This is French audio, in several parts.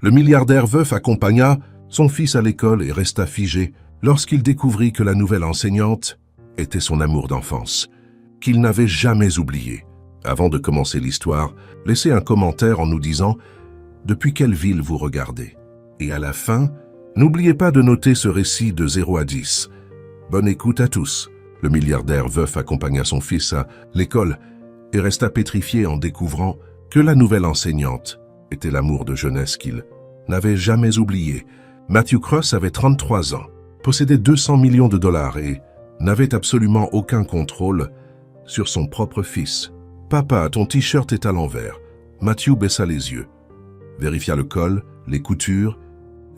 Le milliardaire veuf accompagna son fils à l'école et resta figé lorsqu'il découvrit que la nouvelle enseignante était son amour d'enfance, qu'il n'avait jamais oublié. Avant de commencer l'histoire, laissez un commentaire en nous disant depuis quelle ville vous regardez. Et à la fin, n'oubliez pas de noter ce récit de 0 à 10. Bonne écoute à tous. Le milliardaire veuf accompagna son fils à l'école et resta pétrifié en découvrant que la nouvelle enseignante était l'amour de jeunesse qu'il n'avait jamais oublié. Matthew Cross avait 33 ans, possédait 200 millions de dollars et n'avait absolument aucun contrôle sur son propre fils. « Papa, ton t-shirt est à l'envers. » Matthew baissa les yeux, vérifia le col, les coutures,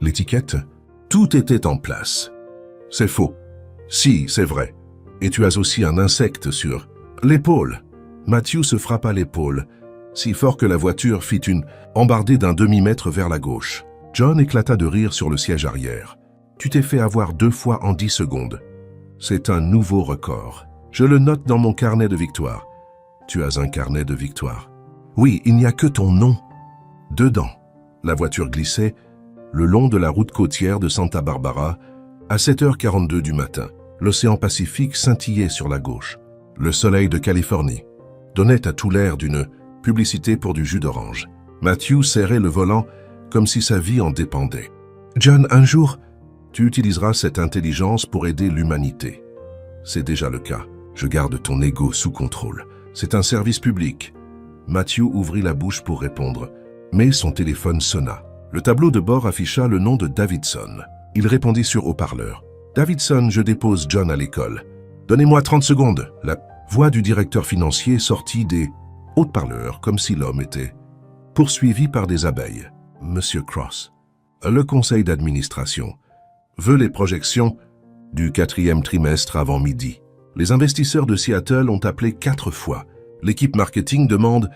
l'étiquette. Tout était en place. « C'est faux. »« Si, c'est vrai. Et tu as aussi un insecte sur l'épaule. » Matthew se frappa l'épaule, si fort que la voiture fit une embardée d'un demi-mètre vers la gauche. John éclata de rire sur le siège arrière. « Tu t'es fait avoir 2 fois en 10 secondes. C'est un nouveau record. Je le note dans mon carnet de victoire. » « Tu as un carnet de victoire. »« Oui, il n'y a que ton nom. » Dedans, la voiture glissait le long de la route côtière de Santa Barbara à 7h42 du matin. L'océan Pacifique scintillait sur la gauche. Le soleil de Californie donnait à tout l'air d'une publicité pour du jus d'orange. Matthew serrait le volant comme si sa vie en dépendait. « John, un jour, tu utiliseras cette intelligence pour aider l'humanité. » C'est déjà le cas. Je garde ton ego sous contrôle. C'est un service public. Matthew ouvrit la bouche pour répondre, mais son téléphone sonna. Le tableau de bord afficha le nom de Davidson. Il répondit sur haut-parleur. « Davidson, je dépose John à l'école. Donnez-moi 30 secondes. » La voix du directeur financier sortit des haut-parleurs comme si l'homme était poursuivi par des abeilles. « Monsieur Cross, le conseil d'administration veut les projections du 4e trimestre avant midi. Les investisseurs de Seattle ont appelé 4 fois. L'équipe marketing demande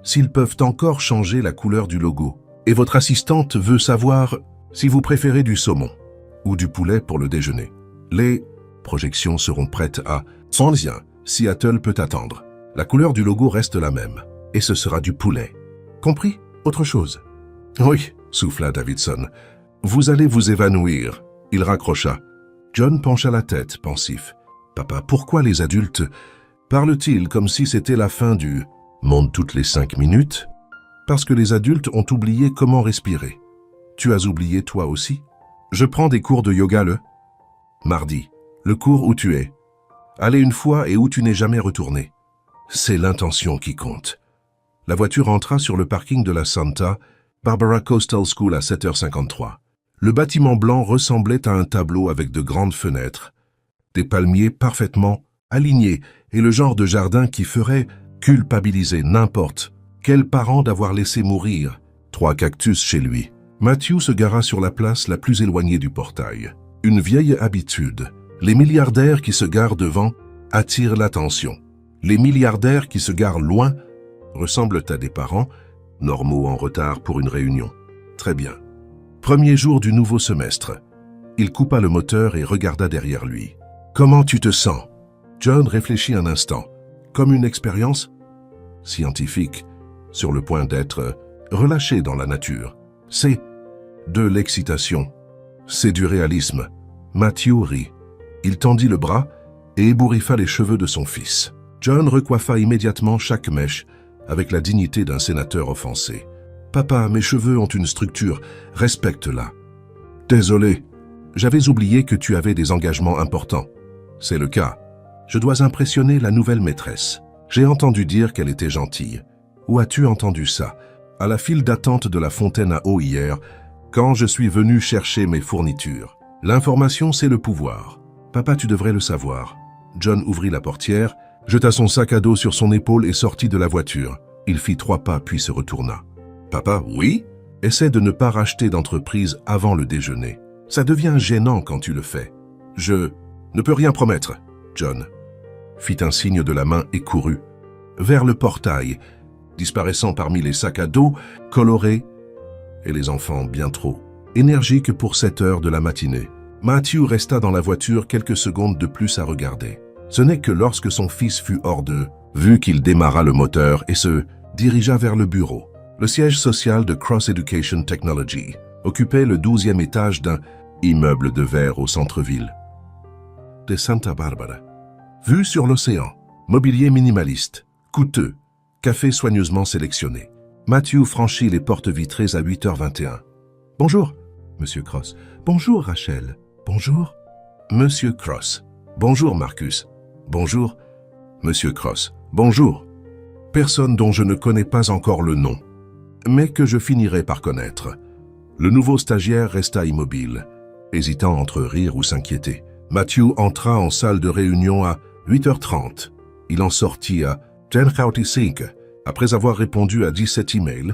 s'ils peuvent encore changer la couleur du logo. Et votre assistante veut savoir si vous préférez du saumon ou du poulet pour le déjeuner. Les projections seront prêtes à 100 liens. Seattle peut attendre. La couleur du logo reste la même. Et ce sera du poulet. Compris? Autre chose? Oui, souffla Davidson. Vous allez vous évanouir. Il raccrocha. John pencha la tête, pensif. Papa, pourquoi les adultes parlent-ils comme si c'était la fin du monde toutes les 5 minutes? Parce que les adultes ont oublié comment respirer. Tu as oublié toi aussi? Je prends des cours de yoga le mardi, le cours où tu es. Aller une fois et où tu n'es jamais retourné. C'est l'intention qui compte. La voiture entra sur le parking de la Santa Barbara Coastal School à 7h53. Le bâtiment blanc ressemblait à un tableau avec de grandes fenêtres, des palmiers parfaitement alignés et le genre de jardin qui ferait culpabiliser n'importe quel parent d'avoir laissé mourir 3 cactus chez lui. Matthew se gara sur la place la plus éloignée du portail. Une vieille habitude. Les milliardaires qui se garent devant attirent l'attention. Les milliardaires qui se garent loin ressemblent à des parents normaux en retard pour une réunion. Très bien. Premier jour du nouveau semestre. Il coupa le moteur et regarda derrière lui. « Comment tu te sens ?» John réfléchit un instant. « Comme une expérience scientifique, sur le point d'être relâché dans la nature. C'est de l'excitation. C'est du réalisme. » Matthew rit. Il tendit le bras et ébouriffa les cheveux de son fils. John recoiffa immédiatement chaque mèche avec la dignité d'un sénateur offensé. « Papa, mes cheveux ont une structure. Respecte-la. »« Désolé. J'avais oublié que tu avais des engagements importants. » « C'est le cas. Je dois impressionner la nouvelle maîtresse. J'ai entendu dire qu'elle était gentille. Où as-tu entendu ça? À la file d'attente de la fontaine à eau hier, quand je suis venu chercher mes fournitures. L'information, c'est le pouvoir. Papa, tu devrais le savoir. » John ouvrit la portière, jeta son sac à dos sur son épaule et sortit de la voiture. Il fit 3 pas puis se retourna. « Papa, oui? Essaie de ne pas racheter d'entreprise avant le déjeuner. Ça devient gênant quand tu le fais. Je ne peux rien promettre. » John fit un signe de la main et courut vers le portail, disparaissant parmi les sacs à dos colorés et les enfants bien trop énergiques pour 7 heures de la matinée. Matthew resta dans la voiture quelques secondes de plus à regarder. Ce n'est que lorsque son fils fut hors de vue qu'il démarra le moteur et se dirigea vers le bureau. Le siège social de Cross Education Technology occupait le 12e étage d'un immeuble de verre au centre-ville de Santa Barbara. Vue sur l'océan, mobilier minimaliste, coûteux, café soigneusement sélectionné. Matthew franchit les portes vitrées à 8h21. « Bonjour, Monsieur Cross. Bonjour, Rachel. Bonjour, Monsieur Cross. Bonjour, Marcus. Bonjour, Monsieur Cross. Bonjour. » Personne dont je ne connais pas encore le nom, mais que je finirai par connaître. Le nouveau stagiaire resta immobile, hésitant entre rire ou s'inquiéter. Matthew entra en salle de réunion à 8h30. Il en sortit à 10h45, après avoir répondu à 17 emails,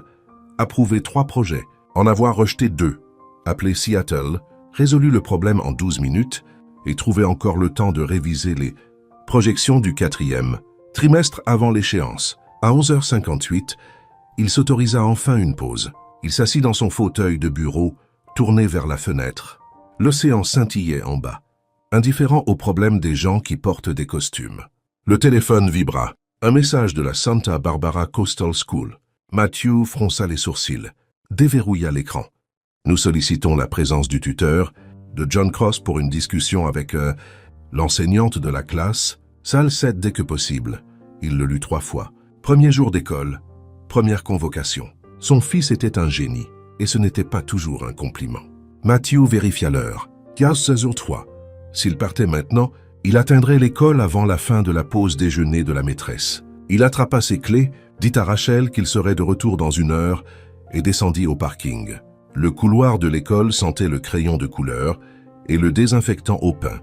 approuvé 3 projets, en avoir rejeté 2, appelé Seattle, résolu le problème en 12 minutes et trouvé encore le temps de réviser les projections du 4e trimestre avant l'échéance. À 11h58, il s'autorisa enfin une pause. Il s'assit dans son fauteuil de bureau, tourné vers la fenêtre. L'océan scintillait en bas, indifférent aux problèmes des gens qui portent des costumes. Le téléphone vibra. Un message de la Santa Barbara Coastal School. Matthew fronça les sourcils, déverrouilla l'écran. Nous sollicitons la présence du tuteur, de John Cross pour une discussion avec l'enseignante de la classe, salle 7 dès que possible. Il le lut 3 fois. Premier jour d'école, première convocation. Son fils était un génie, et ce n'était pas toujours un compliment. Matthew vérifia l'heure. 15h03. S'il partait maintenant, il atteindrait l'école avant la fin de la pause déjeuner de la maîtresse. Il attrapa ses clés, dit à Rachel qu'il serait de retour dans 1 heure et descendit au parking. Le couloir de l'école sentait le crayon de couleur et le désinfectant au pain.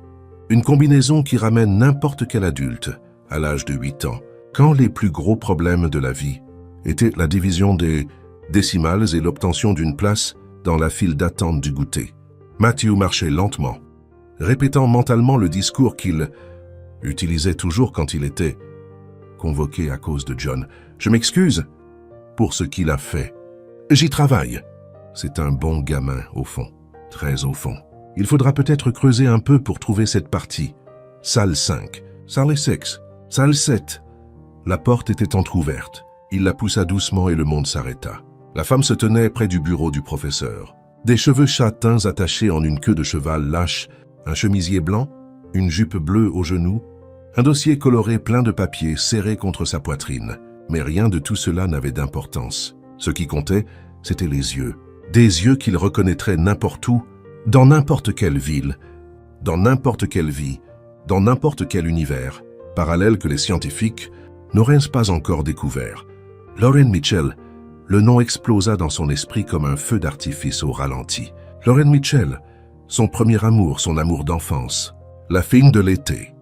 Une combinaison qui ramène n'importe quel adulte, à l'âge de 8 ans, quand les plus gros problèmes de la vie étaient la division des décimales et l'obtention d'une place dans la file d'attente du goûter. Matthew marchait lentement, répétant mentalement le discours qu'il utilisait toujours quand il était convoqué à cause de John. « Je m'excuse pour ce qu'il a fait. J'y travaille. C'est un bon gamin, au fond, très au fond. Il faudra peut-être creuser un peu pour trouver cette partie. Salle 5, salle 6, salle 7. » La porte était entr'ouverte. Il la poussa doucement et le monde s'arrêta. La femme se tenait près du bureau du professeur. Des cheveux châtains attachés en une queue de cheval lâche, un chemisier blanc, une jupe bleue aux genoux, un dossier coloré plein de papier serré contre sa poitrine. Mais rien de tout cela n'avait d'importance. Ce qui comptait, c'étaient les yeux. Des yeux qu'il reconnaîtrait n'importe où, dans n'importe quelle ville, dans n'importe quelle vie, dans n'importe quel univers, parallèle que les scientifiques n'auraient pas encore découvert. Lauren Mitchell, le nom explosa dans son esprit comme un feu d'artifice au ralenti. Lauren Mitchell, son premier amour, son amour d'enfance, la fille de l'été.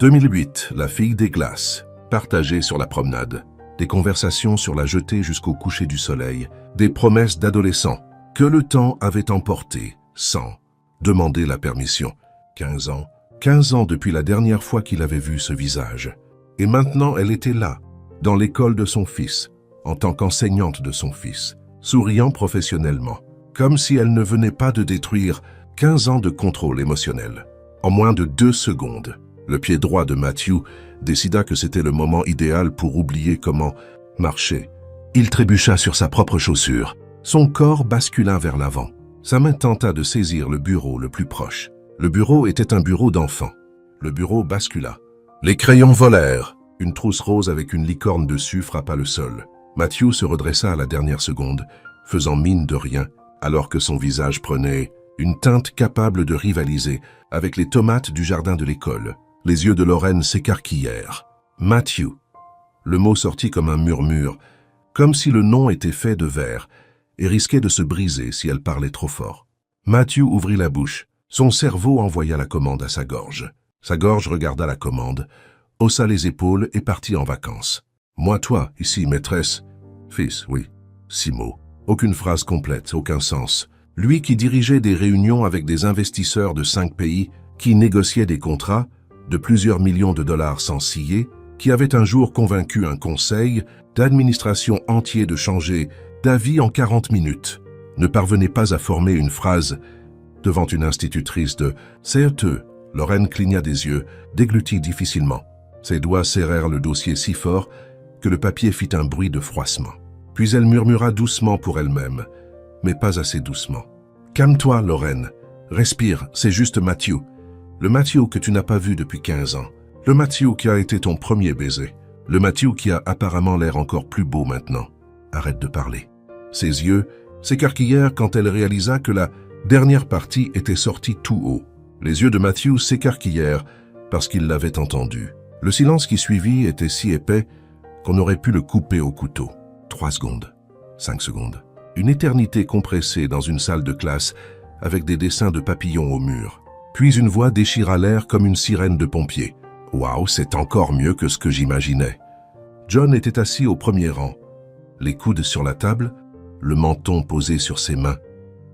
2008, la fille des glaces, partagée sur la promenade, des conversations sur la jetée jusqu'au coucher du soleil, des promesses d'adolescents que le temps avait emportées sans demander la permission. 15 ans depuis la dernière fois qu'il avait vu ce visage. Et maintenant, elle était là, dans l'école de son fils, en tant qu'enseignante de son fils, souriant professionnellement, comme si elle ne venait pas de détruire 15 ans de contrôle émotionnel. En moins de 2 secondes, le pied droit de Matthew décida que c'était le moment idéal pour oublier comment marcher. Il trébucha sur sa propre chaussure. Son corps bascula vers l'avant. Sa main tenta de saisir le bureau le plus proche. Le bureau était un bureau d'enfant. Le bureau bascula. Les crayons volèrent. Une trousse rose avec une licorne dessus frappa le sol. Matthew se redressa à la dernière seconde, faisant mine de rien, alors que son visage prenait une teinte capable de rivaliser avec les tomates du jardin de l'école. Les yeux de Lauren s'écarquillèrent. Matthew. Le mot sortit comme un murmure, comme si le nom était fait de verre et risquait de se briser si elle parlait trop fort. Matthew ouvrit la bouche. Son cerveau envoya la commande à sa gorge. Sa gorge regarda la commande, haussa les épaules et partit en vacances. Moi, toi, ici, maîtresse. Fils, oui. 6 mots. Aucune phrase complète, aucun sens. Lui qui dirigeait des réunions avec des investisseurs de 5 pays, qui négociait des contrats de plusieurs millions de dollars sans scier, qui avait un jour convaincu un conseil d'administration entier de changer d'avis en 40 minutes, ne parvenait pas à former une phrase devant une institutrice de CRTE. Lauren cligna des yeux, déglutit difficilement. Ses doigts serrèrent le dossier si fort que le papier fit un bruit de froissement. Puis elle murmura doucement pour elle-même, mais pas assez doucement. « Calme-toi, Lorraine. Respire, c'est juste Matthew. Le Matthew que tu n'as pas vu depuis 15 ans. Le Matthew qui a été ton premier baiser. Le Matthew qui a apparemment l'air encore plus beau maintenant. Arrête de parler. » Ses yeux s'écarquillèrent quand elle réalisa que la dernière partie était sortie tout haut. Les yeux de Matthew s'écarquillèrent parce qu'il l'avait entendu. Le silence qui suivit était si épais qu'on aurait pu le couper au couteau. 3 secondes, 5 secondes. Une éternité compressée dans une salle de classe avec des dessins de papillons au mur. Puis une voix déchira l'air comme une sirène de pompier. « Waouh, c'est encore mieux que ce que j'imaginais. » John était assis au premier rang, les coudes sur la table, le menton posé sur ses mains.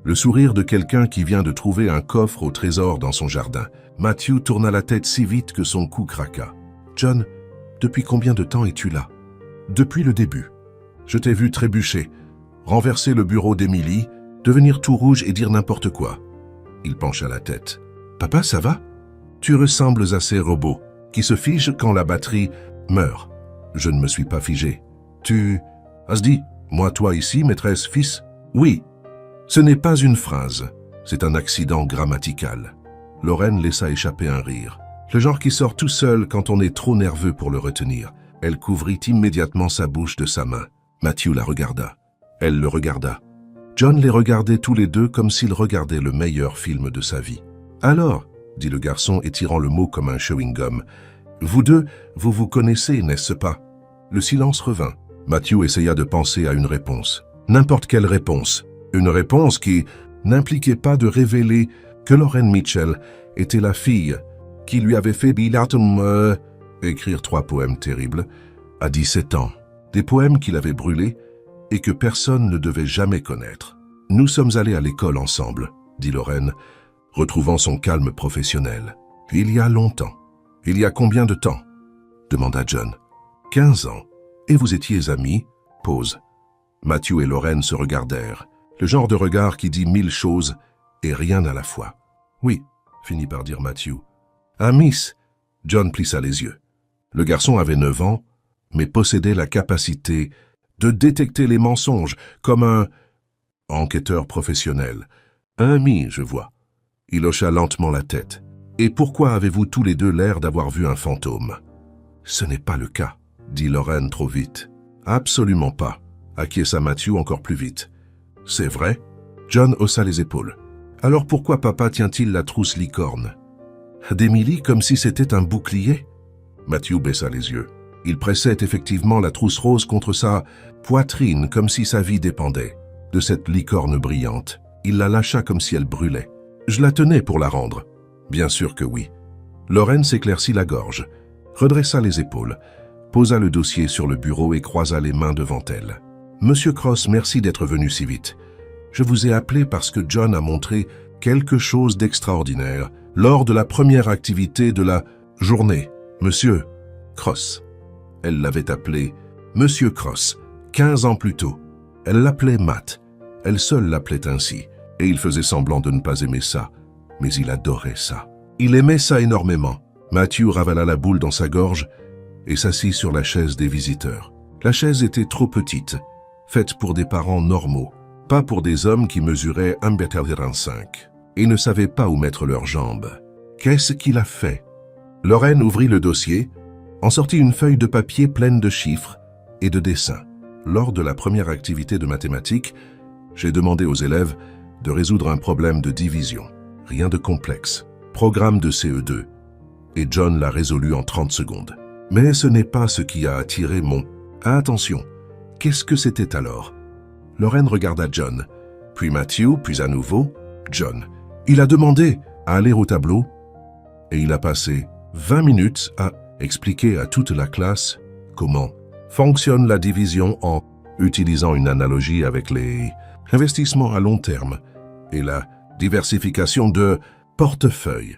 Le sourire de quelqu'un qui vient de trouver un coffre au trésor dans son jardin. Matthew tourna la tête si vite que son cou craqua. « John, depuis combien de temps es-tu là ?»« Depuis le début. Je t'ai vu trébucher, renverser le bureau d'Emily, devenir tout rouge et dire n'importe quoi. » Il pencha la tête. « Papa, ça va ? Tu ressembles à ces robots qui se figent quand la batterie meurt. » « Je ne me suis pas figé. Tu... Asdi, moi, toi ici, maîtresse, fils ? Oui. Ce n'est pas une phrase, c'est un accident grammatical. » Lorraine laissa échapper un rire. Le genre qui sort tout seul quand on est trop nerveux pour le retenir. Elle couvrit immédiatement sa bouche de sa main. Matthew la regarda. Elle le regarda. John les regardait tous les deux comme s'ils regardaient le meilleur film de sa vie. « Alors, » dit le garçon étirant le mot comme un chewing-gum, « vous deux, vous vous connaissez, n'est-ce pas ?» Le silence revint. Matthew essaya de penser à une réponse. N'importe quelle réponse. Une réponse qui n'impliquait pas de révéler que Lorraine Mitchell était la fille qui lui avait fait écrire 3 poèmes terribles à 17 ans. Des poèmes qu'il avait brûlés et que personne ne devait jamais connaître. « Nous sommes allés à l'école ensemble, » dit Lorraine, retrouvant son calme professionnel. « Il y a longtemps. »« Il y a combien de temps ?» demanda John. 15 ans. Et vous étiez amis ? Pause. Matthew et Lorraine se regardèrent. Le genre de regard qui dit 1000 choses et rien à la fois. Oui, finit par dire Matthew. Ah, Miss. John plissa les yeux. Le garçon avait 9 ans, mais possédait la capacité de détecter les mensonges comme un enquêteur professionnel. Un ami, je vois. Il hocha lentement la tête. Et pourquoi avez-vous tous les deux l'air d'avoir vu un fantôme ? Ce n'est pas le cas, dit Lorraine trop vite. Absolument pas, acquiesça Matthew encore plus vite. C'est vrai ? John haussa les épaules. Alors pourquoi papa tient-il la trousse licorne ? D'Emily comme si c'était un bouclier ? Matthew baissa les yeux. Il pressait effectivement la trousse rose contre sa poitrine comme si sa vie dépendait de cette licorne brillante. Il la lâcha comme si elle brûlait. Je la tenais pour la rendre. Bien sûr que oui. Lorraine s'éclaircit la gorge, redressa les épaules, posa le dossier sur le bureau et croisa les mains devant elle. « Monsieur Cross, merci d'être venu si vite. Je vous ai appelé parce que John a montré quelque chose d'extraordinaire lors de la première activité de la journée. Monsieur Cross. » Elle l'avait appelé Monsieur Cross, 15 ans plus tôt. Elle l'appelait Matt. Elle seule l'appelait ainsi, et il faisait semblant de ne pas aimer ça, mais il adorait ça. Il aimait ça énormément. Matthew ravala la boule dans sa gorge et s'assit sur la chaise des visiteurs. La chaise était trop petite, faite pour des parents normaux, pas pour des hommes qui mesuraient 1,5 m et ne savaient pas où mettre leurs jambes. Qu'est-ce qu'il a fait ? Lorraine ouvrit le dossier, en sortit une feuille de papier pleine de chiffres et de dessins. Lors de la première activité de mathématiques, j'ai demandé aux élèves de résoudre un problème de division. Rien de complexe. Programme de CE2. Et John l'a résolu en 30 secondes. Mais ce n'est pas ce qui a attiré mon attention. Qu'est-ce que c'était alors ? Lorraine regarda John, puis Matthew, puis à nouveau John. Il a demandé à aller au tableau et il a passé 20 minutes à expliquer à toute la classe comment fonctionne la division en utilisant une analogie avec les investissements à long terme et la diversification de portefeuille.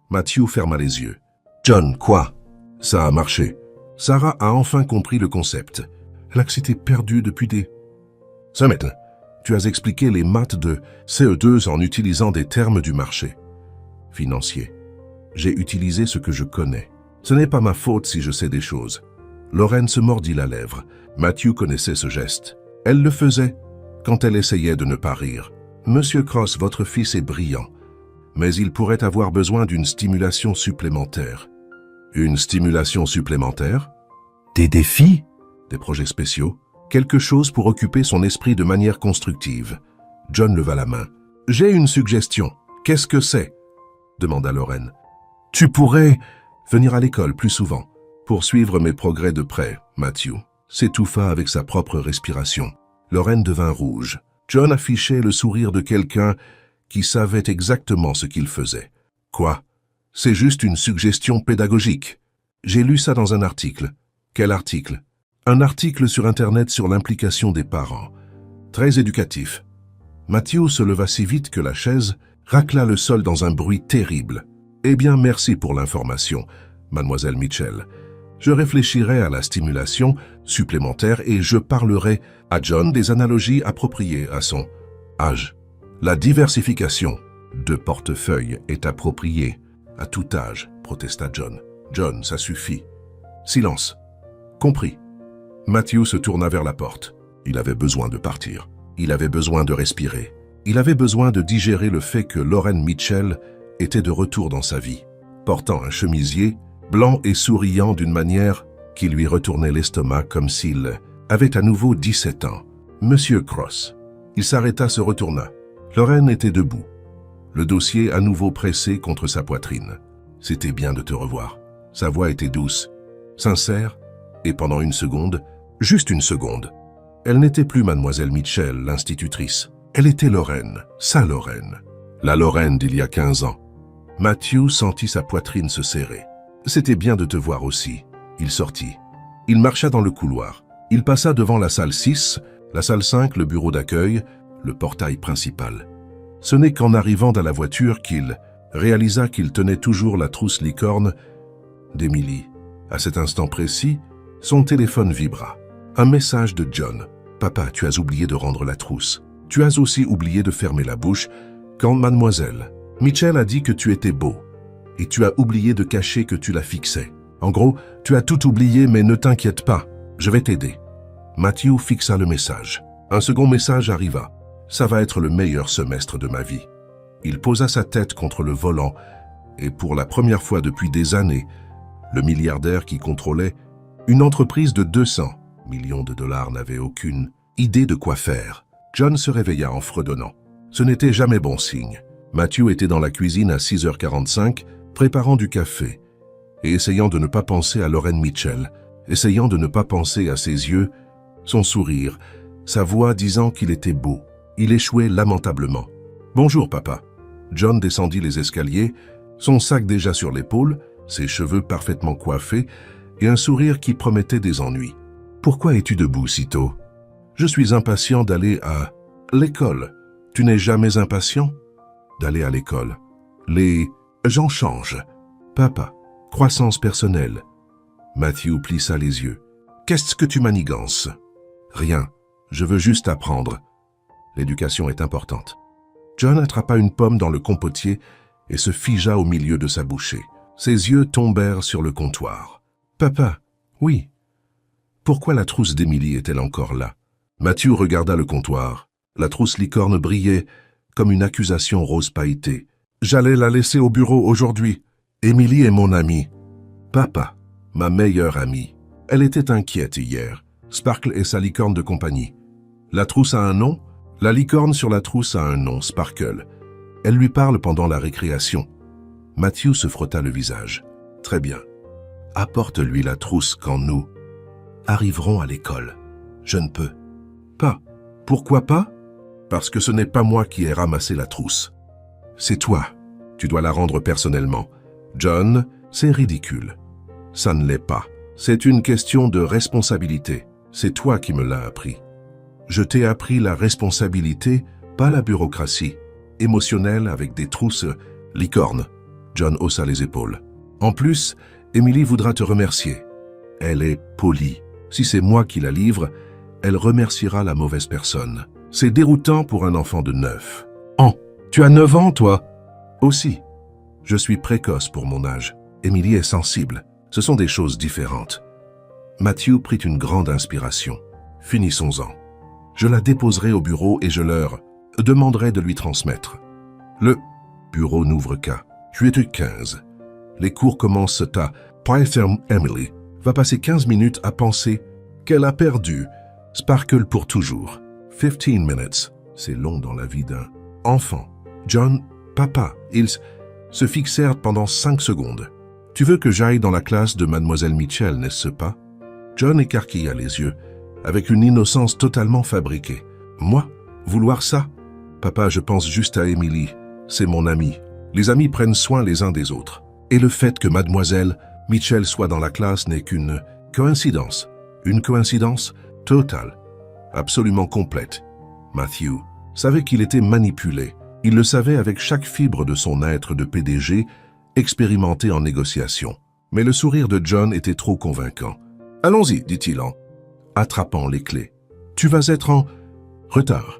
Matthew ferma les yeux. John, quoi ? Ça a marché. Sarah a enfin compris le concept. Elle s'était perdue depuis des semaines. Tu as expliqué les maths de CE2 en utilisant des termes du marché financier. J'ai utilisé ce que je connais. Ce n'est pas ma faute si je sais des choses. Lorraine se mordit la lèvre. Matthew connaissait ce geste. Elle le faisait quand elle essayait de ne pas rire. « Monsieur Cross, votre fils est brillant, mais il pourrait avoir besoin d'une stimulation supplémentaire. » Une stimulation supplémentaire? Des défis? Des projets spéciaux? Quelque chose pour occuper son esprit de manière constructive. John leva la main. « J'ai une suggestion. Qu'est-ce que c'est ?» demanda Lorraine. « Tu pourrais venir à l'école plus souvent pour suivre mes progrès de près, Matthew. » S'étouffa avec sa propre respiration. Lorraine devint rouge. John affichait le sourire de quelqu'un qui savait exactement ce qu'il faisait. « Quoi? C'est juste une suggestion pédagogique. J'ai lu ça dans un article. » « Quel article? » « Un article sur Internet sur l'implication des parents. Très éducatif. » Matthew se leva si vite que la chaise racla le sol dans un bruit terrible. « Eh bien, merci pour l'information, mademoiselle Mitchell. Je réfléchirai à la stimulation supplémentaire et je parlerai à John des analogies appropriées à son âge. La diversification de portefeuille est appropriée à tout âge, protesta John. John, ça suffit. Silence. Compris. Matthew se tourna vers la porte. Il avait besoin de partir. Il avait besoin de respirer. Il avait besoin de digérer le fait que Lorraine Mitchell était de retour dans sa vie, portant un chemisier, blanc et souriant d'une manière qui lui retournait l'estomac comme s'il avait à nouveau 17 ans. « Monsieur Cross. » Il s'arrêta, se retourna. Lorraine était debout, le dossier à nouveau pressé contre sa poitrine. « C'était bien de te revoir. » Sa voix était douce, sincère, et pendant une seconde, juste une seconde, elle n'était plus mademoiselle Mitchell, l'institutrice. Elle était Lorraine, sa Lorraine. La Lorraine d'il y a 15 ans. Matthew sentit sa poitrine se serrer. « C'était bien de te voir aussi. » Il sortit. Il marcha dans le couloir. Il passa devant la salle 6, la salle 5, le bureau d'accueil, le portail principal. Ce n'est qu'en arrivant dans la voiture qu'il réalisa qu'il tenait toujours la trousse licorne d'Emily. À cet instant précis, son téléphone vibra. Un message de John. « Papa, tu as oublié de rendre la trousse. Tu as aussi oublié de fermer la bouche quand mademoiselle Mitchell a dit que tu étais beau. Et tu as oublié de cacher que tu la fixais. En gros, tu as tout oublié, mais ne t'inquiète pas, je vais t'aider. » Matthew fixa le message. Un second message arriva. « Ça va être le meilleur semestre de ma vie. » Il posa sa tête contre le volant et pour la première fois depuis des années, le milliardaire qui contrôlait une entreprise de 200 millions de dollars n'avait aucune idée de quoi faire. John se réveilla en fredonnant. Ce n'était jamais bon signe. Matthew était dans la cuisine à 6h45, préparant du café et essayant de ne pas penser à Lorraine Mitchell, essayant de ne pas penser à ses yeux, son sourire, sa voix disant qu'il était beau. Il échouait lamentablement. « Bonjour, papa. » John descendit les escaliers, son sac déjà sur l'épaule, ses cheveux parfaitement coiffés et un sourire qui promettait des ennuis. « Pourquoi es-tu debout si tôt? »« Je suis impatient d'aller à l'école. »« Tu n'es jamais impatient? » ?»« D'aller à l'école. Les gens changent. »« Papa. » Croissance personnelle. Matthew plissa les yeux. « Qu'est-ce que tu manigances? »« Rien. Je veux juste apprendre. L'éducation est importante. » John attrapa une pomme dans le compotier et se figea au milieu de sa bouchée. Ses yeux tombèrent sur le comptoir. « Papa, oui. Pourquoi la trousse d'Emily est-elle encore là? » Matthew regarda le comptoir. La trousse licorne brillait comme une accusation rose pailletée. « J'allais la laisser au bureau aujourd'hui. Emily est mon amie. »« Papa, ma meilleure amie. Elle était inquiète hier. Sparkle et sa licorne de compagnie. La trousse a un nom? La licorne sur la trousse a un nom, Sparkle. Elle lui parle pendant la récréation. » Matthew se frotta le visage. « Très bien. Apporte-lui la trousse quand nous arriverons à l'école. Je ne peux pas. »« Pourquoi pas? » ?»« Parce que ce n'est pas moi qui ai ramassé la trousse. C'est toi. Tu dois la rendre personnellement. » John, c'est ridicule. Ça ne l'est pas. C'est une question de responsabilité. C'est toi qui me l'as appris. Je t'ai appris la responsabilité, pas la bureaucratie. Émotionnelle avec des trousses licornes. John haussa les épaules. En plus, Emily voudra te remercier. Elle est polie. Si c'est moi qui la livre, elle remerciera la mauvaise personne. C'est déroutant pour un enfant de 9 ans. Tu as 9 ans, toi? Aussi. Je suis précoce pour mon âge. Emily est sensible. Ce sont des choses différentes. Matthew prit une grande inspiration. Finissons-en. Je la déposerai au bureau et je leur demanderai de lui transmettre. Le bureau n'ouvre qu'à 8h15. Les cours commencent à Python. Emily va passer 15 minutes à penser qu'elle a perdu Sparkle pour toujours. 15 minutes, c'est long dans la vie d'un enfant. John, papa, ils se fixèrent pendant 5 secondes. Tu veux que j'aille dans la classe de Mademoiselle Mitchell, n'est-ce pas? John écarquilla les yeux, avec une innocence totalement fabriquée. Moi? Vouloir ça? Papa, je pense juste à Emily. C'est mon amie. Les amis prennent soin les uns des autres. Et le fait que Mademoiselle Mitchell soit dans la classe n'est qu'une coïncidence. Une coïncidence totale, absolument complète. Matthew savait qu'il était manipulé. Il le savait avec chaque fibre de son être de PDG, expérimenté en négociation. Mais le sourire de John était trop convaincant. « Allons-y, dit-il en attrapant les clés. Tu vas être en retard. »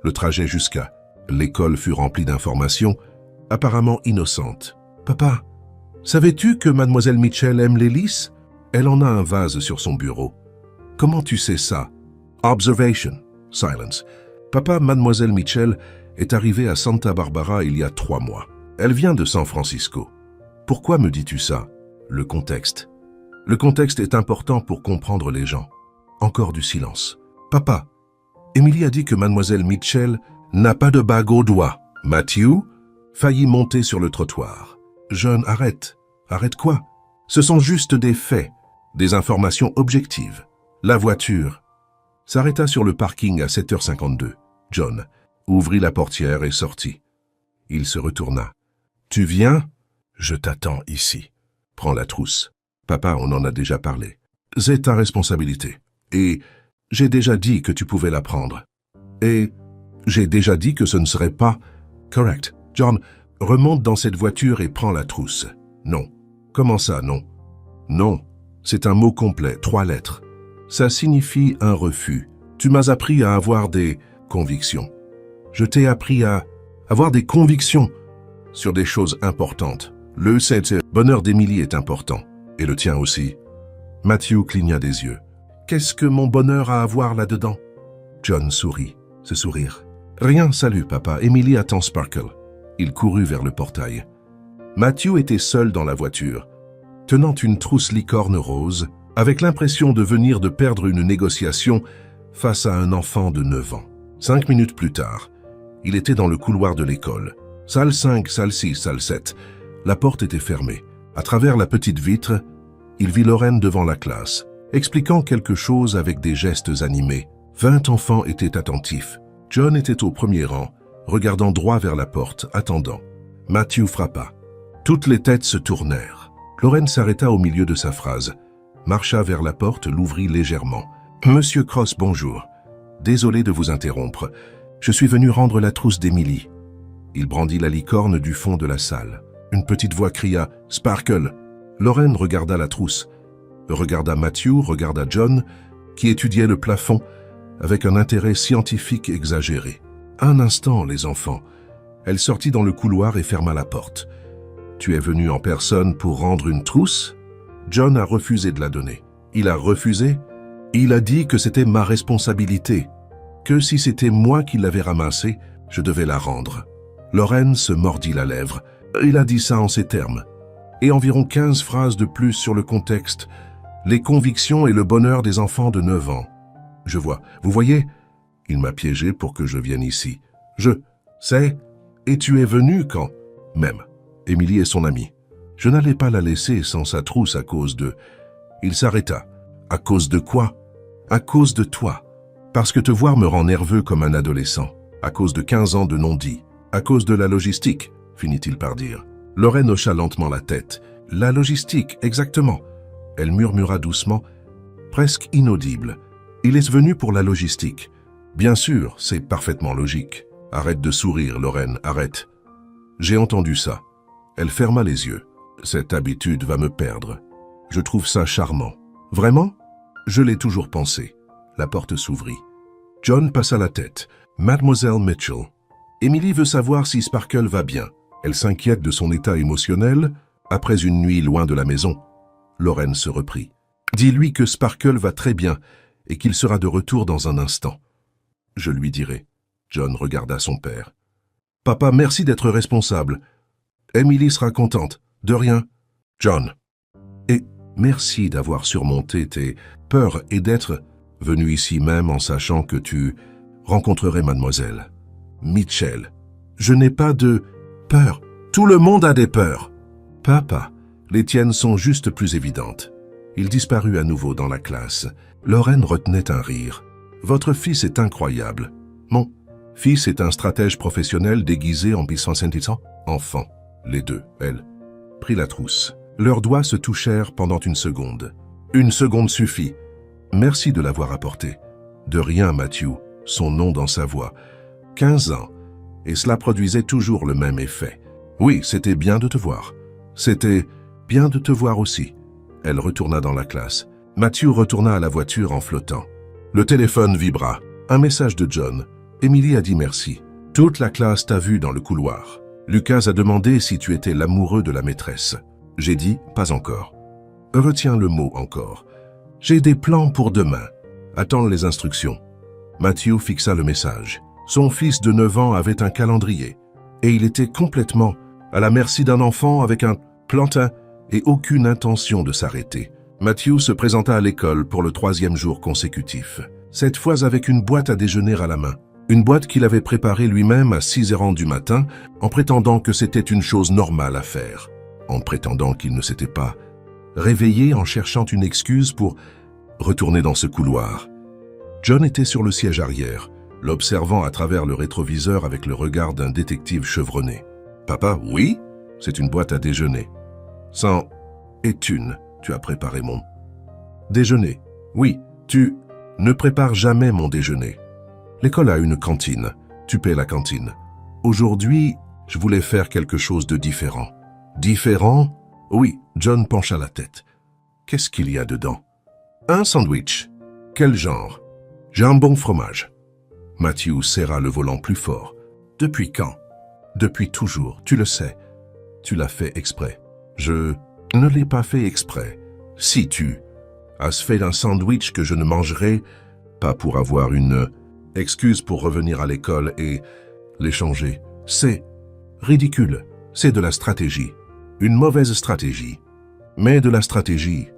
Le trajet jusqu'à l'école fut rempli d'informations, apparemment innocentes. « Papa, savais-tu que Mademoiselle Mitchell aime les lys? Elle en a un vase sur son bureau. »« Comment tu sais ça? » Observation. Silence. « Papa, Mademoiselle Mitchell est arrivée à Santa Barbara il y a 3 mois. Elle vient de San Francisco. Pourquoi me dis-tu ça? Le contexte. Le contexte est important pour comprendre les gens. Encore du silence. « Papa, Emily a dit que Mademoiselle Mitchell n'a pas de bague au doigt. » Matthew faillit monter sur le trottoir. « Jeune, arrête. Arrête quoi? Ce sont juste des faits, des informations objectives. La voiture s'arrêta sur le parking à 7h52. John ouvrit la portière et sortit. Il se retourna. « Tu viens? Je t'attends ici. Prends la trousse. Papa, on en a déjà parlé. C'est ta responsabilité. Et j'ai déjà dit que tu pouvais la prendre. Et j'ai déjà dit que ce ne serait pas correct. John, remonte dans cette voiture et prends la trousse. Non. Comment ça, non? Non. C'est un mot complet, 3 lettres. Ça signifie un refus. Tu m'as appris à avoir des convictions. Je t'ai appris à avoir des convictions sur des choses importantes. Le bonheur d'Emily est important. Et le tien aussi. Matthew cligna des yeux. Qu'est-ce que mon bonheur a à voir là-dedans? John sourit. Ce sourire. Rien, salut papa. Emily attend Sparkle. Il courut vers le portail. Matthew était seul dans la voiture, tenant une trousse licorne rose, avec l'impression de venir de perdre une négociation face à un enfant de 9 ans. 5 minutes plus tard, il était dans le couloir de l'école. Salle 5, salle 6, salle 7. La porte était fermée. À travers la petite vitre, il vit Lorraine devant la classe, expliquant quelque chose avec des gestes animés. 20 enfants étaient attentifs. John était au premier rang, regardant droit vers la porte, attendant. Matthew frappa. Toutes les têtes se tournèrent. Lorraine s'arrêta au milieu de sa phrase, marcha vers la porte, l'ouvrit légèrement. « Monsieur Cross, bonjour. Désolé de vous interrompre. Je suis venu rendre la trousse d'Emily. » Il brandit la licorne du fond de la salle. Une petite voix cria « Sparkle !» Lorraine regarda la trousse, regarda Matthew, regarda John, qui étudiait le plafond avec un intérêt scientifique exagéré. Un instant, les enfants. Elle sortit dans le couloir et ferma la porte. « Tu es venu en personne pour rendre une trousse ?» John a refusé de la donner. Il a refusé? Il a dit que c'était ma responsabilité, que si c'était moi qui l'avais ramassée, je devais la rendre. Lorraine se mordit la lèvre. Il a dit ça en ces termes. Et environ 15 phrases de plus sur le contexte, les convictions et le bonheur des enfants de 9 ans. Je vois. Vous voyez? Il m'a piégé pour que je vienne ici. Je sais. Et tu es venu quand? Même. Emily est son amie. Je n'allais pas la laisser sans sa trousse à cause de... Il s'arrêta. À cause de quoi? À cause de toi. Parce que te voir me rend nerveux comme un adolescent. À cause de 15 ans de non-dit. À cause de la logistique, finit-il par dire. Lorraine hocha lentement la tête. La logistique, exactement. Elle murmura doucement, presque inaudible. Il est venu pour la logistique. Bien sûr, c'est parfaitement logique. Arrête de sourire, Lorraine, arrête. J'ai entendu ça. Elle ferma les yeux. Cette habitude va me perdre. Je trouve ça charmant. Vraiment? Je l'ai toujours pensé. La porte s'ouvrit. John passa la tête. Mademoiselle Mitchell. Emily veut savoir si Sparkle va bien. Elle s'inquiète de son état émotionnel après une nuit loin de la maison. Lorraine se reprit. Dis-lui que Sparkle va très bien et qu'il sera de retour dans un instant. Je lui dirai. John regarda son père. Papa, merci d'être responsable. Emily sera contente. De rien. John. Et merci d'avoir surmonté tes peurs et d'être venu ici même en sachant que tu rencontrerais mademoiselle Mitchell. Je n'ai pas de peur. Tout le monde a des peurs. Papa, les tiennes sont juste plus évidentes. Il disparut à nouveau dans la classe. Lorraine retenait un rire. Votre fils est incroyable. Mon fils est un stratège professionnel déguisé en bicentennial enfant. Les deux, elle, prit la trousse. Leurs doigts se touchèrent pendant une seconde. Une seconde suffit. Merci de l'avoir apporté. De rien, Matthew, son nom dans sa voix. 15 ans. Et cela produisait toujours le même effet. Oui, c'était bien de te voir. C'était bien de te voir aussi. Elle retourna dans la classe. Matthew retourna à la voiture en flottant. Le téléphone vibra. Un message de John. Emily a dit merci. Toute la classe t'a vu dans le couloir. Lucas a demandé si tu étais l'amoureux de la maîtresse. J'ai dit pas encore. Retiens le mot encore. J'ai des plans pour demain. Attends les instructions. Matthew fixa le message. Son fils de 9 ans avait un calendrier. Et il était complètement à la merci d'un enfant avec un plantain et aucune intention de s'arrêter. Matthew se présenta à l'école pour le 3e jour consécutif. Cette fois avec une boîte à déjeuner à la main. Une boîte qu'il avait préparée lui-même à 6h du matin en prétendant que c'était une chose normale à faire. En prétendant qu'il ne s'était pas réveillé en cherchant une excuse pour retourner dans ce couloir. John était sur le siège arrière, l'observant à travers le rétroviseur avec le regard d'un détective chevronné. « Papa, oui, c'est une boîte à déjeuner. »« 100 et une, tu as préparé mon déjeuner. »« Oui, tu ne prépares jamais mon déjeuner. L'école a une cantine. Tu paies la cantine. Aujourd'hui, je voulais faire quelque chose de différent. » « Différent ? Oui, John pencha la tête. Qu'est-ce qu'il y a dedans ? Un sandwich. Quel genre ? J'ai un bon fromage. Matthew serra le volant plus fort. Depuis quand ? Depuis toujours, tu le sais. Tu l'as fait exprès. Je ne l'ai pas fait exprès. Si tu as fait un sandwich que je ne mangerai pas pour avoir une excuse pour revenir à l'école et l'échanger. C'est ridicule. C'est de la stratégie. Une mauvaise stratégie. Mais de la stratégie.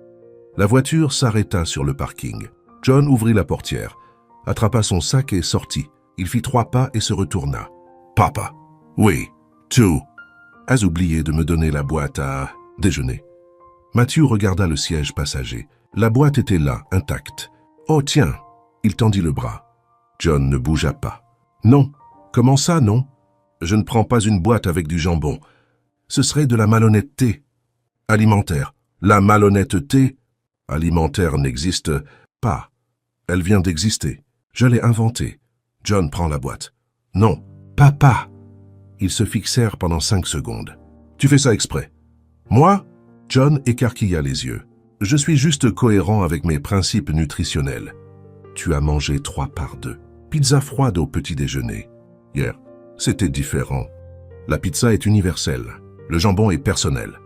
La voiture s'arrêta sur le parking. John ouvrit la portière, attrapa son sac et sortit. Il fit 3 pas et se retourna. « Papa, oui, tu as oublié de me donner la boîte à déjeuner. » Matthew regarda le siège passager. La boîte était là, intacte. « Oh tiens !» Il tendit le bras. John ne bougea pas. « Non. Comment ça, non ? Je ne prends pas une boîte avec du jambon. Ce serait de la malhonnêteté. Alimentaire. La malhonnêteté alimentaire n'existe pas. Elle vient d'exister. Je l'ai inventée. John prend la boîte. Non, papa. Ils se fixèrent pendant 5 secondes. Tu fais ça exprès. Moi ? John écarquilla les yeux. Je suis juste cohérent avec mes principes nutritionnels. Tu as mangé 3 par 2. Pizza froide au petit déjeuner. Hier, c'était différent. La pizza est universelle. Le jambon est personnel.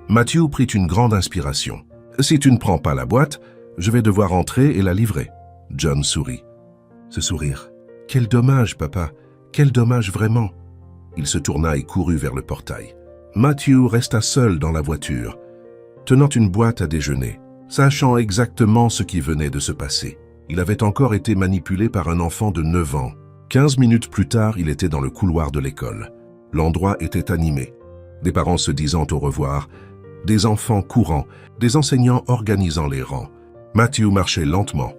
Matthew prit une grande inspiration. Si tu ne prends pas la boîte, je vais devoir entrer et la livrer. John sourit. Ce sourire. Quel dommage, papa. Quel dommage vraiment. Il se tourna et courut vers le portail. Matthew resta seul dans la voiture, tenant une boîte à déjeuner, sachant exactement ce qui venait de se passer. Il avait encore été manipulé par un enfant de 9 ans. 15 minutes plus tard, il était dans le couloir de l'école. L'endroit était animé. Des parents se disant au revoir, des enfants courant, des enseignants organisant les rangs. Matthew marchait lentement,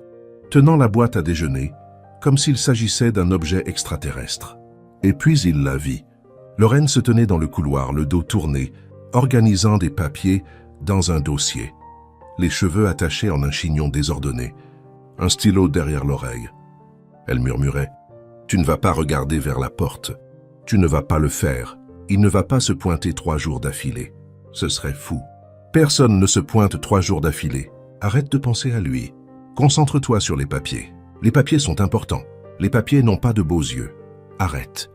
tenant la boîte à déjeuner, comme s'il s'agissait d'un objet extraterrestre. Et puis il la vit. Lorraine se tenait dans le couloir, le dos tourné, organisant des papiers dans un dossier, les cheveux attachés en un chignon désordonné, un stylo derrière l'oreille. Elle murmurait « Tu ne vas pas regarder vers la porte. Tu ne vas pas le faire. Il ne va pas se pointer 3 jours d'affilée. Ce serait fou. Personne ne se pointe 3 jours d'affilée. Arrête de penser à lui. Concentre-toi sur les papiers. Les papiers sont importants. Les papiers n'ont pas de beaux yeux. Arrête. »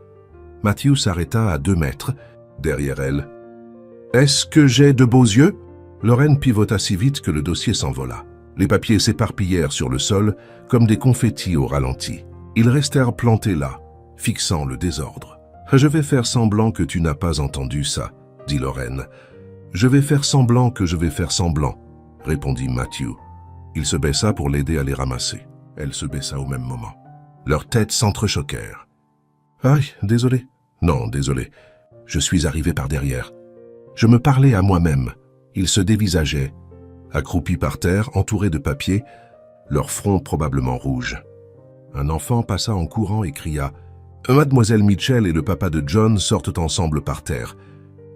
Matthew s'arrêta à 2 mètres, derrière elle. « Est-ce que j'ai de beaux yeux ?» Lorraine pivota si vite que le dossier s'envola. Les papiers s'éparpillèrent sur le sol comme des confettis au ralenti. Ils restèrent plantés là, fixant le désordre. « Je vais faire semblant que tu n'as pas entendu ça, » dit Lorraine. « Je vais faire semblant que je vais faire semblant, » répondit Matthew. Il se baissa pour l'aider à les ramasser. Elle se baissa au même moment. Leurs têtes s'entrechoquèrent. « Aïe, désolé. »« Non, désolé. Je suis arrivé par derrière. » Je me parlais à moi-même. Ils se dévisageaient, accroupis par terre, entourés de papier, leur front probablement rouge. Un enfant passa en courant et cria « Mademoiselle Mitchell et le papa de John sortent ensemble par terre. »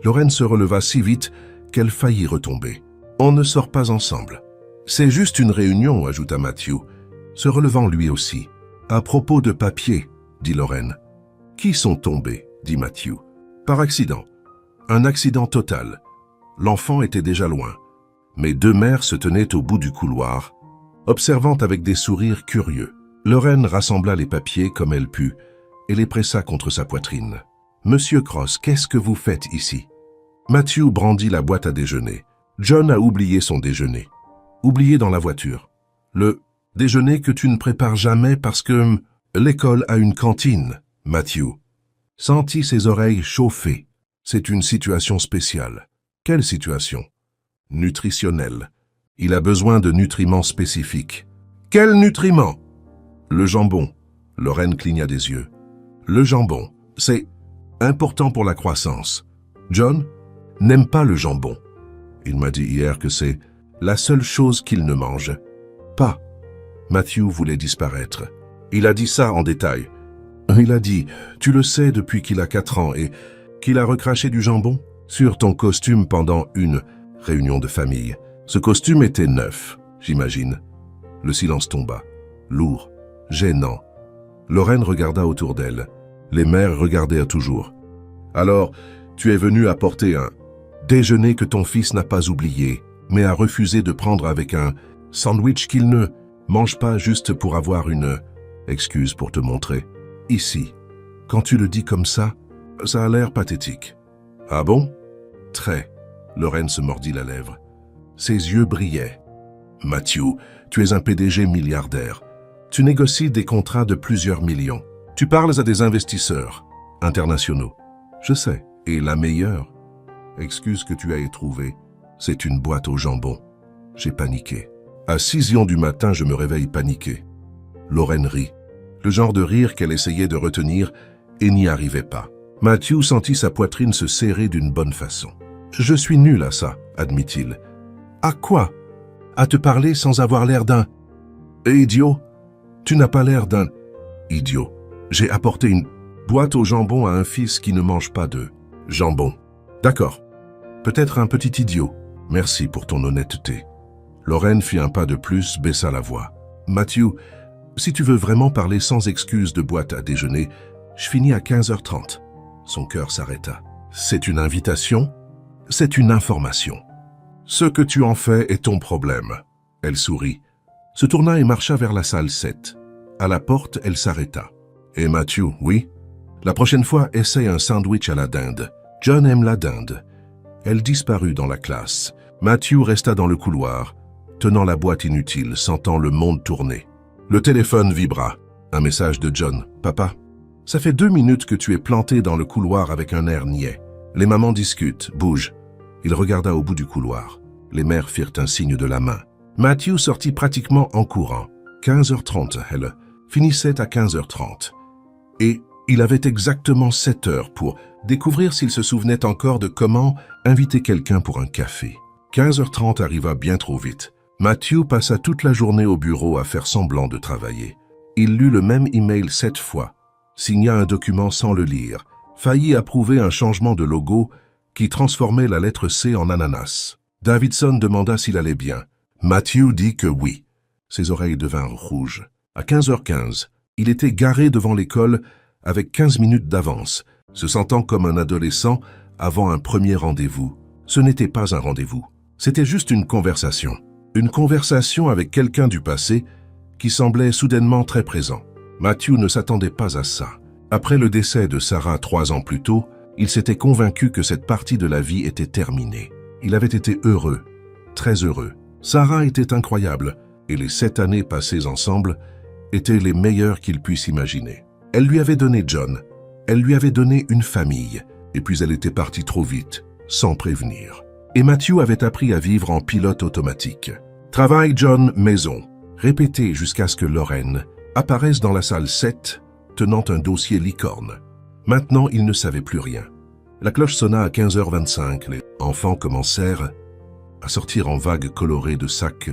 Lorraine se releva si vite qu'elle faillit retomber. « On ne sort pas ensemble. »« C'est juste une réunion, » ajouta Matthew, se relevant lui aussi. « À propos de papier, » dit Lorraine. « Qui sont tombés ?» dit Matthew. « Par accident. Un accident total. L'enfant était déjà loin. Mes deux mères se tenaient au bout du couloir, observant avec des sourires curieux. Lorraine rassembla les papiers comme elle put et les pressa contre sa poitrine. « Monsieur Cross, qu'est-ce que vous faites ici ?» Matthew brandit la boîte à déjeuner. John a oublié son déjeuner. Oublié dans la voiture. Le déjeuner que tu ne prépares jamais parce que l'école a une cantine, Matthew. Sentit ses oreilles chauffer. C'est une situation spéciale. Quelle situation? Nutritionnelle. Il a besoin de nutriments spécifiques. Quels nutriments? Le jambon. Lorraine cligna des yeux. Le jambon, c'est important pour la croissance. John n'aime pas le jambon. Il m'a dit hier que c'est la seule chose qu'il ne mange pas. Matthew voulait disparaître. Il a dit ça en détail. Il a dit, tu le sais depuis qu'il a 4 ans et qu'il a recraché du jambon sur ton costume pendant une réunion de famille. Ce costume était neuf, j'imagine. Le silence tomba, lourd, gênant. Lorraine regarda autour d'elle. Les mères regardèrent toujours. Alors, tu es venu apporter un déjeuner que ton fils n'a pas oublié, mais a refusé de prendre avec un sandwich qu'il ne mange pas juste pour avoir une excuse pour te montrer. Ici, quand tu le dis comme ça a l'air pathétique. Ah bon? Très. Lorraine se mordit la lèvre. Ses yeux brillaient. Matthew, tu es un PDG milliardaire. Tu négocies des contrats de plusieurs millions. Tu parles à des investisseurs internationaux. Je sais. Et la meilleure excuse que tu as étrouvée, c'est une boîte au jambon. J'ai paniqué. À 6h du matin, je me réveille paniqué. Lorraine rit. Le genre de rire qu'elle essayait de retenir et n'y arrivait pas. Matthew sentit sa poitrine se serrer d'une bonne façon. « Je suis nul à ça, » admit-il. « À quoi? À te parler sans avoir l'air d'un... idiot? Tu n'as pas l'air d'un... idiot. J'ai apporté une boîte au jambon à un fils qui ne mange pas de jambon. D'accord. Peut-être un petit idiot. Merci pour ton honnêteté. » Lorraine fit un pas de plus, baissa la voix. « Matthew, si tu veux vraiment parler sans excuse de boîte à déjeuner, je finis à 15h30. » Son cœur s'arrêta. « C'est une invitation? C'est une information. Ce que tu en fais est ton problème. » Elle sourit, se tourna et marcha vers la salle 7. À la porte, elle s'arrêta. « Et Matthew, oui? La prochaine fois, essaye un sandwich à la dinde. John aime la dinde. » Elle disparut dans la classe. Matthew resta dans le couloir, tenant la boîte inutile, sentant le monde tourner. Le téléphone vibra. Un message de John. « Papa, ça fait 2 minutes que tu es planté dans le couloir avec un air niais. Les mamans discutent, bougent. » Il regarda au bout du couloir. Les mères firent un signe de la main. Matthew sortit pratiquement en courant. 15h30, elle finissait à 15h30. Et il avait exactement 7 heures pour découvrir s'il se souvenait encore de comment inviter quelqu'un pour un café. 15h30 arriva bien trop vite. Matthew passa toute la journée au bureau à faire semblant de travailler. Il lut le même email 7 fois, signa un document sans le lire, faillit approuver un changement de logo qui transformait la lettre C en ananas. Davidson demanda s'il allait bien. Matthew dit que oui. Ses oreilles devinrent rouges. À 15h15, il était garé devant l'école avec 15 minutes d'avance, se sentant comme un adolescent avant un premier rendez-vous. Ce n'était pas un rendez-vous. C'était juste une conversation. Une conversation avec quelqu'un du passé qui semblait soudainement très présent. Matthew ne s'attendait pas à ça. Après le décès de Sarah 3 ans plus tôt, il s'était convaincu que cette partie de la vie était terminée. Il avait été heureux, très heureux. Sarah était incroyable, et les 7 années passées ensemble étaient les meilleurs qu'il puisse imaginer. Elle lui avait donné John, elle lui avait donné une famille, et puis elle était partie trop vite, sans prévenir. Et Matthew avait appris à vivre en pilote automatique. Travail John, maison. Répété jusqu'à ce que Lorraine apparaisse dans la salle 7, tenant un dossier licorne. Maintenant, il ne savait plus rien. La cloche sonna à 15h25. Les enfants commencèrent à sortir en vagues colorées de sacs,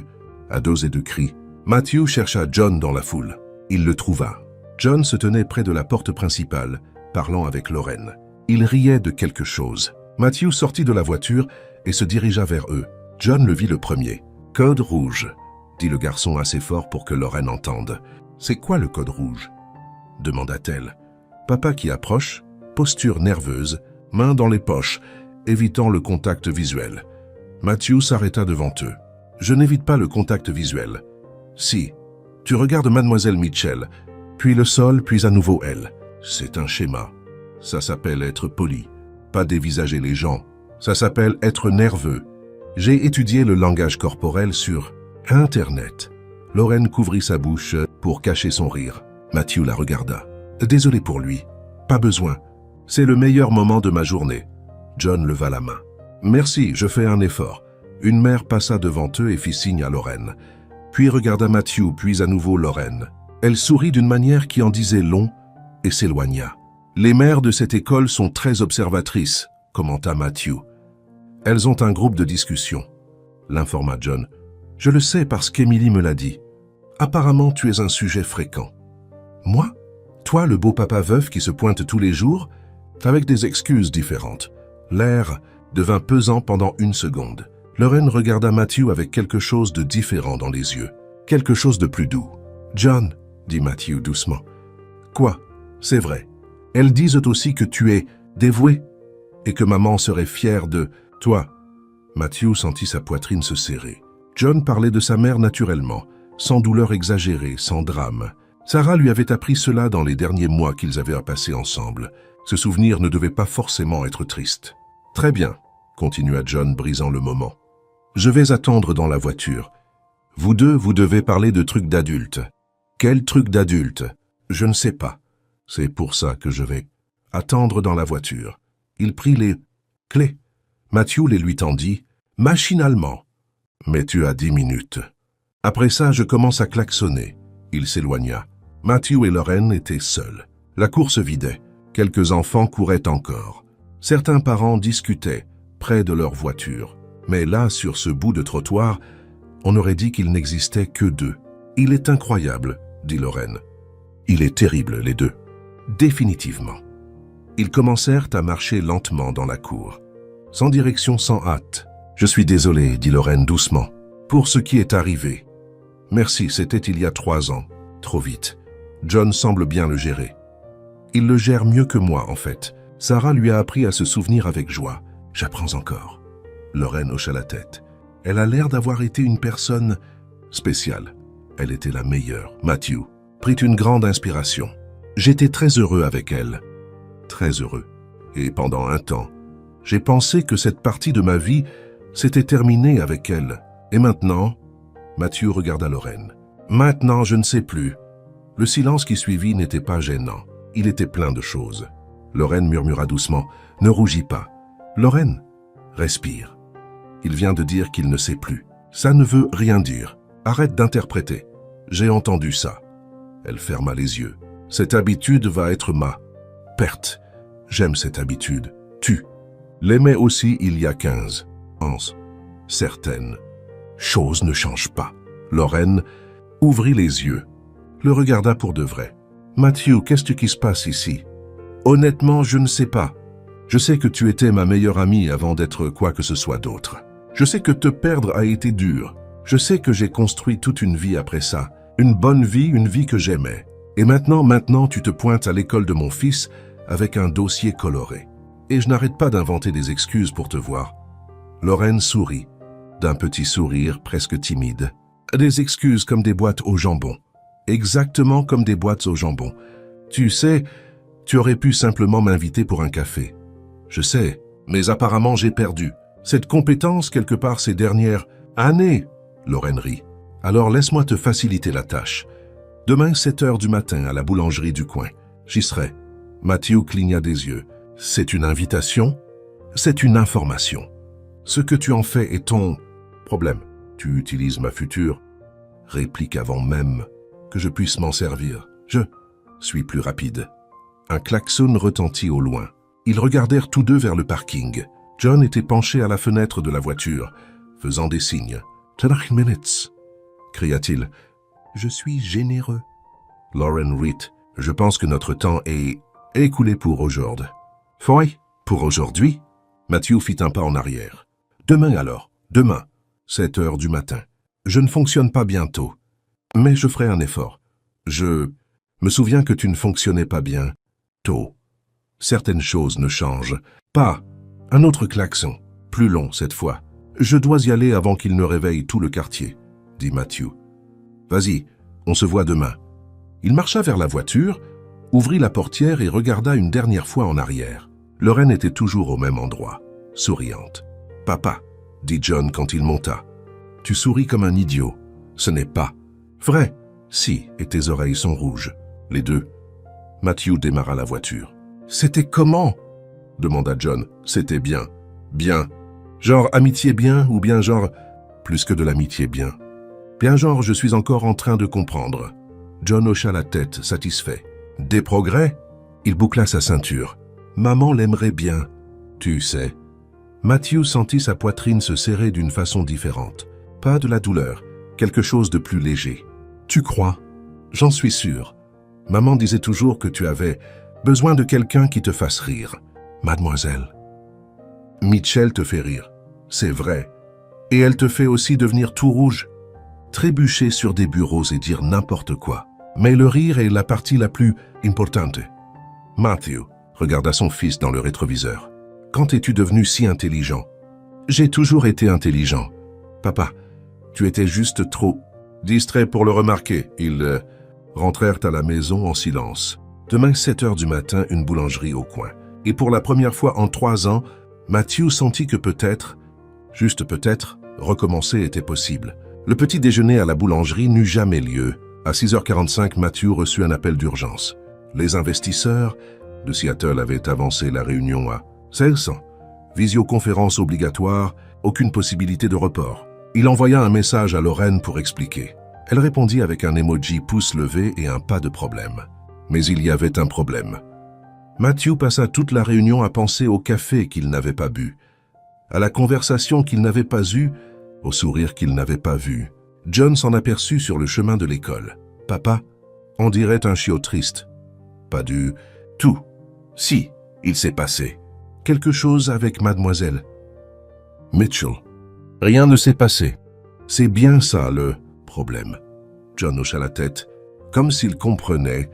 à dos et de cris. Matthew chercha John dans la foule. Il le trouva. John se tenait près de la porte principale, parlant avec Lorraine. Il riait de quelque chose. Matthew sortit de la voiture et se dirigea vers eux. John le vit le premier. « Code rouge », dit le garçon assez fort pour que Lorraine entende. « C'est quoi le code rouge » demanda-t-elle. Papa qui approche, posture nerveuse, mains dans les poches, évitant le contact visuel. Matthew s'arrêta devant eux. « Je n'évite pas le contact visuel. Si, tu regardes Mademoiselle Mitchell, puis le sol, puis à nouveau elle. C'est un schéma. Ça s'appelle être poli, pas dévisager les gens. Ça s'appelle être nerveux. J'ai étudié le langage corporel sur Internet. » Lorraine couvrit sa bouche pour cacher son rire. Matthew la regarda. « Désolé pour lui. Pas besoin. C'est le meilleur moment de ma journée. » John leva la main. « Merci, je fais un effort. » Une mère passa devant eux et fit signe à Lorraine. Puis regarda Matthew, puis à nouveau Lorraine. Elle sourit d'une manière qui en disait long et s'éloigna. « Les mères de cette école sont très observatrices, » commenta Matthew. « Elles ont un groupe de discussion, » l'informa John. « Je le sais parce qu'Emily me l'a dit. Apparemment, tu es un sujet fréquent. »« Moi ? Toi, le beau papa veuf qui se pointe tous les jours ?» Avec des excuses différentes. L'air devint pesant pendant une seconde. Lorraine regarda Matthew avec quelque chose de différent dans les yeux. Quelque chose de plus doux. « John, » dit Matthew doucement. « Quoi ? C'est vrai. Elles disent aussi que tu es dévoué et que maman serait fière de toi. » Matthew sentit sa poitrine se serrer. John parlait de sa mère naturellement, sans douleur exagérée, sans drame. Sarah lui avait appris cela dans les derniers mois qu'ils avaient à passer ensemble. Ce souvenir ne devait pas forcément être triste. « Très bien, » continua John, brisant le moment. « Je vais attendre dans la voiture. Vous deux, vous devez parler de trucs d'adultes. » « Quel truc d'adulte ? Je ne sais pas. C'est pour ça que je vais attendre dans la voiture. » Il prit les clés. Matthew les lui tendit, machinalement. « Mais tu as 10 minutes. » Après ça, je commence à klaxonner. Il s'éloigna. Matthew et Lorraine étaient seuls. La cour se vidait. Quelques enfants couraient encore. Certains parents discutaient, près de leur voiture. Mais là, sur ce bout de trottoir, on aurait dit qu'il n'existait que deux. « Il est incroyable, » dit Lorraine. « Il est terrible, les deux. » Définitivement. Ils commencèrent à marcher lentement dans la cour. Sans direction, sans hâte. « Je suis désolé, » dit Lorraine doucement, « pour ce qui est arrivé. Merci, c'était il y a 3 ans. Trop vite. John semble bien le gérer. Il le gère mieux que moi, en fait. Sarah lui a appris à se souvenir avec joie. J'apprends encore. » Lorraine hocha la tête. Elle a l'air d'avoir été une personne spéciale. Elle était la meilleure. Matthew prit une grande inspiration. J'étais très heureux avec elle. Très heureux. Et pendant un temps, j'ai pensé que cette partie de ma vie s'était terminée avec elle. Et maintenant, Matthew regarda Lorraine. Maintenant, je ne sais plus. Le silence qui suivit n'était pas gênant. Il était plein de choses. Lorraine murmura doucement. Ne rougis pas. Lorraine, respire. Il vient de dire qu'il ne sait plus. Ça ne veut rien dire. Arrête d'interpréter. J'ai entendu ça. Elle ferma les yeux. Cette habitude va être ma perte. J'aime cette habitude. Tu l'aimais aussi il y a 15 ans. Certaines choses ne changent pas. Lorraine ouvrit les yeux, le regarda pour de vrai. Matthew, qu'est-ce qui se passe ici? Honnêtement, je ne sais pas. Je sais que tu étais ma meilleure amie avant d'être quoi que ce soit d'autre. Je sais que te perdre a été dur. Je sais que j'ai construit toute une vie après ça. Une bonne vie, une vie que j'aimais. Et maintenant, tu te pointes à l'école de mon fils avec un dossier coloré. Et je n'arrête pas d'inventer des excuses pour te voir. Lorraine sourit, d'un petit sourire presque timide. Des excuses comme des boîtes au jambon. Exactement comme des boîtes au jambon. Tu sais, tu aurais pu simplement m'inviter pour un café. Je sais, mais apparemment j'ai perdu. Cette compétence quelque part ces dernières années. Lorraine rit. Alors laisse-moi te faciliter la tâche. Demain, 7 heures du matin, à la boulangerie du coin. J'y serai. Matthew cligna des yeux. C'est une invitation? C'est une information. Ce que tu en fais est ton problème. Tu utilises ma future réplique avant même que je puisse m'en servir. Je suis plus rapide. Un klaxon retentit au loin. Ils regardèrent tous deux vers le parking. John était penché à la fenêtre de la voiture, faisant des signes. « 10 minutes !» cria-t-il. « Je suis généreux. » Lauren rit. « Je pense que notre temps est écoulé pour aujourd'hui. »« Foi, pour aujourd'hui ?» Matthew fit un pas en arrière. « Demain alors, demain, 7 heures du matin. Je ne fonctionne pas bientôt, mais je ferai un effort. Je me souviens que tu ne fonctionnais pas bien tôt. Certaines choses ne changent pas. » Un autre klaxon, plus long cette fois. « Je dois y aller avant qu'il ne réveille tout le quartier, » dit Matthew. « Vas-y, on se voit demain. » Il marcha vers la voiture, ouvrit la portière et regarda une dernière fois en arrière. Lauren était toujours au même endroit, souriante. « Papa, » dit John quand il monta. « Tu souris comme un idiot. Ce n'est pas vrai. Si, et tes oreilles sont rouges. Les deux. » Matthew démarra la voiture. « C'était comment ?» demanda John. « C'était bien. Bien. Genre amitié bien ou bien genre plus que de l'amitié bien. Bien genre je suis encore en train de comprendre. » John hocha la tête, satisfait. « Des progrès ?» Il boucla sa ceinture. « Maman l'aimerait bien, tu sais. » Matthew sentit sa poitrine se serrer d'une façon différente. Pas de la douleur, quelque chose de plus léger. « Tu crois ?»« J'en suis sûr. Maman disait toujours que tu avais besoin de quelqu'un qui te fasse rire. » Mademoiselle. Mitchell te fait rire, c'est vrai. Et elle te fait aussi devenir tout rouge. Trébucher sur des bureaux et dire n'importe quoi. Mais le rire est la partie la plus importante. Matthew regarda son fils dans le rétroviseur. Quand es-tu devenu si intelligent? J'ai toujours été intelligent. Papa, tu étais juste trop distrait pour le remarquer. Ils rentrèrent à la maison en silence. Demain, 7 heures du matin, une boulangerie au coin. Et pour la première fois en 3 ans, Matthew sentit que peut-être, juste peut-être, recommencer était possible. Le petit déjeuner à la boulangerie n'eut jamais lieu. À 6h45, Matthew reçut un appel d'urgence. Les investisseurs de Seattle avaient avancé la réunion à 1600. Visioconférence obligatoire, aucune possibilité de report. Il envoya un message à Lauren pour expliquer. Elle répondit avec un emoji pouce levé et un pas de problème. Mais il y avait un problème. Matthew passa toute la réunion à penser au café qu'il n'avait pas bu, à la conversation qu'il n'avait pas eue, au sourire qu'il n'avait pas vu. John s'en aperçut sur le chemin de l'école. « Papa, on dirait un chiot triste. » Pas du tout. Si, il s'est passé quelque chose avec mademoiselle Mitchell. Rien ne s'est passé. C'est bien ça le problème. John hocha la tête, comme s'il comprenait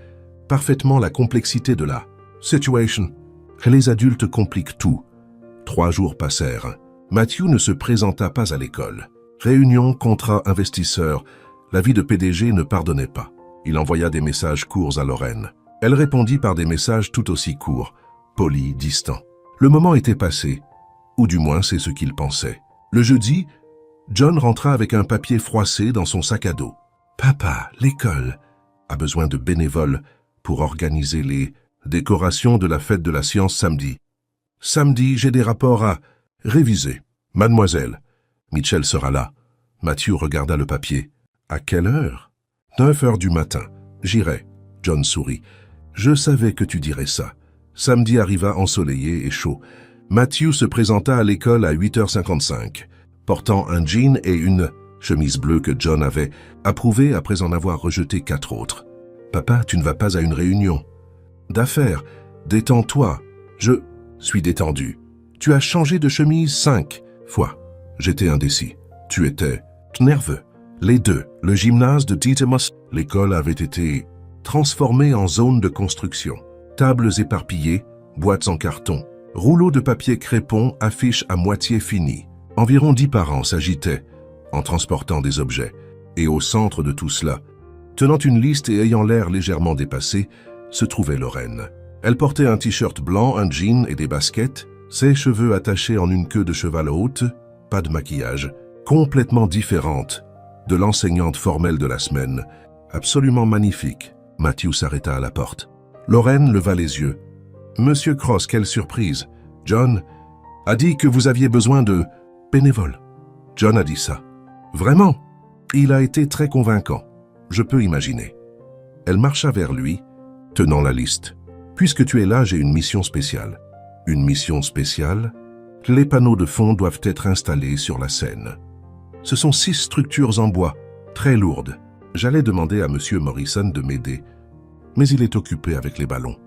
parfaitement la complexité de la situation. Les adultes compliquent tout. 3 jours passèrent. Matthew ne se présenta pas à l'école. Réunion, contrat, investisseur. La vie de PDG ne pardonnait pas. Il envoya des messages courts à Lauren. Elle répondit par des messages tout aussi courts, polis, distants. Le moment était passé, ou du moins c'est ce qu'il pensait. Le jeudi, John rentra avec un papier froissé dans son sac à dos. « Papa, l'école a besoin de bénévoles pour organiser les décorations de la fête de la science samedi. Samedi, j'ai des rapports à réviser. Mademoiselle, Mitchell sera là. » Matthew regarda le papier. « À quelle heure ?»« 9 heures du matin. J'irai. » John sourit. « Je savais que tu dirais ça. » Samedi arriva ensoleillé et chaud. Matthew se présenta à l'école à 8h55, portant un jean et une chemise bleue que John avait approuvée après en avoir rejeté 4 autres. « Papa, tu ne vas pas à une réunion d'affaires. Détends-toi. » « Je suis détendu. Tu as changé de chemise 5 fois. » J'étais indécis. Tu étais nerveux. Les deux. Le gymnase de Titemus. L'école avait été transformée en zone de construction. Tables éparpillées, boîtes en carton, rouleaux de papier crépon, affiches à moitié finies. Environ 10 parents s'agitaient en transportant des objets. Et au centre de tout cela, tenant une liste et ayant l'air légèrement dépassée, se trouvait Lauren. Elle portait un t-shirt blanc, un jean et des baskets, ses cheveux attachés en une queue de cheval haute, pas de maquillage, complètement différente de l'enseignante formelle de la semaine, Absolument magnifique. Matthew s'arrêta à la porte. Lorraine leva les yeux. Monsieur Cross, quelle surprise. John a dit que vous aviez besoin de bénévoles. John a dit ça. Vraiment? Il a été très convaincant. Je peux imaginer. Elle marcha vers lui, tenant la liste. Puisque tu es là, j'ai une mission spéciale. Une mission spéciale? Les panneaux de fond doivent être installés sur la scène. Ce sont 6 structures en bois, très lourdes. J'allais demander à Monsieur Morrison de m'aider, mais il est occupé avec les ballons.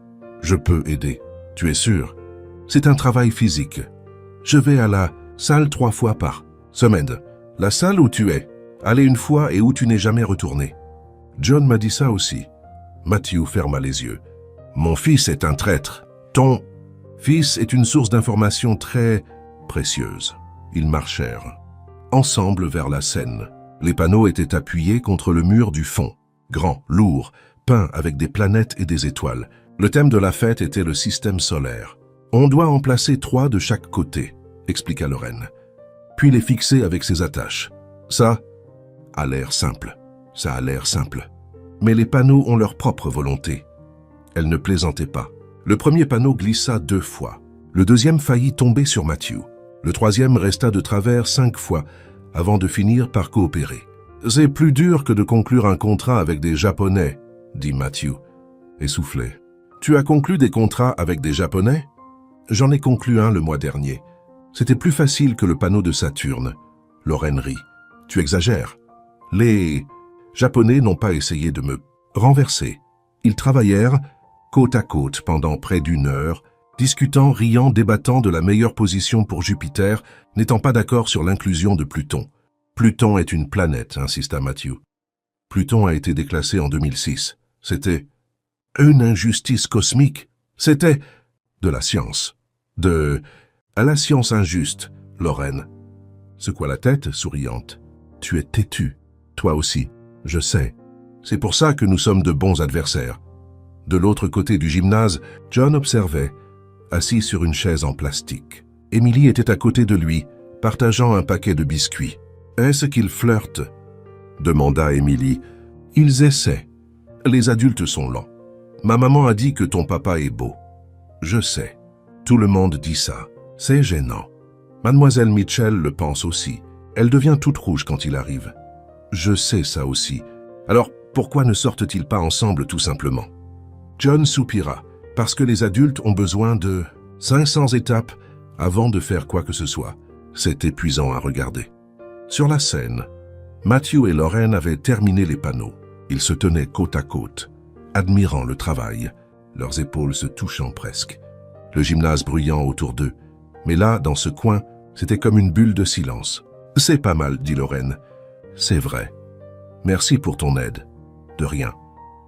Je peux aider. Tu es sûr? C'est un travail physique. Je vais à la salle 3 fois par semaine. La salle où tu es. Aller une fois et où tu n'es jamais retourné. John m'a dit ça aussi. Matthew ferma les yeux. Mon fils est un traître. Ton fils est une source d'information très précieuse. Ils marchèrent ensemble vers la scène. Les panneaux étaient appuyés contre le mur du fond. Grand, lourd, peint avec des planètes et des étoiles. Le thème de la fête était le système solaire. On doit en placer 3 de chaque côté, expliqua Lorraine. Puis les fixer avec ses attaches. Ça a l'air simple. Ça a l'air simple. Mais les panneaux ont leur propre volonté. Elle ne plaisantait pas. Le premier panneau glissa 2 fois. Le deuxième faillit tomber sur Matthew. Le troisième resta de travers 5 fois avant de finir par coopérer. C'est plus dur que de conclure un contrat avec des Japonais, dit Matthew, essoufflé. Tu as conclu des contrats avec des Japonais? J'en ai conclu un le mois dernier. C'était plus facile que le panneau de Saturne. Lorraine rit. Tu exagères. Les Japonais n'ont pas essayé de me renverser. Ils travaillèrent côte à côte pendant près d'1 heure, discutant, riant, débattant de la meilleure position pour Jupiter, n'étant pas d'accord sur l'inclusion de Pluton. Pluton est une planète, insista Matthew. Pluton a été déclassé en 2006. C'était une injustice cosmique. C'était de la science. À la science injuste, Lorraine. Secoua la tête, souriante. Tu es têtu. Toi aussi. Je sais. C'est pour ça que nous sommes de bons adversaires. De l'autre côté du gymnase, John observait, assis sur une chaise en plastique. Emily était à côté de lui, partageant un paquet de biscuits. « Est-ce qu'ils flirtent ?» demanda Emily. « Ils essaient. Les adultes sont lents. Ma maman a dit que ton papa est beau. Je sais. Tout le monde dit ça. C'est gênant. Mademoiselle Mitchell le pense aussi. Elle devient toute rouge quand il arrive. Je sais ça aussi. Alors, pourquoi ne sortent-ils pas ensemble tout simplement ?» John soupira, parce que les adultes ont besoin de 500 étapes avant de faire quoi que ce soit. C'est épuisant à regarder. Sur la scène, Matthew et Lorraine avaient terminé les panneaux. Ils se tenaient côte à côte, admirant le travail, leurs épaules se touchant presque. Le gymnase bruyant autour d'eux. Mais là, dans ce coin, c'était comme une bulle de silence. « C'est pas mal, dit Lorraine. C'est vrai. Merci pour ton aide. De rien. »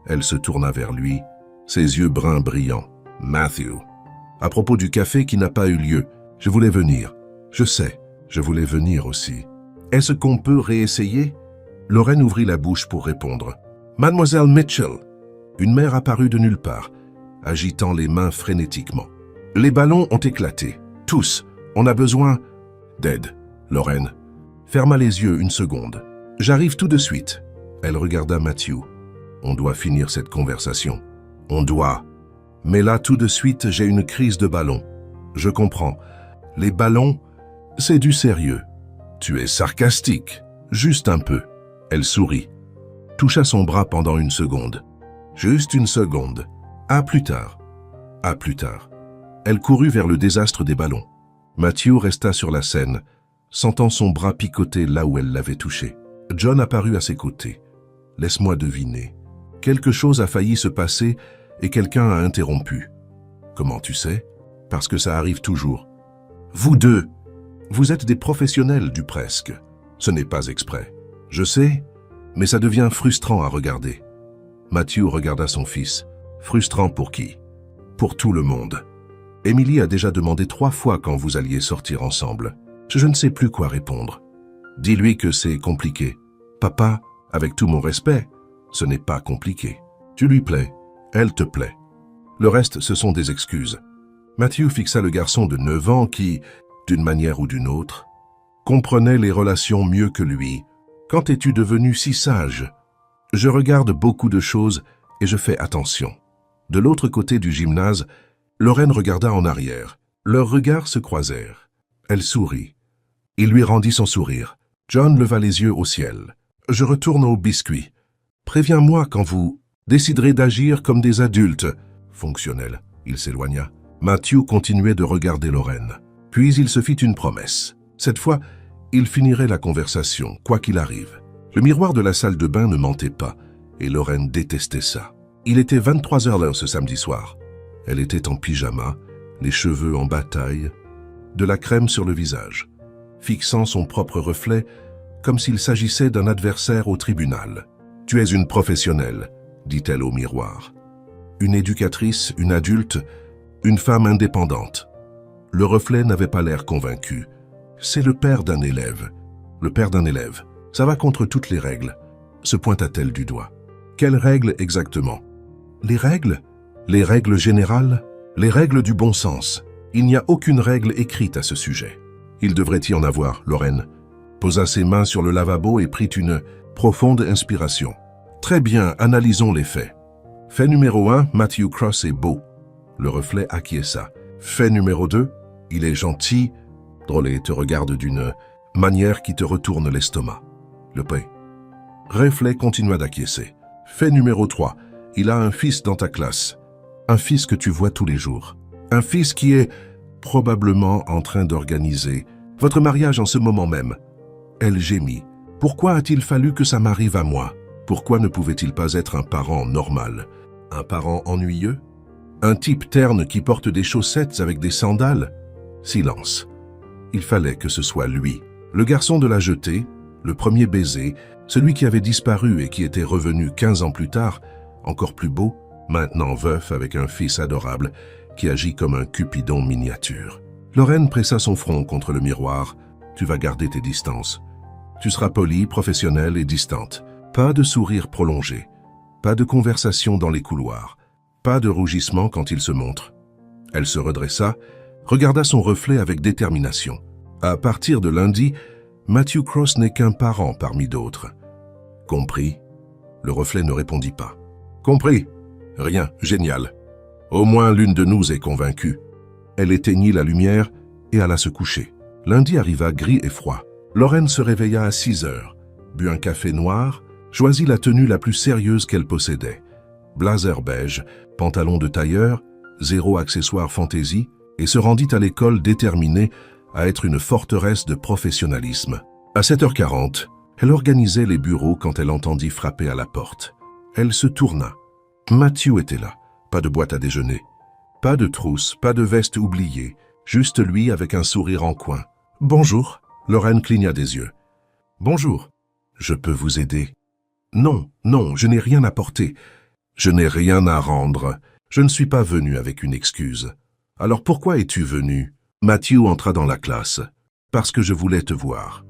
Elle se tourna vers lui, ses yeux bruns brillants. « Matthew. À propos du café qui n'a pas eu lieu, je voulais venir. Je sais, je voulais venir aussi. Est-ce qu'on peut réessayer ?» Lorraine ouvrit la bouche pour répondre. « Mademoiselle Mitchell !» Une mère apparut de nulle part, agitant les mains frénétiquement. « Les ballons ont éclaté. Tous. On a besoin d'aide. » Lorraine ferma les yeux 1 seconde. « J'arrive tout de suite. » Elle regarda Matthew. « On doit finir cette conversation. On doit. Mais là, tout de suite, j'ai une crise de ballons. Je comprends. Les ballons, c'est du sérieux. Tu es sarcastique. Juste un peu. » Elle sourit. Toucha son bras pendant 1 seconde. Juste 1 seconde. À plus tard. À plus tard. Elle courut vers le désastre des ballons. Matthew resta sur la scène, sentant son bras picoter là où elle l'avait touché. John apparut à ses côtés. « Laisse-moi deviner. Quelque chose a failli se passer et quelqu'un a interrompu. »« Comment tu sais ?»« Parce que ça arrive toujours. »« Vous deux, vous êtes des professionnels du presque. Ce n'est pas exprès. Je sais, mais ça devient frustrant à regarder. » Matthew regarda son fils. « Frustrant pour qui ?»« Pour tout le monde. Emily a déjà demandé 3 fois quand vous alliez sortir ensemble. Je ne sais plus quoi répondre. Dis-lui que c'est compliqué. Papa, avec tout mon respect, ce n'est pas compliqué. Tu lui plais, elle te plaît. Le reste, ce sont des excuses. » Matthew fixa le garçon de 9 ans qui, d'une manière ou d'une autre, comprenait les relations mieux que lui. « Quand es-tu devenu si sage ?» Je regarde beaucoup de choses et je fais attention. De l'autre côté du gymnase, Lorraine regarda en arrière. Leurs regards se croisèrent. Elle sourit. Il lui rendit son sourire. John leva les yeux au ciel. « Je retourne au biscuit. Préviens-moi quand vous déciderez d'agir comme des adultes. » Fonctionnel. Il s'éloigna. Matthew continuait de regarder Lorraine. Puis il se fit une promesse. Cette fois, il finirait la conversation, quoi qu'il arrive. Le miroir de la salle de bain ne mentait pas, et Lorraine détestait ça. Il était 23 heures là ce samedi soir. Elle était en pyjama, les cheveux en bataille, de la crème sur le visage, fixant son propre reflet comme s'il s'agissait d'un adversaire au tribunal. « Tu es une professionnelle », dit-elle au miroir. Une éducatrice, une adulte, une femme indépendante. Le reflet n'avait pas l'air convaincu. C'est le père d'un élève. Le père d'un élève. Ça va contre toutes les règles. Se pointa-t-elle du doigt. Quelles règles exactement? Les règles? Les règles générales? Les règles du bon sens. Il n'y a aucune règle écrite à ce sujet. Il devrait y en avoir, Lorraine. Posa ses mains sur le lavabo et prit une profonde inspiration. Très bien, analysons les faits. Fait numéro 1, Matthew Cross est beau. Le reflet acquiesça. Fait numéro 2, il est gentil, drôle et te regarde d'une manière qui te retourne l'estomac. Le paix. Reflet continua d'acquiescer. Fait numéro 3, il a un fils dans ta classe. Un fils que tu vois tous les jours. Un fils qui est probablement en train d'organiser votre mariage en ce moment même. Elle gémit. Pourquoi a-t-il fallu que ça m'arrive à moi? Pourquoi ne pouvait-il pas être un parent normal? Un parent ennuyeux? Un type terne qui porte des chaussettes avec des sandales? Silence. Il fallait que ce soit lui. Le garçon de la jetée, le premier baiser, celui qui avait disparu et qui était revenu 15 ans plus tard, encore plus beau, maintenant veuf avec un fils adorable, qui agit comme un Cupidon miniature. Lorraine pressa son front contre le miroir. Tu vas garder tes distances. Tu seras polie, professionnelle et distante. Pas de sourire prolongé. Pas de conversation dans les couloirs. Pas de rougissement quand il se montre. Elle se redressa, regarda son reflet avec détermination. À partir de lundi, Matthew Cross n'est qu'un parent parmi d'autres. Compris? Le reflet ne répondit pas. Compris? Rien, génial. Au moins l'une de nous est convaincue. Elle éteignit la lumière et alla se coucher. Lundi arriva gris et froid. Lorraine se réveilla à 6 heures, but un café noir, choisit la tenue la plus sérieuse qu'elle possédait. Blazer beige, pantalon de tailleur, 0 accessoire fantaisie, et se rendit à l'école déterminée à être une forteresse de professionnalisme. À 7h40, elle organisait les bureaux quand elle entendit frapper à la porte. Elle se tourna. Matthew était là. Pas de boîte à déjeuner. Pas de trousse, pas de veste oubliée. Juste lui avec un sourire en coin. « Bonjour ». Lorraine cligna des yeux. « Bonjour. Je peux vous aider ?»« Non, non, je n'ai rien à porter. Je n'ai rien à rendre. Je ne suis pas venu avec une excuse. Alors pourquoi es-tu venu ?» Matthew entra dans la classe. « Parce que je voulais te voir. »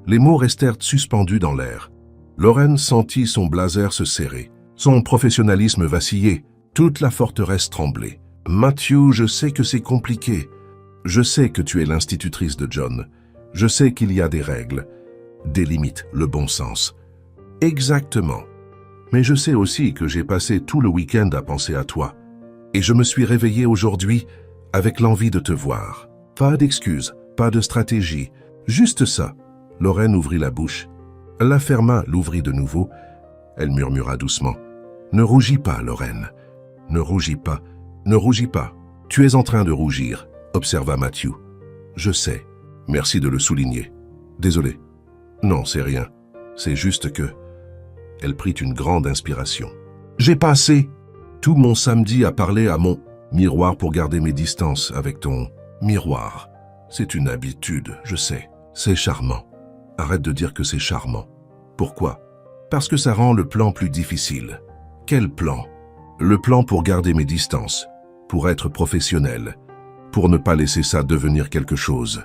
Les mots restèrent suspendus dans l'air. Lorraine sentit son blazer se serrer. Son professionnalisme vacillait. Toute la forteresse tremblait. « Matthew, je sais que c'est compliqué. Je sais que tu es l'institutrice de John. Je sais qu'il y a des règles, des limites, le bon sens. » Exactement. Mais je sais aussi que j'ai passé tout le week-end à penser à toi. Et je me suis réveillé aujourd'hui avec l'envie de te voir. Pas d'excuses, pas de stratégie, juste ça. Lorraine ouvrit la bouche. Elle la ferma, l'ouvrit de nouveau. Elle murmura doucement. « Ne rougis pas, Lorraine. Ne rougis pas, ne rougis pas. Tu es en train de rougir, » observa Matthew. « Je sais. Merci de le souligner. Désolé. Non, c'est rien. C'est juste que... » Elle prit une grande inspiration. « J'ai passé tout mon samedi à parler à mon miroir pour garder mes distances avec ton miroir. C'est une habitude, je sais. C'est charmant. Arrête de dire que c'est charmant. Pourquoi? Parce que ça rend le plan plus difficile. Quel plan? Le plan pour garder mes distances, pour être professionnel, pour ne pas laisser ça devenir quelque chose. »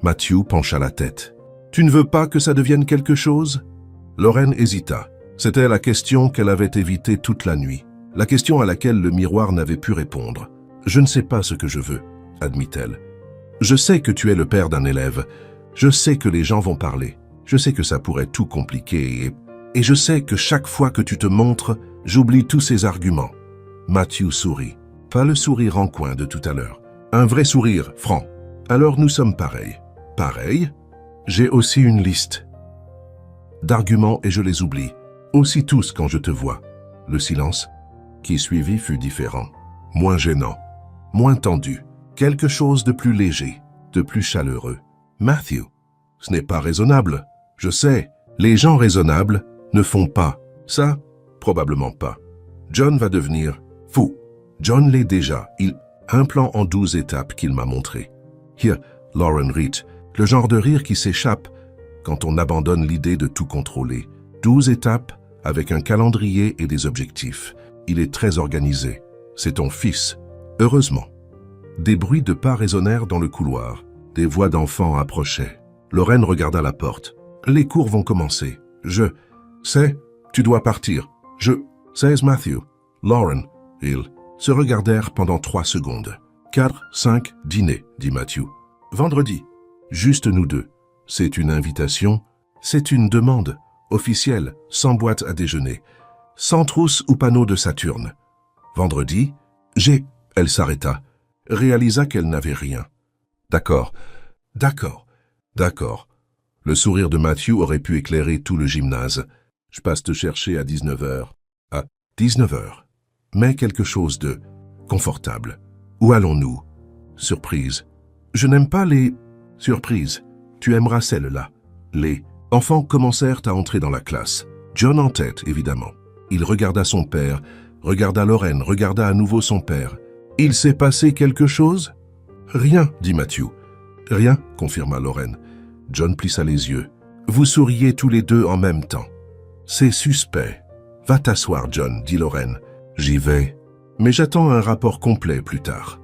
Matthew pencha la tête. « Tu ne veux pas que ça devienne quelque chose ?» Lorraine hésita. C'était la question qu'elle avait évitée toute la nuit. La question à laquelle le miroir n'avait pu répondre. « Je ne sais pas ce que je veux, » admit-elle. « Je sais que tu es le père d'un élève. Je sais que les gens vont parler. Je sais que ça pourrait tout compliquer Et je sais que chaque fois que tu te montres, j'oublie tous ces arguments. Matthew sourit. Pas le sourire en coin de tout à l'heure. Un vrai sourire, franc. Alors nous sommes pareils. Pareils? J'ai aussi une liste d'arguments et je les oublie. Aussi tous quand je te vois. Le silence qui suivit fut différent. Moins gênant. Moins tendu. Quelque chose de plus léger. De plus chaleureux. Matthew, ce n'est pas raisonnable. Je sais, les gens raisonnables ne font pas ça. Probablement pas. John va devenir fou. John l'est déjà. Un plan en 12 étapes qu'il m'a montré. Here, Lauren rit. Le genre de rire qui s'échappe quand on abandonne l'idée de tout contrôler. 12 étapes avec un calendrier et des objectifs. Il est très organisé. C'est ton fils. Heureusement. Des bruits de pas résonnèrent dans le couloir. Des voix d'enfants approchaient. Lauren regarda la porte. Les cours vont commencer. Je sais, tu dois partir. Je sais, Matthew. Lauren, ils se regardèrent pendant 3 secondes. 4, 5, dîner, dit Matthew. Vendredi. Juste nous deux. C'est une invitation. C'est une demande. Officielle, sans boîte à déjeuner. Sans trousse ou panneau de Saturne. Vendredi, Elle s'arrêta. Réalisa qu'elle n'avait rien. D'accord. Le sourire de Matthew aurait pu éclairer tout le gymnase. Je passe te chercher à 19h. À 19h. Mais quelque chose de confortable. Où allons-nous? Surprise. Je n'aime pas les surprises. Tu aimeras celle-là. Les enfants commencèrent à entrer dans la classe. John en tête, évidemment. Il regarda son père, regarda Lauren, regarda à nouveau son père. Il s'est passé quelque chose? Rien, dit Matthew. Rien, confirma Lauren. John plissa les yeux. Vous souriez tous les deux en même temps. C'est suspect. Va t'asseoir, John, dit Lauren. J'y vais. Mais j'attends un rapport complet plus tard.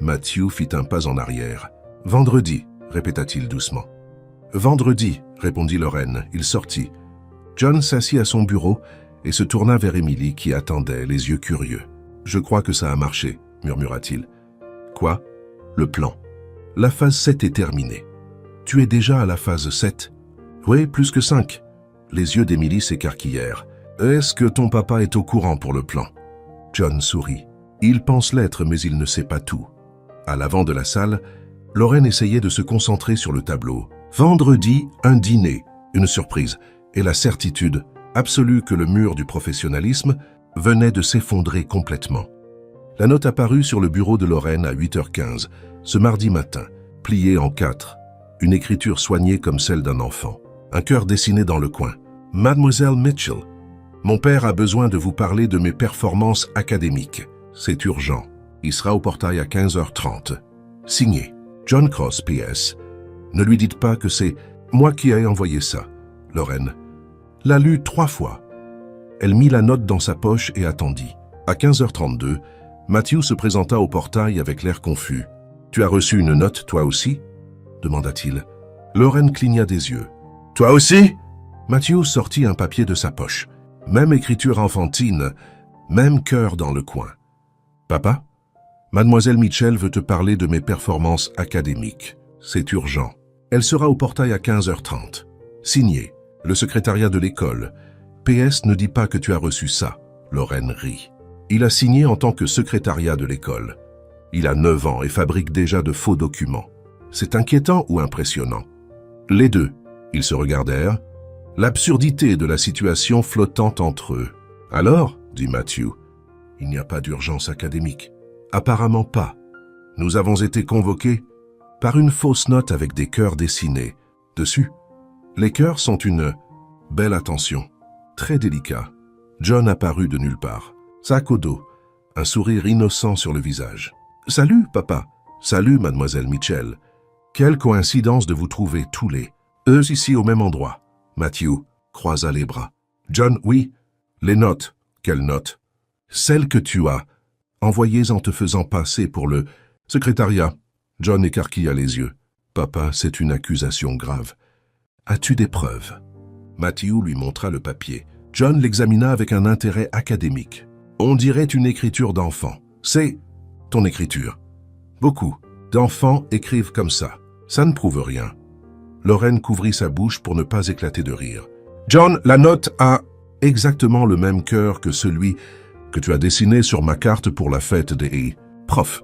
Matthew fit un pas en arrière. Vendredi, répéta-t-il doucement. Vendredi, répondit Lauren. Il sortit. John s'assit à son bureau et se tourna vers Emily qui attendait, les yeux curieux. Je crois que ça a marché, murmura-t-il. Quoi? Le plan. La phase 7 est terminée. Tu es déjà à la phase 7? Oui, plus que 5. Les yeux d'Emily s'écarquillèrent. Est-ce que ton papa est au courant pour le plan? John sourit. Il pense l'être, mais il ne sait pas tout. À l'avant de la salle, Lauren essayait de se concentrer sur le tableau. Vendredi, un dîner, une surprise, et la certitude absolue que le mur du professionnalisme venait de s'effondrer complètement. La note apparut sur le bureau de Lauren à 8h15, ce mardi matin, pliée en 4. Une écriture soignée comme celle d'un enfant. Un cœur dessiné dans le coin. Mademoiselle Mitchell, mon père a besoin de vous parler de mes performances académiques. C'est urgent. Il sera au portail à 15h30. Signé. John Cross, PS. Ne lui dites pas que c'est moi qui ai envoyé ça. Lauren l'a lu 3 fois. Elle mit la note dans sa poche et attendit. À 15h32, Matthew se présenta au portail avec l'air confus. « Tu as reçu une note, toi aussi ?» demanda-t-il. Lauren cligna des yeux. « Toi aussi ?» Matthew sortit un papier de sa poche. Même écriture enfantine, même cœur dans le coin. « Papa, Mademoiselle Mitchell veut te parler de mes performances académiques. C'est urgent. Elle sera au portail à 15h30. Signé, le secrétariat de l'école. PS ne dit pas que tu as reçu ça. » Lauren rit. Il a signé en tant que secrétariat de l'école. Il a 9 ans et fabrique déjà de faux documents. C'est inquiétant ou impressionnant? Les deux. Ils se regardèrent. L'absurdité de la situation flottant entre eux. Alors, dit Matthew, il n'y a pas d'urgence académique. Apparemment pas. Nous avons été convoqués par une fausse note avec des cœurs dessinés dessus. Les cœurs sont une belle attention. Très délicat. John apparut de nulle part. Sac au dos, un sourire innocent sur le visage. « Salut, papa. Salut, mademoiselle Mitchell. Quelle coïncidence de vous trouver tous les eux ici au même endroit. » Matthew croisa les bras. « John, oui. Les notes. Quelles notes? Celles que tu as envoyées en te faisant passer pour le secrétariat. » John écarquilla les yeux. « Papa, c'est une accusation grave. As-tu des preuves? » Matthew lui montra le papier. John l'examina avec un intérêt académique. On dirait une écriture d'enfant. C'est ton écriture. Beaucoup d'enfants écrivent comme ça. Ça ne prouve rien. Lauren couvrit sa bouche pour ne pas éclater de rire. John, la note a exactement le même cœur que celui que tu as dessiné sur ma carte pour la fête des profs.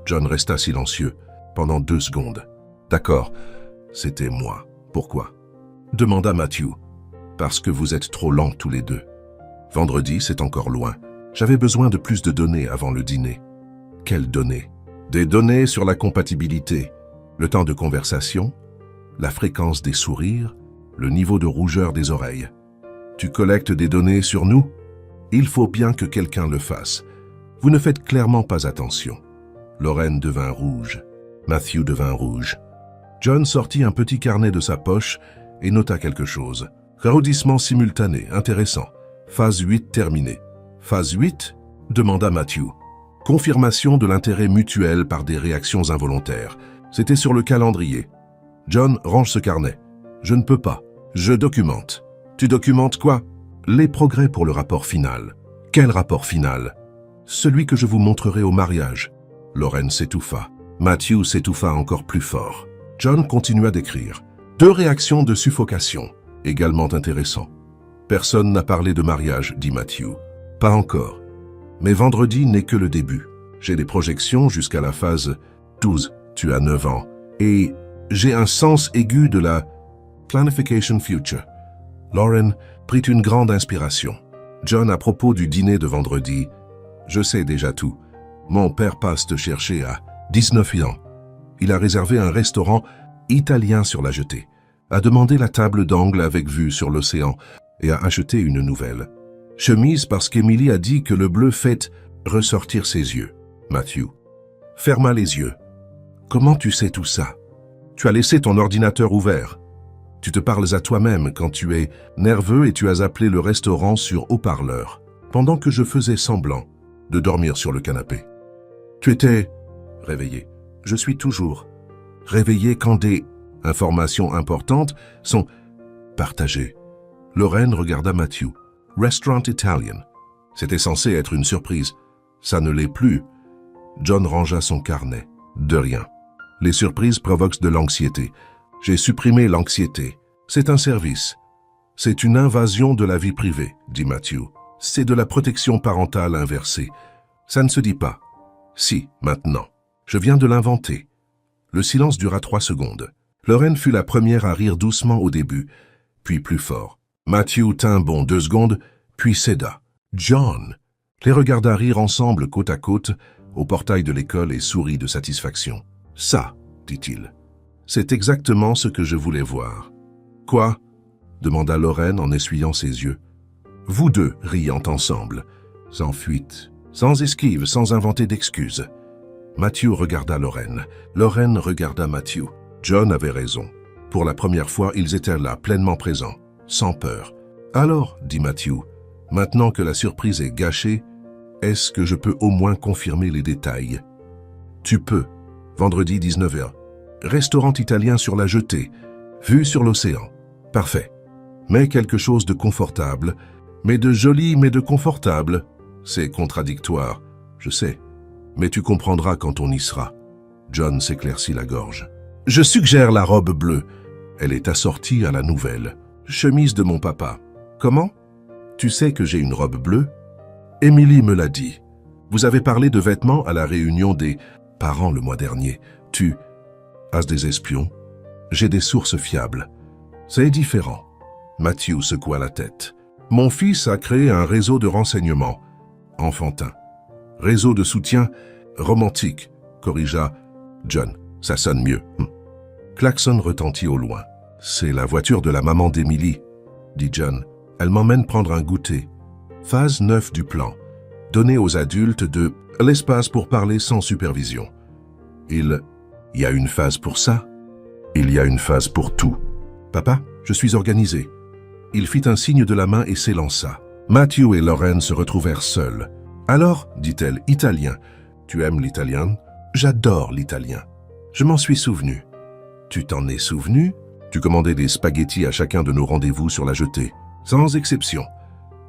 John resta silencieux pendant 2 secondes. D'accord, c'était moi. Pourquoi? Demanda Matthew. Parce que vous êtes trop lents tous les deux. Vendredi, c'est encore loin. J'avais besoin de plus de données avant le dîner. Quelles données? Des données sur la compatibilité, le temps de conversation, la fréquence des sourires, le niveau de rougeur des oreilles. Tu collectes des données sur nous? Il faut bien que quelqu'un le fasse. Vous ne faites clairement pas attention. Lorraine devint rouge. Matthew devint rouge. John sortit un petit carnet de sa poche et nota quelque chose. Raudissement simultané, intéressant. Phase 8 terminée. Phase 8? Demanda Matthew. Confirmation de l'intérêt mutuel par des réactions involontaires. C'était sur le calendrier. John, range ce carnet. Je ne peux pas. Je documente. Tu documentes quoi? Les progrès pour le rapport final. Quel rapport final? Celui que je vous montrerai au mariage. Lorraine s'étouffa. Matthew s'étouffa encore plus fort. John continua d'écrire. 2 réactions de suffocation. Également intéressant. Personne n'a parlé de mariage, dit Matthew. Pas encore. Mais vendredi n'est que le début. J'ai des projections jusqu'à la phase 12. Tu as 9 ans. Et j'ai un sens aigu de la planification future. Lauren prit une grande inspiration. John, à propos du dîner de vendredi, je sais déjà tout. Mon père passe te chercher à 19 ans. Il a réservé un restaurant italien sur la jetée, a demandé la table d'angle avec vue sur l'océan et a acheté une nouvelle. Chemise parce qu'Emily a dit que le bleu fait ressortir ses yeux. Matthew ferma les yeux. Comment tu sais tout ça? Tu as laissé ton ordinateur ouvert. Tu te parles à toi-même quand tu es nerveux et tu as appelé le restaurant sur haut-parleur, pendant que je faisais semblant de dormir sur le canapé. Tu étais réveillé. Je suis toujours réveillé quand des informations importantes sont partagées. Lorraine regarda Matthew. Restaurant Italien. C'était censé être une surprise. Ça ne l'est plus. John rangea son carnet. De rien. Les surprises provoquent de l'anxiété. J'ai supprimé l'anxiété. C'est un service. C'est une invasion de la vie privée, dit Matthew. C'est de la protection parentale inversée. Ça ne se dit pas. Si, maintenant. Je viens de l'inventer. Le silence dura 3 secondes. Lorraine fut la première à rire doucement au début, puis plus fort. Matthew tint bon 2 secondes, puis céda. John les regarda rire ensemble côte à côte au portail de l'école et sourit de satisfaction. Ça, dit-il, c'est exactement ce que je voulais voir. Quoi? Demanda Lorraine en essuyant ses yeux. Vous deux riant ensemble, sans fuite, sans esquive, sans inventer d'excuses. Matthew regarda Lorraine. Lorraine regarda Matthew. John avait raison. Pour la première fois, ils étaient là, pleinement présents, sans peur. Alors, dit Matthew, maintenant que la surprise est gâchée, est-ce que je peux au moins confirmer les détails? Tu peux. Vendredi 19h. Restaurant italien sur la jetée, vue sur l'océan. Parfait. Mais quelque chose de confortable, mais de joli, mais de confortable. C'est contradictoire, je sais. Mais tu comprendras quand on y sera. John s'éclaircit la gorge. Je suggère la robe bleue. Elle est assortie à la nouvelle. Chemise de mon papa. Comment? Tu sais que j'ai une robe bleue? Emily me l'a dit. Vous avez parlé de vêtements à la réunion des parents le mois dernier. Tu as des espions? J'ai des sources fiables. C'est différent. Matthew secoua la tête. Mon fils a créé un réseau de renseignements. Enfantin. Réseau de soutien romantique, corrigea John. Ça sonne mieux. Klaxon retentit au loin. C'est la voiture de la maman d'Emily, dit John. Elle m'emmène prendre un goûter. Phase 9 du plan. Donner aux adultes de l'espace pour parler sans supervision. Il y a une phase pour ça. Il y a une phase pour tout. Papa, je suis organisé. Il fit un signe de la main et s'élança. Matthew et Lorraine se retrouvèrent seuls. Alors, dit-elle, italien. Tu aimes l'italien? J'adore l'italien. Je m'en suis souvenu. Tu t'en es souvenu? Tu commandais des spaghettis à chacun de nos rendez-vous sur la jetée. Sans exception.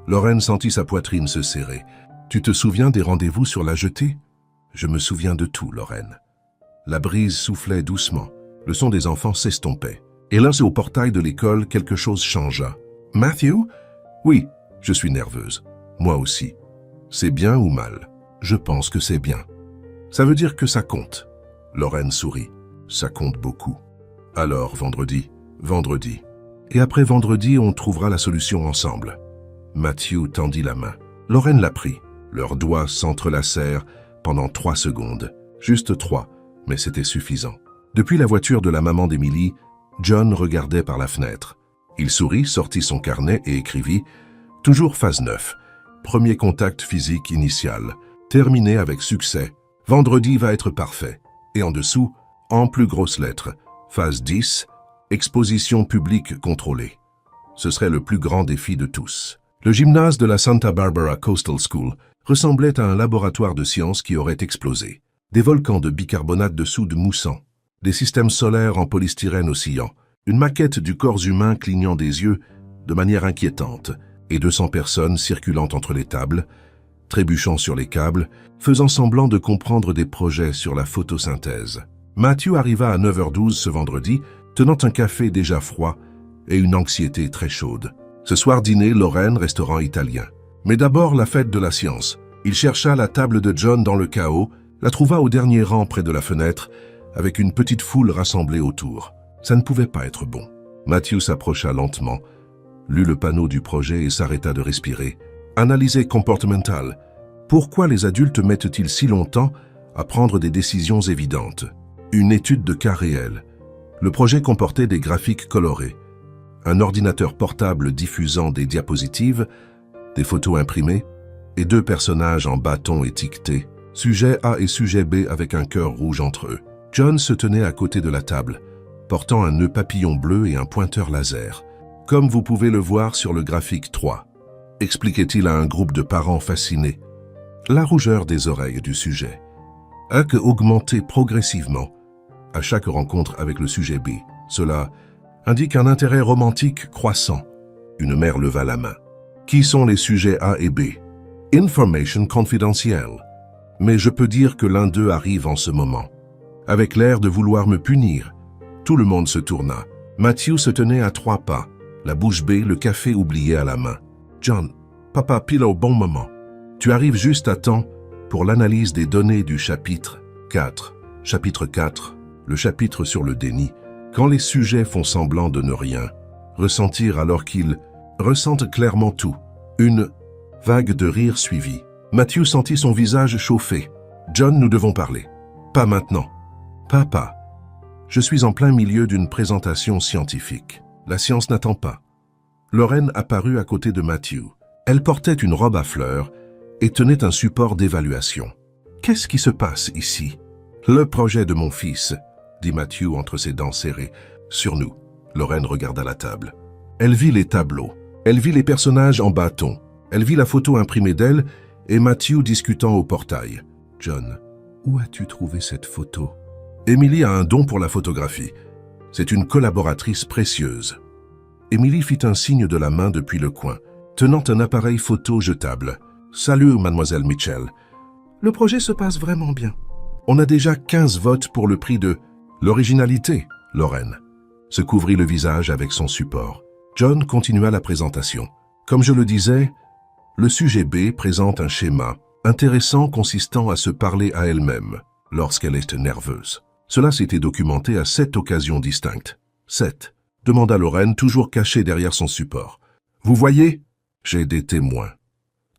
Lorraine sentit sa poitrine se serrer. Tu te souviens des rendez-vous sur la jetée? Je me souviens de tout, Lorraine. La brise soufflait doucement. Le son des enfants s'estompait. Et là, au portail de l'école, quelque chose changea. Matthew? Oui, je suis nerveuse. Moi aussi. C'est bien ou mal? Je pense que c'est bien. Ça veut dire que ça compte. Lorraine sourit. Ça compte beaucoup. Alors, vendredi. Vendredi. Et après vendredi, on trouvera la solution ensemble. Matthew tendit la main. Lorraine l'a pris. Leurs doigts s'entrelacèrent pendant 3 secondes. Juste 3, mais c'était suffisant. Depuis la voiture de la maman d'Emily, John regardait par la fenêtre. Il sourit, sortit son carnet et écrivit « Toujours phase 9. Premier contact physique initial. Terminé avec succès. Vendredi va être parfait. » Et en dessous, en plus grosses lettres, phase 10, exposition publique contrôlée. Ce serait le plus grand défi de tous. Le gymnase de la Santa Barbara Coastal School ressemblait à un laboratoire de sciences qui aurait explosé. Des volcans de bicarbonate de soude moussant, des systèmes solaires en polystyrène oscillant, une maquette du corps humain clignant des yeux de manière inquiétante, et 200 personnes circulant entre les tables, trébuchant sur les câbles, faisant semblant de comprendre des projets sur la photosynthèse. Matthew arriva à 9h12 ce vendredi, tenant un café déjà froid et une anxiété très chaude. Ce soir dîner, Lorraine, restaurant italien. Mais d'abord la fête de la science. Il chercha la table de John dans le chaos, la trouva au dernier rang près de la fenêtre, avec une petite foule rassemblée autour. Ça ne pouvait pas être bon. Matthew s'approcha lentement, lut le panneau du projet et s'arrêta de respirer. Analyser comportemental. Pourquoi les adultes mettent-ils si longtemps à prendre des décisions évidentes? Une étude de cas réel. Le projet comportait des graphiques colorés, un ordinateur portable diffusant des diapositives, des photos imprimées et 2 personnages en bâton étiquetés, sujet A et sujet B avec un cœur rouge entre eux. John se tenait à côté de la table, portant un nœud papillon bleu et un pointeur laser, comme vous pouvez le voir sur le graphique 3, expliquait-il à un groupe de parents fascinés. La rougeur des oreilles du sujet a augmenté progressivement à chaque rencontre avec le sujet B. Cela indique un intérêt romantique croissant. Une mère leva la main. Qui sont les sujets A et B? Information confidentielle. Mais je peux dire que l'un d'eux arrive en ce moment. Avec l'air de vouloir me punir. Tout le monde se tourna. Matthew se tenait à 3 pas, la bouche bée, le café oublié à la main. John, papa pile au bon moment. Tu arrives juste à temps pour l'analyse des données du chapitre 4. Chapitre 4, le chapitre sur le déni. Quand les sujets font semblant de ne rien ressentir alors qu'ils ressentent clairement tout. Une vague de rire suivit. Matthew sentit son visage chauffer. John, nous devons parler. Pas maintenant. Papa, je suis en plein milieu d'une présentation scientifique. La science n'attend pas. Lorraine apparut à côté de Matthew. Elle portait une robe à fleurs et tenait un support d'évaluation. Qu'est-ce qui se passe ici? Le projet de mon fils, dit Matthew entre ses dents serrées. Sur nous. Lorraine regarda la table. Elle vit les tableaux. Elle vit les personnages en bâton. Elle vit la photo imprimée d'elle et Matthew discutant au portail. John, où as-tu trouvé cette photo? Emily a un don pour la photographie. C'est une collaboratrice précieuse. Emily fit un signe de la main depuis le coin, tenant un appareil photo jetable. Salut, mademoiselle Mitchell. Le projet se passe vraiment bien. On a déjà 15 votes pour le prix de l'originalité, Lorraine. Se couvrit le visage avec son support. John continua la présentation. Comme je le disais, le sujet B présente un schéma intéressant consistant à se parler à elle-même lorsqu'elle est nerveuse. Cela s'était documenté à 7 occasions distinctes. 7, demanda Lorraine, toujours cachée derrière son support. Vous voyez? J'ai des témoins.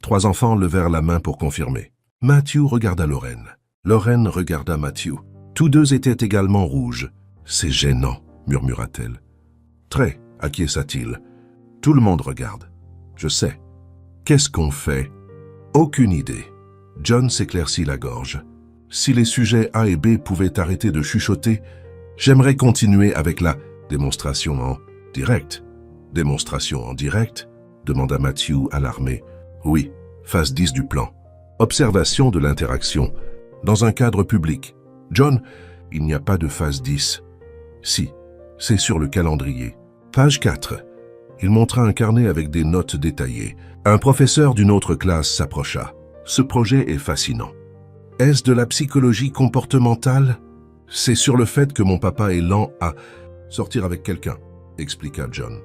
3 enfants levèrent la main pour confirmer. Matthew regarda Lorraine. Lorraine regarda Matthew. Tous deux étaient également rouges. C'est gênant, murmura-t-elle. Très, acquiesça-t-il. Tout le monde regarde. Je sais. Qu'est-ce qu'on fait? Aucune idée. John s'éclaircit la gorge. Si les sujets A et B pouvaient arrêter de chuchoter, j'aimerais continuer avec la démonstration en direct. Démonstration en direct? Demanda Matthew alarmé. Oui, phase 10 du plan. Observation de l'interaction. Dans un cadre public. John, il n'y a pas de phase 10. Si, c'est sur le calendrier. Page 4. Il montra un carnet avec des notes détaillées. Un professeur d'une autre classe s'approcha. Ce projet est fascinant. Est-ce de la psychologie comportementale? C'est sur le fait que mon papa est lent à sortir avec quelqu'un, expliqua John.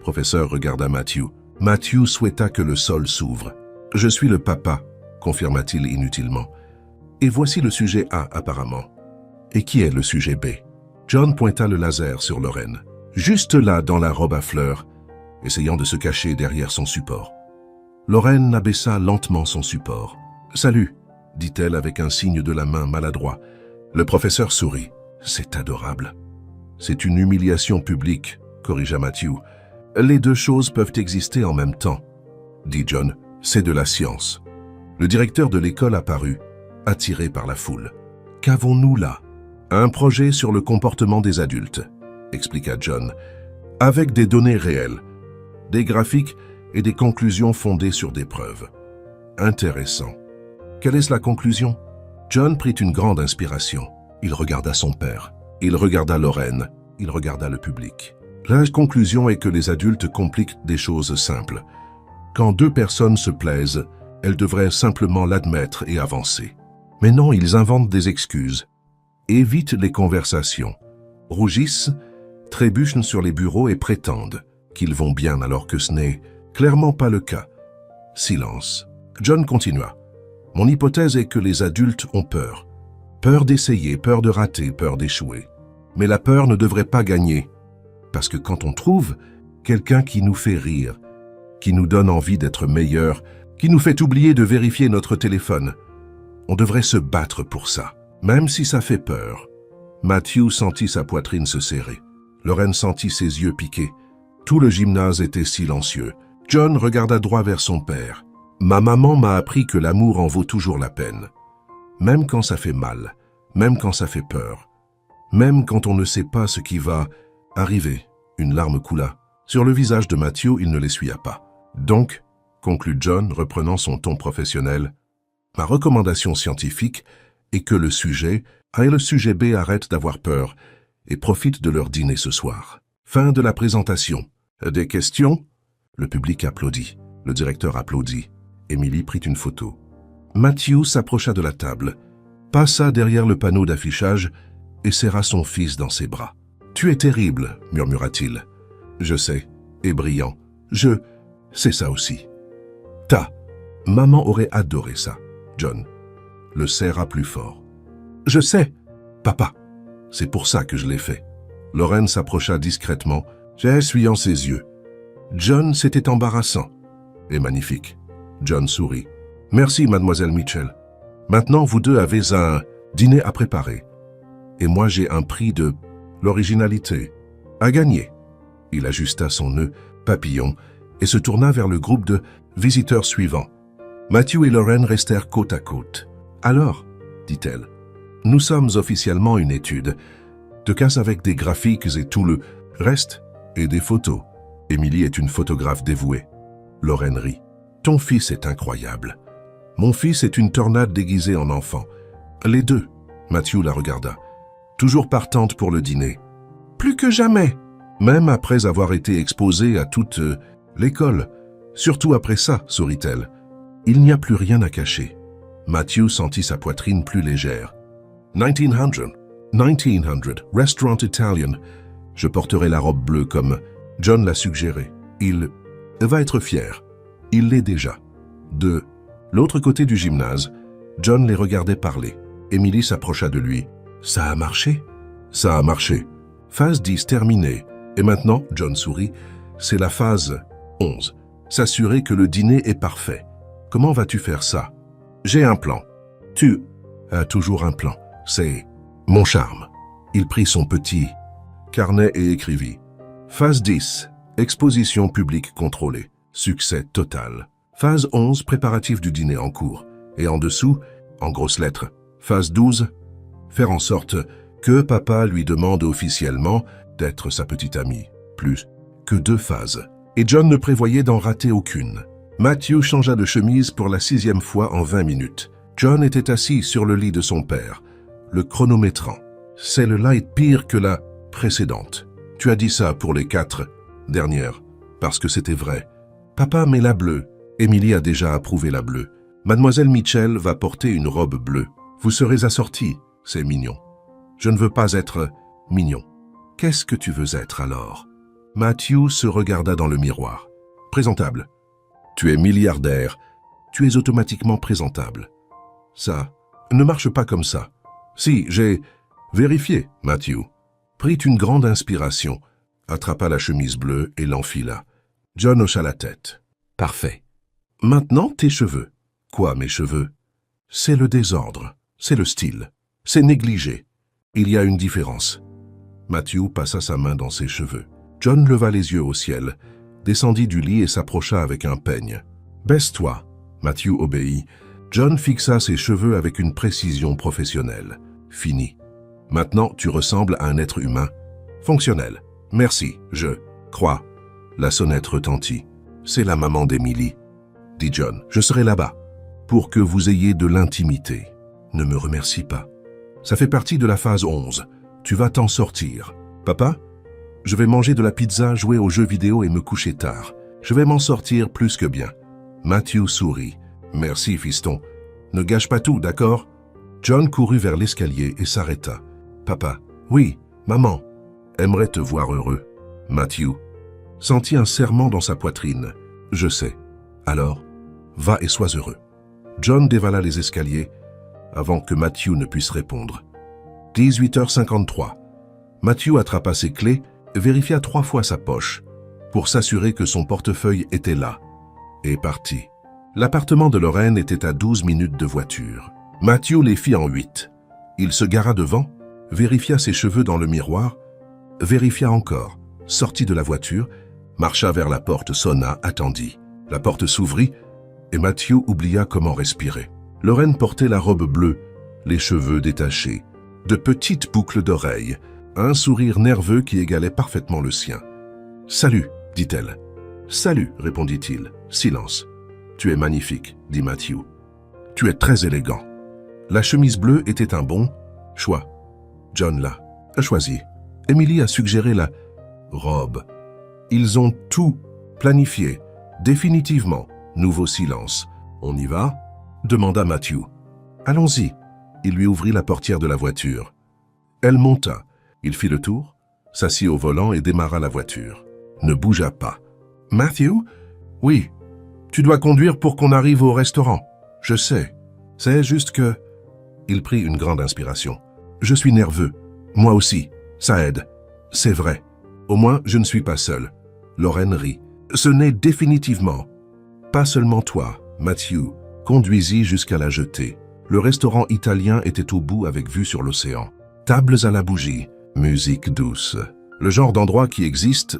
Professeur regarda Matthew. Matthew souhaita que le sol s'ouvre. « Je suis le papa », confirma-t-il inutilement. « Et voici le sujet A apparemment. Et qui est le sujet B ?» John pointa le laser sur Lorraine, juste là dans la robe à fleurs, essayant de se cacher derrière son support. Lorraine abaissa lentement son support. « Salut », dit-elle avec un signe de la main maladroit. Le professeur sourit. « C'est adorable. »« C'est une humiliation publique », corrigea Matthew. « Les deux choses peuvent exister en même temps, » dit John. « C'est de la science. » Le directeur de l'école apparut, attiré par la foule. « Qu'avons-nous là ?»« Un projet sur le comportement des adultes, » expliqua John, « avec des données réelles, des graphiques et des conclusions fondées sur des preuves. Intéressant. Quelle est la conclusion ?» John prit une grande inspiration. Il regarda son père. Il regarda Lorraine. Il regarda le public. La conclusion est que les adultes compliquent des choses simples. Quand deux personnes se plaisent, elles devraient simplement l'admettre et avancer. Mais non, ils inventent des excuses, évitent les conversations, rougissent, trébuchent sur les bureaux et prétendent qu'ils vont bien alors que ce n'est clairement pas le cas. Silence. John continua. « Mon hypothèse est que les adultes ont peur. Peur d'essayer, peur de rater, peur d'échouer. Mais la peur ne devrait pas gagner. Parce que quand on trouve quelqu'un qui nous fait rire, qui nous donne envie d'être meilleur, qui nous fait oublier de vérifier notre téléphone, on devrait se battre pour ça, même si ça fait peur. » Matthew sentit sa poitrine se serrer. Lorraine sentit ses yeux piquer. Tout le gymnase était silencieux. John regarda droit vers son père. « Ma maman m'a appris que l'amour en vaut toujours la peine. Même quand ça fait mal, même quand ça fait peur, même quand on ne sait pas ce qui va arriver. » Une larme coula. Sur le visage de Matthew, il ne l'essuya pas. « Donc, » conclut John, reprenant son ton professionnel, « ma recommandation scientifique est que le sujet A et le sujet B arrêtent d'avoir peur et profitent de leur dîner ce soir. » Fin de la présentation. Des questions? Le public applaudit. Le directeur applaudit. Émilie prit une photo. Matthew s'approcha de la table, passa derrière le panneau d'affichage et serra son fils dans ses bras. « Tu es terrible, » murmura-t-il. « Je sais, et brillant. C'est ça aussi. »« Maman aurait adoré ça, John. » Le serra plus fort. « Je sais, papa. C'est pour ça que je l'ai fait. » Lorraine s'approcha discrètement, essuyant ses yeux. John, c'était embarrassant. Et magnifique. John sourit. « Merci, mademoiselle Mitchell. Maintenant, vous deux avez un dîner à préparer. Et moi, j'ai un prix de l'originalité à gagner. » Il ajusta son nœud papillon et se tourna vers le groupe de visiteurs suivants. Matthew et Lorraine restèrent côte à côte. « Alors, » dit-elle, « nous sommes officiellement une étude de cas avec des graphiques et tout le reste et des photos. » Émilie est une photographe dévouée. Lorraine rit. « Ton fils est incroyable. Mon fils est une tornade déguisée en enfant. Les deux. » Matthew la regarda. « Toujours partante pour le dîner. »« Plus que jamais. Même après avoir été exposée à toute l'école. Surtout après ça, sourit-elle. Il n'y a plus rien à cacher. » Matthew sentit sa poitrine plus légère. « 1900, restaurant italien. Je porterai la robe bleue comme John l'a suggéré. Il va être fier. Il l'est déjà. » De l'autre côté du gymnase, John les regardait parler. Émilie s'approcha de lui. « Ça a marché ?»« Ça a marché. Phase 10 terminée. Et maintenant, John sourit, c'est la phase 11. S'assurer que le dîner est parfait. Comment vas-tu faire ça ? J'ai un plan. Tu as toujours un plan. C'est mon charme. » Il prit son petit carnet et écrivit. Phase 10. Exposition publique contrôlée. Succès total. Phase 11. Préparatif du dîner en cours. Et en dessous, en grosses lettres, phase 12. Faire en sorte que papa lui demande officiellement d'être sa petite amie. Plus que 2 phases. Et John ne prévoyait d'en rater aucune. Matthew changea de chemise pour la 6e fois en 20 minutes. John était assis sur le lit de son père, le chronométrant. C'est le light pire que la précédente. Tu as dit ça pour les 4 dernières, parce que c'était vrai. Papa met la bleue. Émilie a déjà approuvé la bleue. Mademoiselle Mitchell va porter une robe bleue. Vous serez assortis. C'est mignon. Je ne veux pas être mignon. Qu'est-ce que tu veux être alors ? Matthew se regarda dans le miroir. Présentable. Tu es milliardaire. Tu es automatiquement présentable. Ça ne marche pas comme ça. Si, j'ai vérifié, Matthew. Prit une grande inspiration, attrapa la chemise bleue et l'enfila. John hocha la tête. Parfait. Maintenant, tes cheveux. Quoi, mes cheveux? C'est le désordre, c'est le style, c'est négligé. Il y a une différence. Matthew passa sa main dans ses cheveux. John leva les yeux au ciel, descendit du lit et s'approcha avec un peigne. Baisse-toi. Matthew obéit. John fixa ses cheveux avec une précision professionnelle. Fini. Maintenant, tu ressembles à un être humain. Fonctionnel. Merci, je crois. La sonnette retentit. C'est la maman d'Emily, dit John. Je serai là-bas, pour que vous ayez de l'intimité. Ne me remercie pas. Ça fait partie de la phase 11. Tu vas t'en sortir. Papa, je vais manger de la pizza, jouer aux jeux vidéo et me coucher tard. Je vais m'en sortir plus que bien. Matthew sourit. Merci, fiston. Ne gâche pas tout, d'accord? John courut vers l'escalier et s'arrêta. Papa, oui, maman, aimerait te voir heureux. Matthew sentit un serrement dans sa poitrine. Je sais. Alors, va et sois heureux. John dévala les escaliers avant que Matthew ne puisse répondre. 18h53. Matthew attrapa ses clés, vérifia 3 fois sa poche pour s'assurer que son portefeuille était là et partit. L'appartement de Lorraine était à 12 minutes de voiture. Matthew les fit en 8. Il se gara devant, vérifia ses cheveux dans le miroir, vérifia encore, sortit de la voiture, marcha vers la porte, sonna, attendit. La porte s'ouvrit et Matthew oublia comment respirer. Lorraine portait la robe bleue, les cheveux détachés, de petites boucles d'oreilles, un sourire nerveux qui égalait parfaitement le sien. « Salut », dit-elle. « Salut », répondit-il. Silence. « Tu es magnifique », dit Matthew. « Tu es très élégant. » La chemise bleue était un bon choix. John l'a choisi. Emily a suggéré la robe. Ils ont tout planifié. Définitivement. Nouveau silence. « On y va ?» demanda Matthew. « Allons-y. » Il lui ouvrit la portière de la voiture. Elle monta. Il fit le tour, s'assit au volant et démarra la voiture. Ne bougea pas. « Matthew ? Oui. Tu dois conduire pour qu'on arrive au restaurant. Je sais. C'est juste que... » Il prit une grande inspiration. « Je suis nerveux. Moi aussi. Ça aide. C'est vrai. Au moins, je ne suis pas seul. » Lorraine rit. « Ce n'est définitivement pas seulement toi, Matthew. » Conduisit jusqu'à la jetée. Le restaurant italien était au bout avec vue sur l'océan. Tables à la bougie, musique douce. Le genre d'endroit qui existe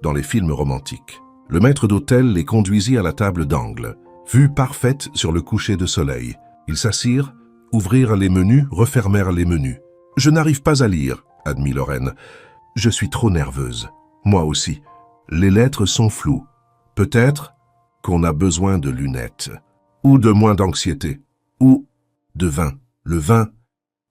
dans les films romantiques. Le maître d'hôtel les conduisit à la table d'angle. Vue parfaite sur le coucher de soleil. Ils s'assirent, ouvrirent les menus, refermèrent les menus. « Je n'arrive pas à lire », admit Lorraine. « Je suis trop nerveuse. Moi aussi. Les lettres sont floues. Peut-être qu'on a besoin de lunettes. Ou de moins d'anxiété. Ou de vin. Le vin,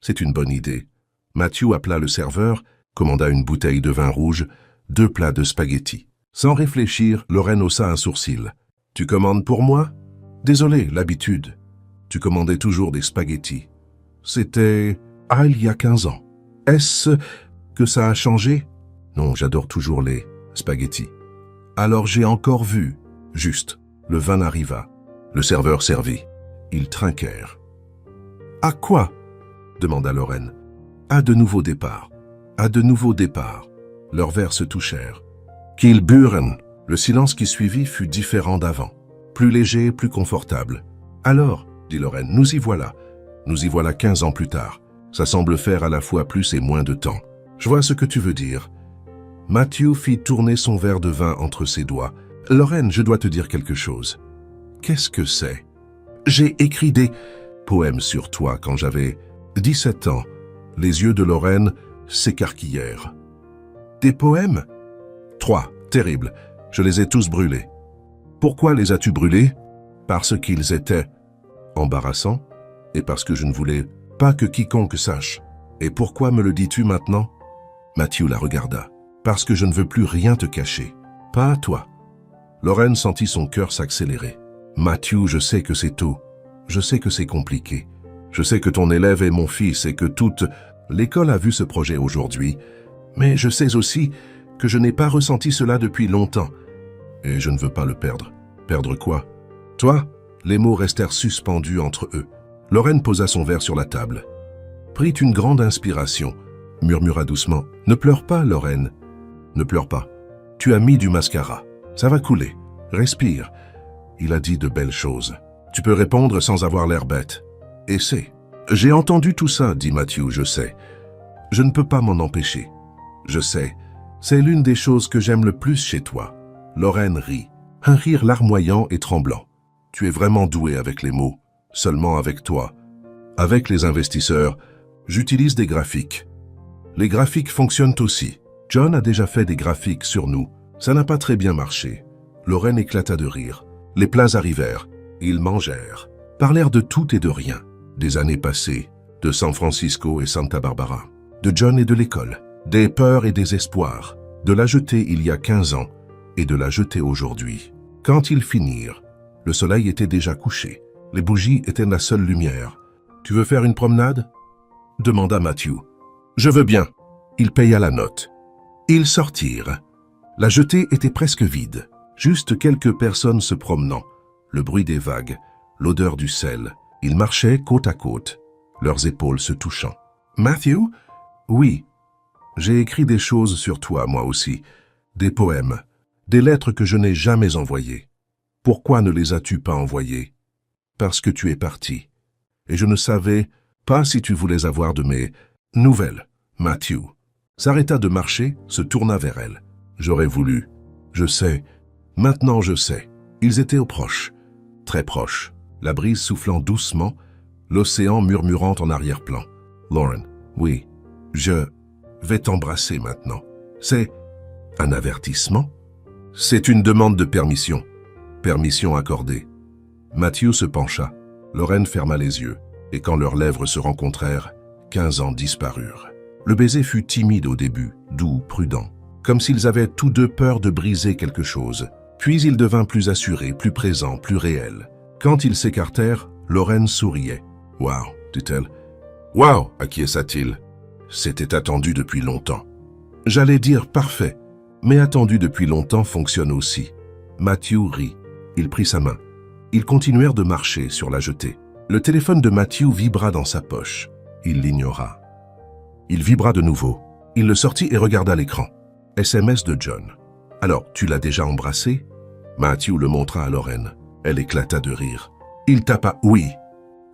c'est une bonne idée. » Matthew appela le serveur, commanda une bouteille de vin rouge, 2 plats de spaghettis. Sans réfléchir, Lorraine haussa un sourcil. « Tu commandes pour moi ?»« Désolé, l'habitude. Tu commandais toujours des spaghettis. » C'était... il y a 15 ans. Est-ce que ça a changé? Non, j'adore toujours les spaghettis. Alors j'ai encore vu. Juste, le vin arriva. Le serveur servit. Ils trinquèrent. « À quoi ?» demanda Lorraine. « À de nouveaux départs. À de nouveaux départs. » Leurs verres se touchèrent. « Qu'ils burent !» Le silence qui suivit fut différent d'avant. Plus léger, plus confortable. « Alors, » dit Lorraine, « nous y voilà. Nous y voilà 15 ans plus tard. Ça semble faire à la fois plus et moins de temps. Je vois ce que tu veux dire. » Matthew fit tourner son verre de vin entre ses doigts. « Lorraine, je dois te dire quelque chose. » « Qu'est-ce que c'est ?»« J'ai écrit des poèmes sur toi quand j'avais 17 ans. » Les yeux de Lorraine s'écarquillèrent. « Des poèmes ?»« 3, terribles. Je les ai tous brûlés. »« Pourquoi les as-tu brûlés ?»« Parce qu'ils étaient embarrassants et parce que je ne voulais pas que quiconque sache. »« Et pourquoi me le dis-tu maintenant ?» Matthew la regarda. « Parce que je ne veux plus rien te cacher. Pas à toi. » Lorraine sentit son cœur s'accélérer. « Matthew, je sais que c'est tôt. Je sais que c'est compliqué. Je sais que ton élève est mon fils et que toute l'école a vu ce projet aujourd'hui. Mais je sais aussi que je n'ai pas ressenti cela depuis longtemps. Et je ne veux pas le perdre. Perdre quoi? Toi? Les mots restèrent suspendus entre eux. Lorraine posa son verre sur la table. Prit une grande inspiration, murmura doucement. « Ne pleure pas, Lorraine. Ne pleure pas. Tu as mis du mascara. Ça va couler. Respire. » Il a dit de belles choses. Tu peux répondre sans avoir l'air bête. Essaie. J'ai entendu tout ça, dit Matthew, je sais. Je ne peux pas m'en empêcher. Je sais. C'est l'une des choses que j'aime le plus chez toi. Lorraine rit. Un rire larmoyant et tremblant. Tu es vraiment doué avec les mots. Seulement avec toi. Avec les investisseurs, j'utilise des graphiques. Les graphiques fonctionnent aussi. John a déjà fait des graphiques sur nous. Ça n'a pas très bien marché. Lorraine éclata de rire. Les plats arrivèrent. Ils mangèrent. Parlèrent de tout et de rien. Des années passées, de San Francisco et Santa Barbara, de John et de l'école, des peurs et des espoirs, de la jetée il y a 15 ans et de la jetée aujourd'hui. Quand ils finirent, le soleil était déjà couché. Les bougies étaient la seule lumière. « Tu veux faire une promenade ?» demanda Matthew. « Je veux bien. » Il paya la note. Ils sortirent. La jetée était presque vide. Juste quelques personnes se promenant. Le bruit des vagues, l'odeur du sel. Ils marchaient côte à côte, leurs épaules se touchant. « Matthew ?»« Oui. J'ai écrit des choses sur toi, moi aussi. Des poèmes. Des lettres que je n'ai jamais envoyées. Pourquoi ne les as-tu pas envoyées? Parce que tu es parti. Et je ne savais pas si tu voulais avoir de mes nouvelles. » Matthew s'arrêta de marcher, se tourna vers elle. « J'aurais voulu. Je sais. Maintenant je sais. » Ils étaient proches, très proches. La brise soufflant doucement, l'océan murmurant en arrière-plan. « Lauren, oui, je vais t'embrasser maintenant. C'est un avertissement? C'est une demande de permission. Permission accordée. » Matthew se pencha. Lauren ferma les yeux, et quand leurs lèvres se rencontrèrent, 15 ans disparurent. Le baiser fut timide au début, doux, prudent, comme s'ils avaient tous deux peur de briser quelque chose. Puis il devint plus assuré, plus présent, plus réel. Quand ils s'écartèrent, Lorraine souriait. « Wow », dit-elle. « Wow », acquiesça-t-il. C'était attendu depuis longtemps. J'allais dire parfait, mais attendu depuis longtemps fonctionne aussi. Matthew rit. Il prit sa main. Ils continuèrent de marcher sur la jetée. Le téléphone de Matthew vibra dans sa poche. Il l'ignora. Il vibra de nouveau. Il le sortit et regarda l'écran. SMS de John. « Alors, tu l'as déjà embrassé ?» Matthew le montra à Lorraine. Elle éclata de rire. Il tapa « Oui ».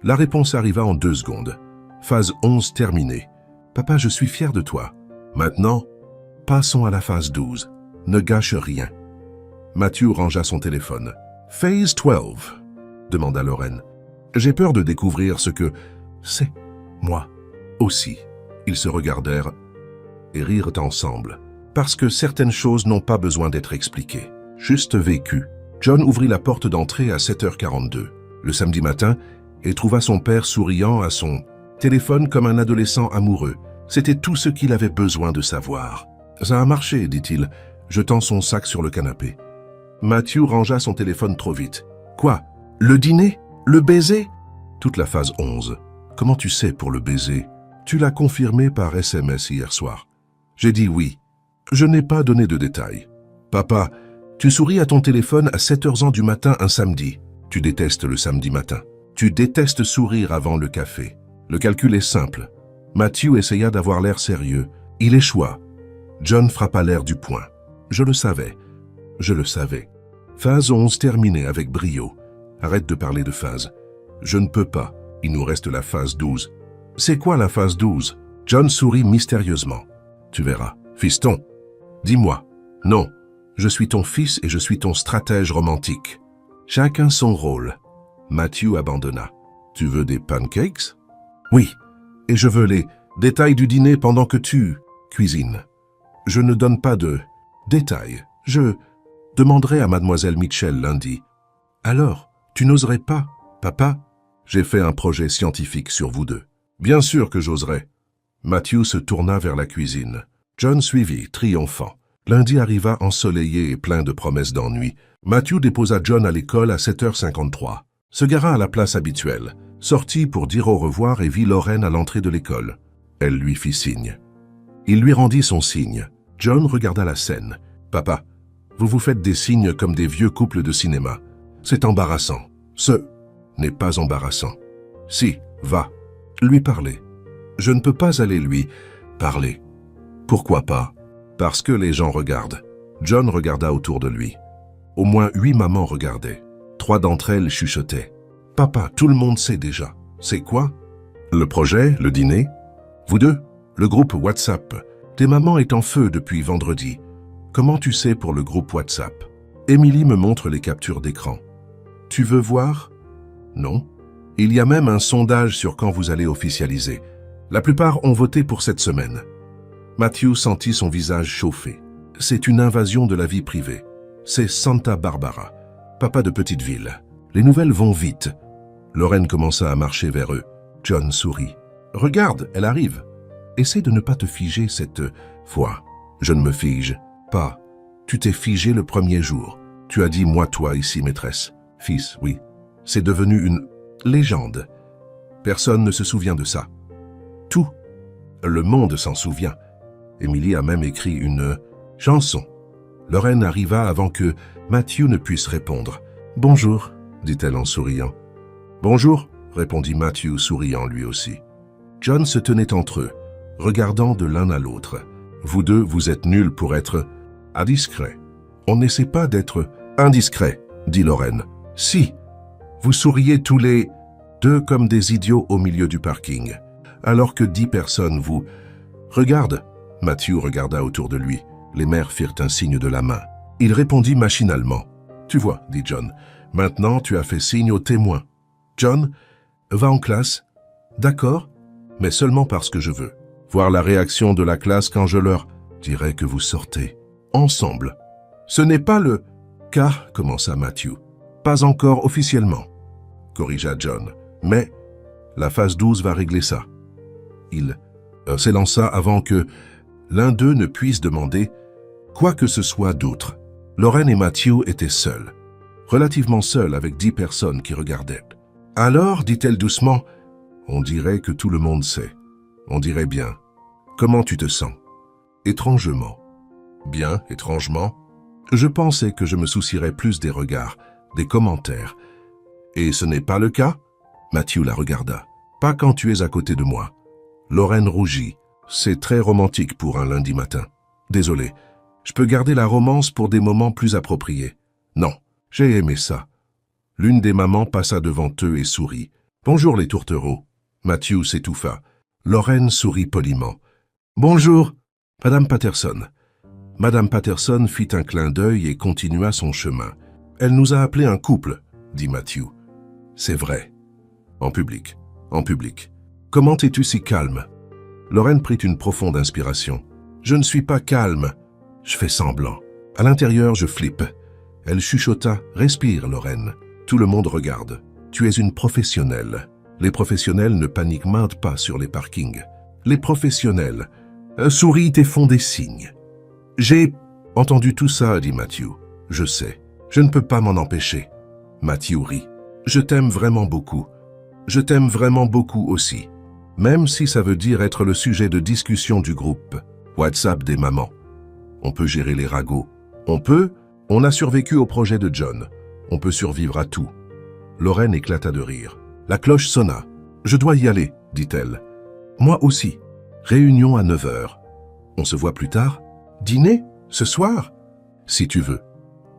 La réponse arriva en 2 secondes. Phase 11 terminée. « Papa, je suis fier de toi. Maintenant, passons à la phase 12. Ne gâche rien. » Matthew rangea son téléphone. « Phase 12 ?» demanda Lorraine. « J'ai peur de découvrir ce que c'est, moi aussi. » Ils se regardèrent et rirent ensemble. Parce que certaines choses n'ont pas besoin d'être expliquées. Juste vécues. John ouvrit la porte d'entrée à 7h42, le samedi matin, et trouva son père souriant à son téléphone comme un adolescent amoureux. C'était tout ce qu'il avait besoin de savoir. « Ça a marché, dit-il, jetant son sac sur le canapé. Matthew rangea son téléphone trop vite. « Quoi? Le dîner? Le baiser ?» Toute la phase 11. « Comment tu sais pour le baiser? Tu l'as confirmé par SMS hier soir. » J'ai dit oui. Je n'ai pas donné de détails. « Papa, tu souris à ton téléphone à 7h du matin un samedi. Tu détestes le samedi matin. Tu détestes sourire avant le café. Le calcul est simple. » Matthew essaya d'avoir l'air sérieux. Il échoua. John frappa l'air du poing. Je le savais. Je le savais. Phase 11 terminée avec brio. Arrête de parler de phase. Je ne peux pas. Il nous reste la phase 12. C'est quoi la phase 12? John sourit mystérieusement. Tu verras. Fiston, dis-moi. Non. Je suis ton fils et je suis ton stratège romantique. Chacun son rôle. Matthew abandonna. Tu veux des pancakes? Oui. Et je veux les détails du dîner pendant que tu cuisines. Je ne donne pas de détails. Je demanderai à mademoiselle Mitchell lundi. Alors, tu n'oserais pas, papa? J'ai fait un projet scientifique sur vous deux. Bien sûr que j'oserais. Matthew se tourna vers la cuisine. John suivit, triomphant. Lundi arriva ensoleillé et plein de promesses d'ennui. Matthew déposa John à l'école à 7h53. Se gara à la place habituelle, sortit pour dire au revoir et vit Lorraine à l'entrée de l'école. Elle lui fit signe. Il lui rendit son signe. John regarda la scène. « Papa, vous vous faites des signes comme des vieux couples de cinéma. C'est embarrassant. Ce n'est pas embarrassant. Si, va, lui parler. Je ne peux pas aller lui parler. Pourquoi pas? Parce que les gens regardent. » John regarda autour de lui. Au moins 8 mamans regardaient. 3 d'entre elles chuchotaient. « Papa, tout le monde sait déjà. C'est quoi? Le projet, le dîner? Vous deux? Le groupe WhatsApp. Tes mamans est en feu depuis vendredi. Comment tu sais pour le groupe WhatsApp? Émilie me montre les captures d'écran. Tu veux voir? Non. Il y a même un sondage sur quand vous allez officialiser. La plupart ont voté pour cette semaine. Matthew sentit son visage chauffer. C'est une invasion de la vie privée. C'est Santa Barbara, papa de petite ville. Les nouvelles vont vite. Lorraine commença à marcher vers eux. John sourit. Regarde, elle arrive. Essaie de ne pas te figer cette fois. Je ne me fige pas. Tu t'es figé le premier jour. Tu as dit moi, toi, ici, maîtresse. Fils, oui. C'est devenu une légende. Personne ne se souvient de ça. Tout le monde s'en souvient. Émilie a même écrit une chanson. Lorraine arriva avant que Matthew ne puisse répondre. « Bonjour », dit-elle en souriant. « Bonjour », répondit Matthew souriant lui aussi. John se tenait entre eux, regardant de l'un à l'autre. « Vous deux, vous êtes nuls pour être indiscrets. »« On n'essaie pas d'être indiscret, » dit Lorraine. « Si, vous souriez tous les deux comme des idiots au milieu du parking, alors que 10 personnes vous regardent. » Matthew regarda autour de lui. Les mères firent un signe de la main. Il répondit machinalement. « Tu vois, » dit John, « maintenant tu as fait signe aux témoins. John, va en classe. D'accord, mais seulement parce que je veux. Voir la réaction de la classe quand je leur dirai que vous sortez. Ensemble. »« Ce n'est pas le cas, » commença Matthew. « Pas encore officiellement, » corrigea John. « Mais la phase 12 va régler ça. » Il s'élança avant que l'un d'eux ne puisse demander quoi que ce soit d'autre. Lorraine et Matthew étaient seuls, relativement seuls avec 10 personnes qui regardaient. « Alors, dit-elle doucement, on dirait que tout le monde sait. On dirait bien. Comment tu te sens? » Étrangement. Bien, étrangement. Je pensais que je me soucierais plus des regards, des commentaires. Et ce n'est pas le cas? Matthew la regarda. Pas quand tu es à côté de moi. Lorraine rougit. C'est très romantique pour un lundi matin. Désolé. Je peux garder la romance pour des moments plus appropriés. Non, j'ai aimé ça. L'une des mamans passa devant eux et sourit. Bonjour les tourtereaux. Matthew s'étouffa. Lorraine sourit poliment. Bonjour, Madame Patterson. Madame Patterson fit un clin d'œil et continua son chemin. Elle nous a appelé un couple, dit Matthew. C'est vrai. En public, en public. Comment es-tu si calme? Lorraine prit une profonde inspiration. Je ne suis pas calme. Je fais semblant. À l'intérieur, je flippe. Elle chuchota. Respire, Lorraine. Tout le monde regarde. Tu es une professionnelle. Les professionnels ne paniquent pas sur les parkings. Les professionnels sourient et font des signes. J'ai entendu tout ça, dit Matthew. Je sais. Je ne peux pas m'en empêcher. Matthew rit. Je t'aime vraiment beaucoup. Je t'aime vraiment beaucoup aussi. Même si ça veut dire être le sujet de discussion du groupe. WhatsApp des mamans. On peut gérer les ragots. On a survécu au projet de John. On peut survivre à tout. Lorraine éclata de rire. La cloche sonna. Je dois y aller, dit-elle. Moi aussi. Réunion à 9h. On se voit plus tard? Dîner? Ce soir? Si tu veux.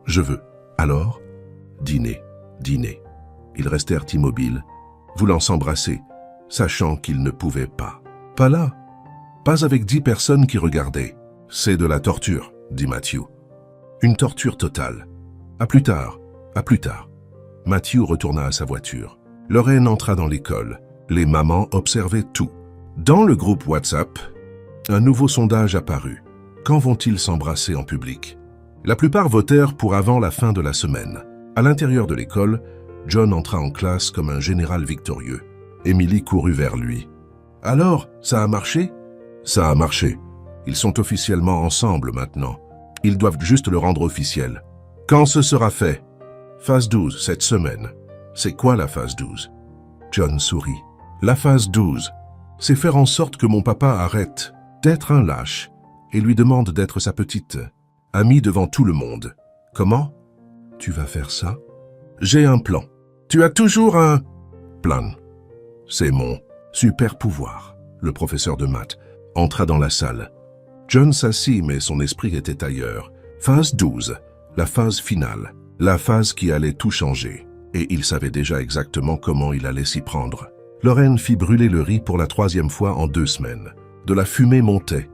Je veux. Alors? Dîner. Dîner. Ils restèrent immobiles, voulant s'embrasser, sachant qu'ils ne pouvaient pas. Pas là. Pas avec 10 personnes qui regardaient. C'est de la torture, dit Matthew. Une torture totale. À plus tard. À plus tard. Matthew retourna à sa voiture. Lorraine entra dans l'école. Les mamans observaient tout. Dans le groupe WhatsApp, un nouveau sondage apparut. Quand vont-ils s'embrasser en public? La plupart votèrent pour avant la fin de la semaine. À l'intérieur de l'école, John entra en classe comme un général victorieux. Émilie courut vers lui. « Alors, ça a marché ?»« Ça a marché. Ils sont officiellement ensemble maintenant. Ils doivent juste le rendre officiel. Quand ce sera fait? Phase 12, cette semaine. C'est quoi la phase 12 ?» John sourit. « La phase 12, c'est faire en sorte que mon papa arrête d'être un lâche et lui demande d'être sa petite amie devant tout le monde. Comment? Tu vas faire ça? J'ai un plan. Tu as toujours un plan. C'est mon super pouvoir. Le professeur de maths entra dans la salle. John s'assit, mais son esprit était ailleurs. Phase 12, la phase finale, la phase qui allait tout changer. Et il savait déjà exactement comment il allait s'y prendre. Lorraine fit brûler le riz pour la 3e fois en 2 semaines. De la fumée montait.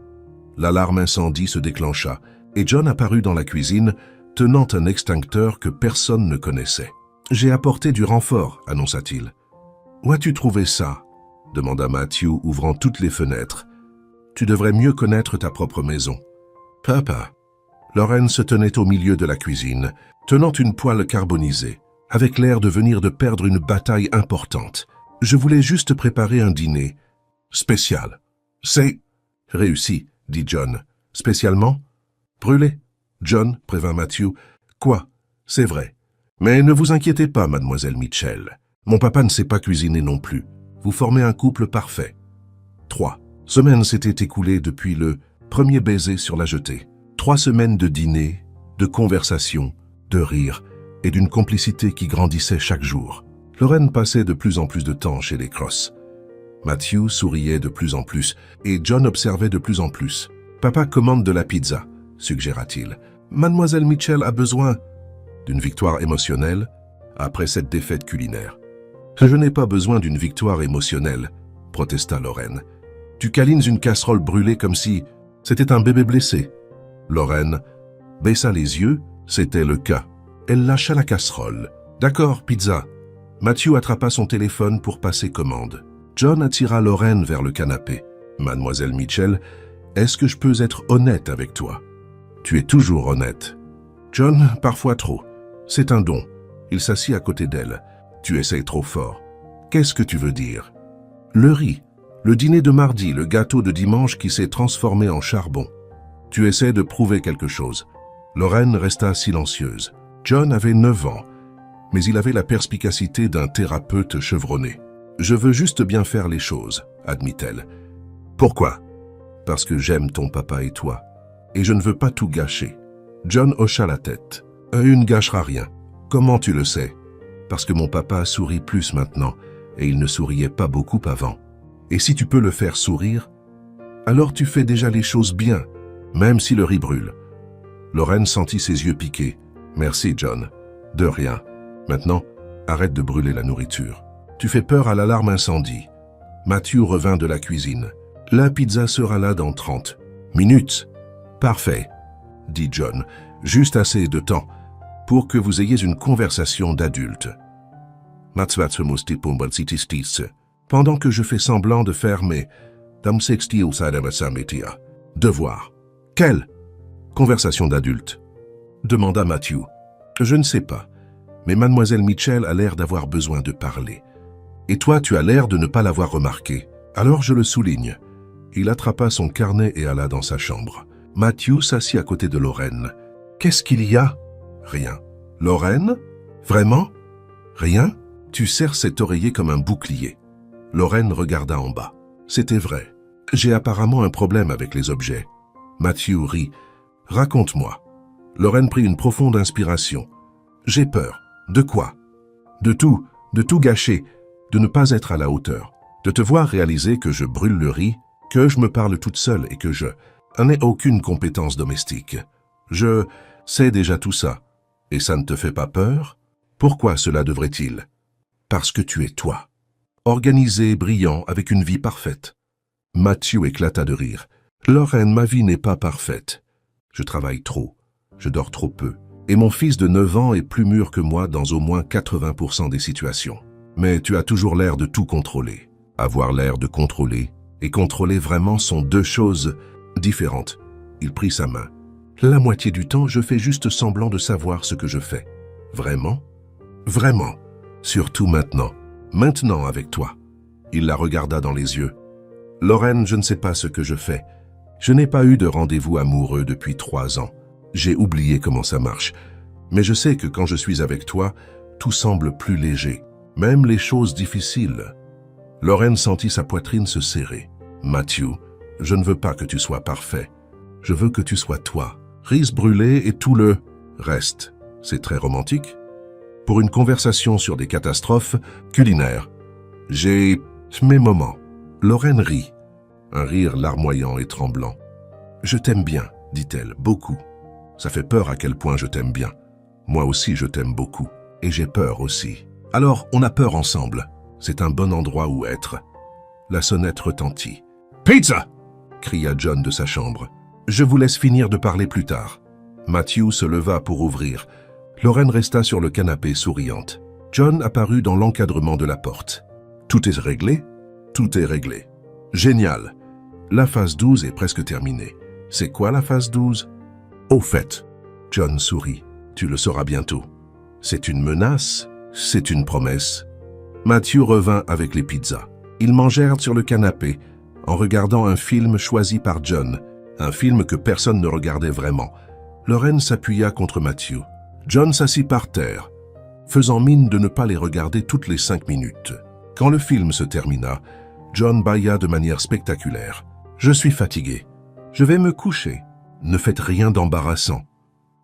L'alarme incendie se déclencha et John apparut dans la cuisine, tenant un extincteur que personne ne connaissait. « J'ai apporté du renfort », annonça-t-il. « Où as-tu trouvé ça ?» demanda Matthew, ouvrant toutes les fenêtres. « Tu devrais mieux connaître ta propre maison. »« Papa !» Lorraine se tenait au milieu de la cuisine, tenant une poêle carbonisée, avec l'air de venir de perdre une bataille importante. « Je voulais juste préparer un dîner. Spécial. »« C'est réussi, » dit John. « Spécialement? »« Brûlé. » John, prévint Matthew. « Quoi? C'est vrai. Mais ne vous inquiétez pas, mademoiselle Mitchell. Mon papa ne sait pas cuisiner non plus. Vous formez un couple parfait. » 3 semaines s'étaient écoulées depuis le premier baiser sur la jetée. 3 semaines de dîner, de conversation, de rire et d'une complicité qui grandissait chaque jour. Lorraine passait de plus en plus de temps chez les Cross. Matthew souriait de plus en plus et John observait de plus en plus. « Papa commande de la pizza », suggéra-t-il. « Mademoiselle Mitchell a besoin d'une victoire émotionnelle après cette défaite culinaire. »« Je n'ai pas besoin d'une victoire émotionnelle, » protesta Lorraine. « Tu câlines une casserole brûlée comme si c'était un bébé blessé. » Lorraine baissa les yeux, c'était le cas. Elle lâcha la casserole. « D'accord, pizza. » Matthew attrapa son téléphone pour passer commande. John attira Lorraine vers le canapé. « Mademoiselle Mitchell, est-ce que je peux être honnête avec toi? »« Tu es toujours honnête. »« John, parfois trop. C'est un don. » Il s'assit à côté d'elle. « Tu essayes trop fort. »« Qu'est-ce que tu veux dire? »« Le riz, le dîner de mardi, le gâteau de dimanche qui s'est transformé en charbon. Tu essaies de prouver quelque chose. » Lorraine resta silencieuse. John avait 9 ans, mais il avait la perspicacité d'un thérapeute chevronné. « Je veux juste bien faire les choses, » admit-elle. « Pourquoi? »« Parce que j'aime ton papa et toi, et je ne veux pas tout gâcher. » John hocha la tête. « Il ne gâchera rien. »« Comment tu le sais? »« Parce que mon papa sourit plus maintenant, et il ne souriait pas beaucoup avant. Et si tu peux le faire sourire, alors tu fais déjà les choses bien, même si le riz brûle. » Lorraine sentit ses yeux piquer. « Merci, John. De rien. Maintenant, arrête de brûler la nourriture. Tu fais peur à l'alarme incendie. » Matthew revint de la cuisine. « La pizza sera là dans 30 minutes. »« Parfait, » dit John. « Juste assez de temps pour que vous ayez une conversation d'adulte. » Pendant que je fais semblant de faire mes devoirs. « Quelle conversation d'adulte? » demanda Matthew. « Je ne sais pas, mais mademoiselle Mitchell a l'air d'avoir besoin de parler. Et toi, tu as l'air de ne pas l'avoir remarqué. Alors je le souligne. » Il attrapa son carnet et alla dans sa chambre. Matthew s'assit à côté de Lorraine. « Qu'est-ce qu'il y a? »« Rien. »« Lorraine? Vraiment? Rien? » Tu serres cet oreiller comme un bouclier. Lorraine regarda en bas. C'était vrai. J'ai apparemment un problème avec les objets. Matthew rit. Raconte-moi. Lorraine prit une profonde inspiration. J'ai peur. De quoi? De tout gâcher, de ne pas être à la hauteur, de te voir réaliser que je brûle le riz, que je me parle toute seule et que je n'ai aucune compétence domestique. Je sais déjà tout ça. Et ça ne te fait pas peur? Pourquoi cela devrait-il? Parce que tu es toi. Organisé, brillant, avec une vie parfaite. Matthew éclata de rire. Lorraine, ma vie n'est pas parfaite. Je travaille trop, je dors trop peu, et mon fils de 9 ans est plus mûr que moi dans au moins 80% des situations. Mais tu as toujours l'air de tout contrôler. Avoir l'air de contrôler et contrôler vraiment sont 2 choses différentes. Il prit sa main. La moitié du temps, je fais juste semblant de savoir ce que je fais. Vraiment? Vraiment. Surtout maintenant. Maintenant avec toi. Il la regarda dans les yeux. Lorraine, je ne sais pas ce que je fais. Je n'ai pas eu de rendez-vous amoureux depuis 3 ans. J'ai oublié comment ça marche. Mais je sais que quand je suis avec toi, tout semble plus léger. Même les choses difficiles. Lorraine sentit sa poitrine se serrer. Matthew, je ne veux pas que tu sois parfait. Je veux que tu sois toi. Riz brûlé et tout le reste. C'est très romantique. Pour une conversation sur des catastrophes culinaires, j'ai mes moments. Lorraine rit, un rire larmoyant et tremblant. Je t'aime bien, dit-elle, beaucoup. Ça fait peur à quel point je t'aime bien. Moi aussi je t'aime beaucoup. Et j'ai peur aussi. Alors on a peur ensemble. C'est un bon endroit où être. La sonnette retentit. Pizza! Cria John de sa chambre. Je vous laisse finir de parler plus tard. Matthew se leva pour ouvrir. Lorraine resta sur le canapé souriante. John apparut dans l'encadrement de la porte. Tout est réglé? Tout est réglé. Génial. La phase 12 est presque terminée. C'est quoi la phase 12? Au fait, John sourit. Tu le sauras bientôt. C'est une menace? C'est une promesse? Matthew revint avec les pizzas. Ils mangèrent sur le canapé, en regardant un film choisi par John, un film que personne ne regardait vraiment. Lorraine s'appuya contre Matthew. John s'assit par terre, faisant mine de ne pas les regarder toutes les 5 minutes. Quand le film se termina, John bâilla de manière spectaculaire. « Je suis fatigué. Je vais me coucher. Ne faites rien d'embarrassant.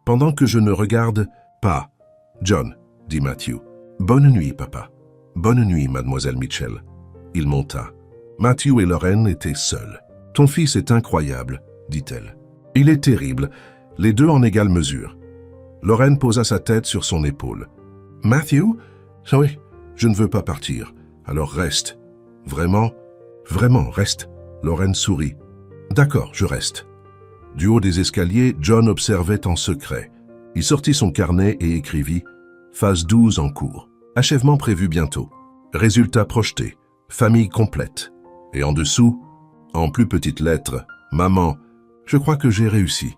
Pendant que je ne regarde pas. » « John, » dit Matthew. « Bonne nuit, papa. »« Bonne nuit, mademoiselle Mitchell. » Il monta. Matthew et Lorraine étaient seuls. « Ton fils est incroyable, » dit-elle. « Il est terrible, les deux en égale mesure. » Lorraine posa sa tête sur son épaule. « Matthew? Oui, je ne veux pas partir. Alors reste. »« Vraiment? Vraiment, reste. » Lorraine sourit. « D'accord, je reste. » Du haut des escaliers, John observait en secret. Il sortit son carnet et écrivit « Phase 12 en cours. Achèvement prévu bientôt. Résultat projeté. Famille complète. » Et en dessous, en plus petites lettres, « Maman, je crois que j'ai réussi. »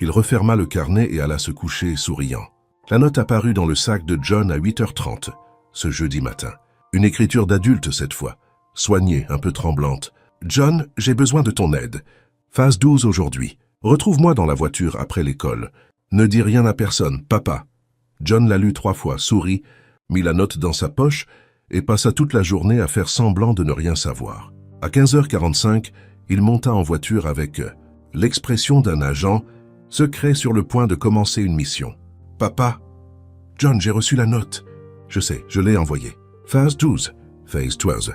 Il referma le carnet et alla se coucher souriant. La note apparut dans le sac de John à 8h30, ce jeudi matin. Une écriture d'adulte cette fois, soignée, un peu tremblante. « John, j'ai besoin de ton aide. Phase 12 aujourd'hui. Retrouve-moi dans la voiture après l'école. Ne dis rien à personne, papa. » John la lut 3 fois, sourit, mit la note dans sa poche et passa toute la journée à faire semblant de ne rien savoir. À 15h45, il monta en voiture avec l'expression d'un agent secret sur le point de commencer une mission. « Papa, John, j'ai reçu la note. »« Je sais, je l'ai envoyée. Phase 12. Phase 12. »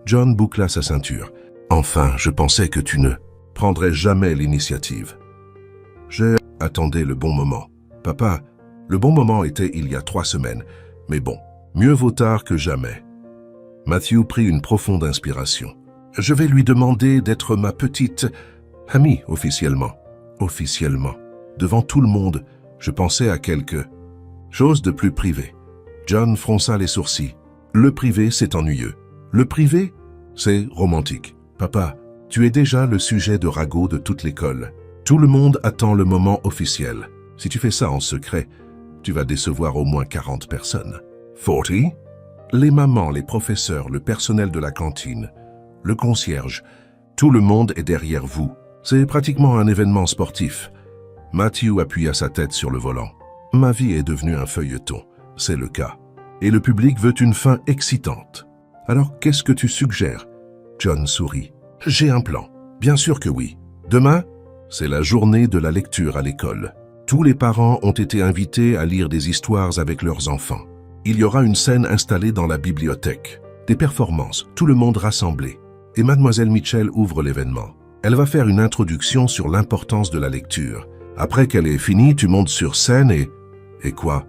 John boucla sa ceinture. « Enfin, je pensais que tu ne prendrais jamais l'initiative. » J'ai attendu le bon moment. Papa, le bon moment était il y a 3 semaines. Mais bon, mieux vaut tard que jamais. Matthew prit une profonde inspiration. « Je vais lui demander d'être ma petite amie officiellement. » Officiellement. Devant tout le monde, je pensais à quelque chose de plus privé. John fronça les sourcils. Le privé, c'est ennuyeux. Le privé, c'est romantique. Papa, tu es déjà le sujet de ragots de toute l'école. Tout le monde attend le moment officiel. Si tu fais ça en secret, tu vas décevoir au moins 40 personnes. 40? Les mamans, les professeurs, le personnel de la cantine, le concierge, tout le monde est derrière vous. C'est pratiquement un événement sportif. Matthew appuya sa tête sur le volant. Ma vie est devenue un feuilleton, c'est le cas. Et le public veut une fin excitante. Alors qu'est-ce que tu suggères? John sourit. J'ai un plan. Bien sûr que oui. Demain, c'est la journée de la lecture à l'école. Tous les parents ont été invités à lire des histoires avec leurs enfants. Il y aura une scène installée dans la bibliothèque. Des performances, tout le monde rassemblé. Et mademoiselle Mitchell ouvre l'événement. Elle va faire une introduction sur l'importance de la lecture. Après qu'elle ait fini, tu montes sur scène et... Et quoi?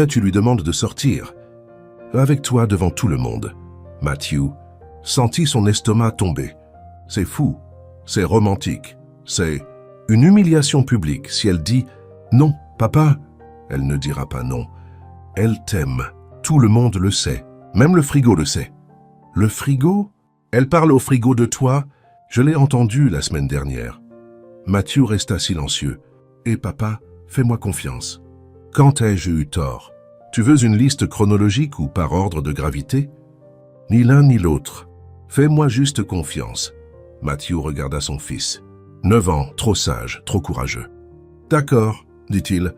Tu lui demandes de sortir. Avec toi devant tout le monde. Matthew sentit son estomac tomber. C'est fou, c'est romantique, c'est une humiliation publique. Si elle dit « Non, papa », elle ne dira pas non. Elle t'aime, tout le monde le sait, même le frigo le sait. Le frigo? Elle parle au frigo de toi? Je l'ai entendu la semaine dernière. Matthew resta silencieux. Et papa, fais-moi confiance. Quand ai-je eu tort? Tu veux une liste chronologique ou par ordre de gravité? Ni l'un ni l'autre. Fais-moi juste confiance. Matthew regarda son fils. 9 ans, trop sage, trop courageux. D'accord, dit-il.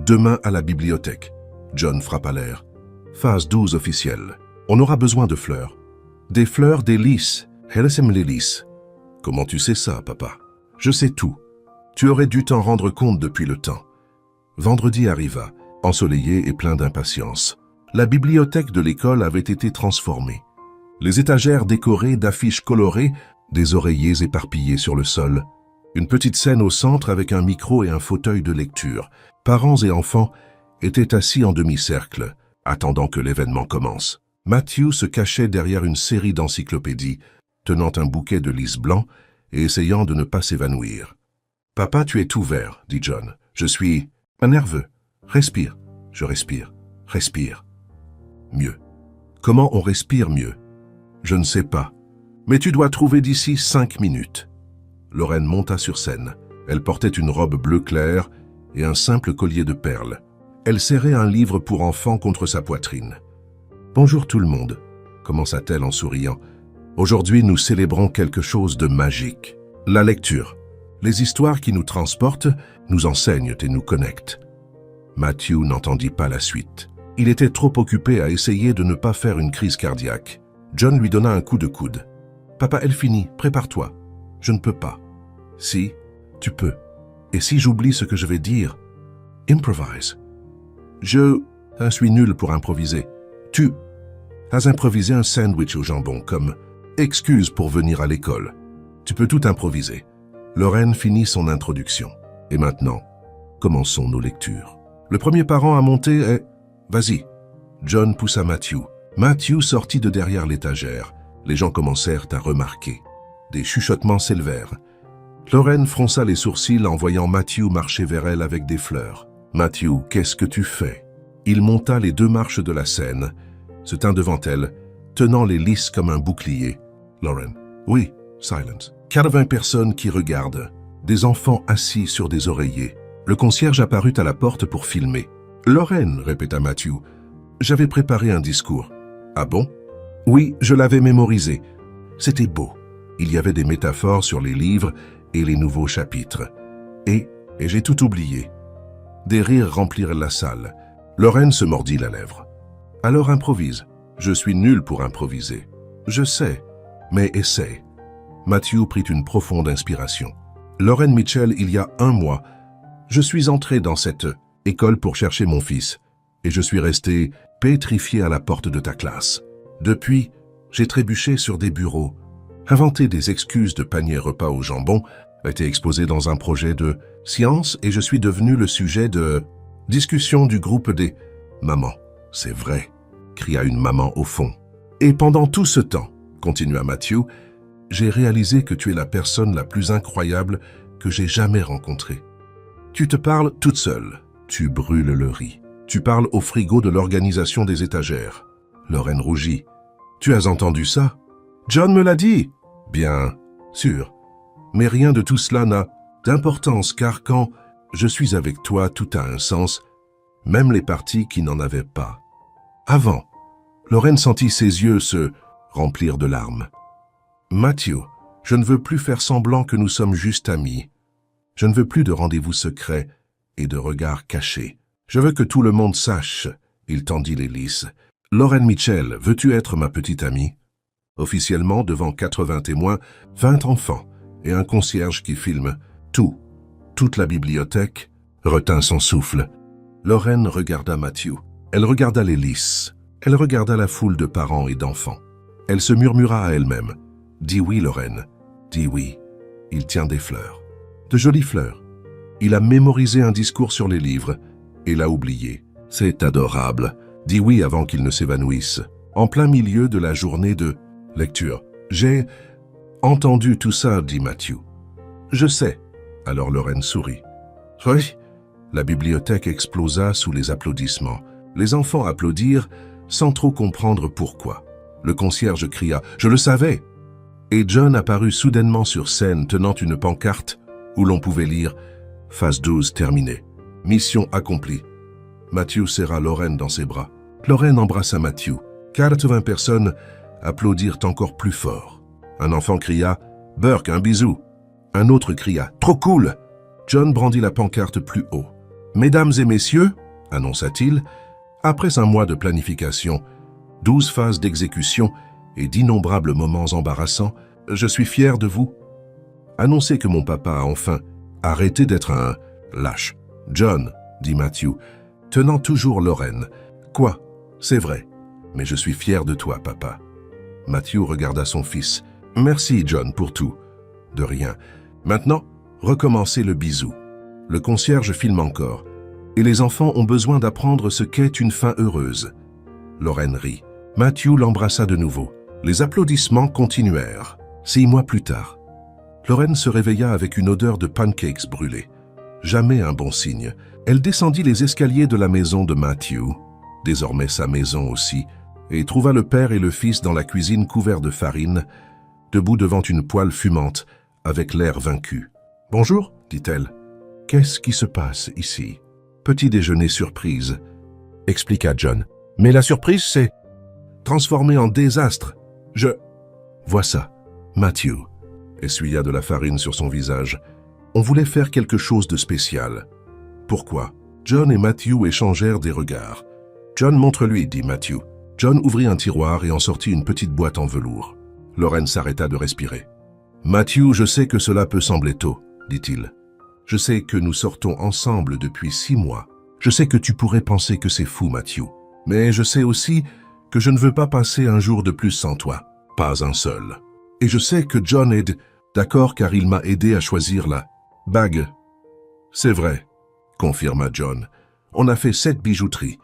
Demain à la bibliothèque. John frappa l'air. Phase 12 officielle. On aura besoin de fleurs. Des fleurs, des lys. Elles aiment les lys. Comment tu sais ça, papa? Je sais tout. Tu aurais dû t'en rendre compte depuis le temps. Vendredi arriva, ensoleillé et plein d'impatience. La bibliothèque de l'école avait été transformée. Les étagères décorées d'affiches colorées, des oreillers éparpillés sur le sol. Une petite scène au centre avec un micro et un fauteuil de lecture. Parents et enfants étaient assis en demi-cercle, attendant que l'événement commence. Matthew se cachait derrière une série d'encyclopédies, tenant un bouquet de lys blanc et essayant de ne pas s'évanouir. « Papa, tu es tout vert, dit John. Je suis nerveux. Respire. Je respire. Respire. Mieux. Comment on respire mieux? Je ne sais pas. Mais tu dois trouver d'ici 5 minutes. Lorraine monta sur scène. Elle portait une robe bleu clair et un simple collier de perles. Elle serrait un livre pour enfants contre sa poitrine. « Bonjour tout le monde, commença-t-elle en souriant. Aujourd'hui, nous célébrons quelque chose de magique. La lecture. Les histoires qui nous transportent, nous enseignent et nous connectent. » Matthew n'entendit pas la suite. Il était trop occupé à essayer de ne pas faire une crise cardiaque. John lui donna un coup de coude. « Papa, elle finit, prépare-toi. »« Je ne peux pas. »« Si, tu peux. Et si j'oublie ce que je vais dire? Improvise. »« Je suis nul pour improviser. »« Tu as improvisé un sandwich au jambon comme excuse pour venir à l'école. Tu peux tout improviser. » Lorraine finit son introduction. Et maintenant, commençons nos lectures. Le premier parent à monter est « Vas-y ». John poussa Matthew. Matthew sortit de derrière l'étagère. Les gens commencèrent à remarquer. Des chuchotements s'élevèrent. Lorraine fronça les sourcils en voyant Matthew marcher vers elle avec des fleurs. « Matthew, qu'est-ce que tu fais ?» Il monta les 2 marches de la scène, se tint devant elle, tenant les lys comme un bouclier. Lorraine. « Oui, silence. » 80 personnes qui regardent. Des enfants assis sur des oreillers. Le concierge apparut à la porte pour filmer. « Lorraine, » répéta Matthew. « J'avais préparé un discours. »« Ah bon ?»« Oui, je l'avais mémorisé. C'était beau. Il y avait des métaphores sur les livres et les nouveaux chapitres. Et j'ai tout oublié. » Des rires remplirent la salle. Lorraine se mordit la lèvre. « Alors improvise. Je suis nul pour improviser. Je sais, mais essaie. » Matthew prit une profonde inspiration. « Lorraine Mitchell, il y a 1 mois, je suis entré dans cette école pour chercher mon fils, et je suis resté pétrifié à la porte de ta classe. Depuis, j'ai trébuché sur des bureaux, inventé des excuses de panier repas au jambon, été exposé dans un projet de science et je suis devenu le sujet de discussion du groupe des « Maman, c'est vrai », cria une maman au fond. « Et pendant tout ce temps, continua Matthew, j'ai réalisé que tu es la personne la plus incroyable que j'ai jamais rencontrée. Tu te parles toute seule, tu brûles le riz, tu parles au frigo de l'organisation des étagères. » Lorraine rougit. « Tu as entendu ça? John me l'a dit. » « Bien sûr. Mais rien de tout cela n'a d'importance car quand je suis avec toi, tout a un sens, même les parties qui n'en avaient pas. » Avant, Lorraine sentit ses yeux se remplir de larmes. « Matthew, je ne veux plus faire semblant que nous sommes juste amis. Je ne veux plus de rendez-vous secrets et de regards cachés. Je veux que tout le monde sache. » Il tendit les lys. « Lorraine Mitchell, veux-tu être ma petite amie? » Officiellement, devant 80 témoins, 20 enfants et un concierge qui filme. Toute la bibliothèque retint son souffle. Lorraine regarda Matthew. Elle regarda les lys. Elle regarda la foule de parents et d'enfants. Elle se murmura à elle-même. « Dis oui, Lorraine. Dis oui. Il tient des fleurs. De jolies fleurs. Il a mémorisé un discours sur les livres et l'a oublié. C'est adorable. Dis oui avant qu'il ne s'évanouisse. En plein milieu de la journée de lecture. J'ai entendu tout ça, dit Matthew. Je sais. Alors Lorraine sourit. Oui. La bibliothèque explosa sous les applaudissements. Les enfants applaudirent sans trop comprendre pourquoi. Le concierge cria « Je le savais !» Et John apparut soudainement sur scène tenant une pancarte où l'on pouvait lire « Phase 12 terminée. Mission accomplie. » Matthew serra Lorraine dans ses bras. Lorraine embrassa Matthew. 80 personnes applaudirent encore plus fort. Un enfant cria « Burke, un bisou !» Un autre cria « Trop cool !» John brandit la pancarte plus haut. « Mesdames et messieurs, annonça-t-il, après un mois de planification, 12 phases d'exécution et d'innombrables moments embarrassants, je suis fier de vous. Annoncez que mon papa a enfin Arrêtez d'être un lâche. John, dit Matthew, tenant toujours Lorraine. Quoi? C'est vrai. Mais je suis fier de toi, papa. Matthew regarda son fils. Merci, John, pour tout. De rien. Maintenant, recommencez le bisou. Le concierge filme encore. Et les enfants ont besoin d'apprendre ce qu'est une fin heureuse. Lorraine rit. Matthew l'embrassa de nouveau. Les applaudissements continuèrent. 6 mois plus tard, Lorraine se réveilla avec une odeur de pancakes brûlés. Jamais un bon signe. Elle descendit les escaliers de la maison de Matthew, désormais sa maison aussi, et trouva le père et le fils dans la cuisine couverts de farine, debout devant une poêle fumante, avec l'air vaincu. « Bonjour, dit-elle. Qu'est-ce qui se passe ici? Petit déjeuner surprise, expliqua John. Mais la surprise, c'est transformé en désastre. Vois ça. Matthew essuya de la farine sur son visage. On voulait faire quelque chose de spécial. Pourquoi? John et Matthew échangèrent des regards. John, montre-lui, dit Matthew. John ouvrit un tiroir et en sortit une petite boîte en velours. Lorraine s'arrêta de respirer. Matthew, je sais que cela peut sembler tôt, dit-il. Je sais que nous sortons ensemble depuis 6 mois. Je sais que tu pourrais penser que c'est fou, Matthew. Mais je sais aussi que je ne veux pas passer un jour de plus sans toi. Pas un seul. Et je sais que John est d'accord car il m'a aidé à choisir la bague. C'est vrai, confirma John. On a fait 7 bijouteries.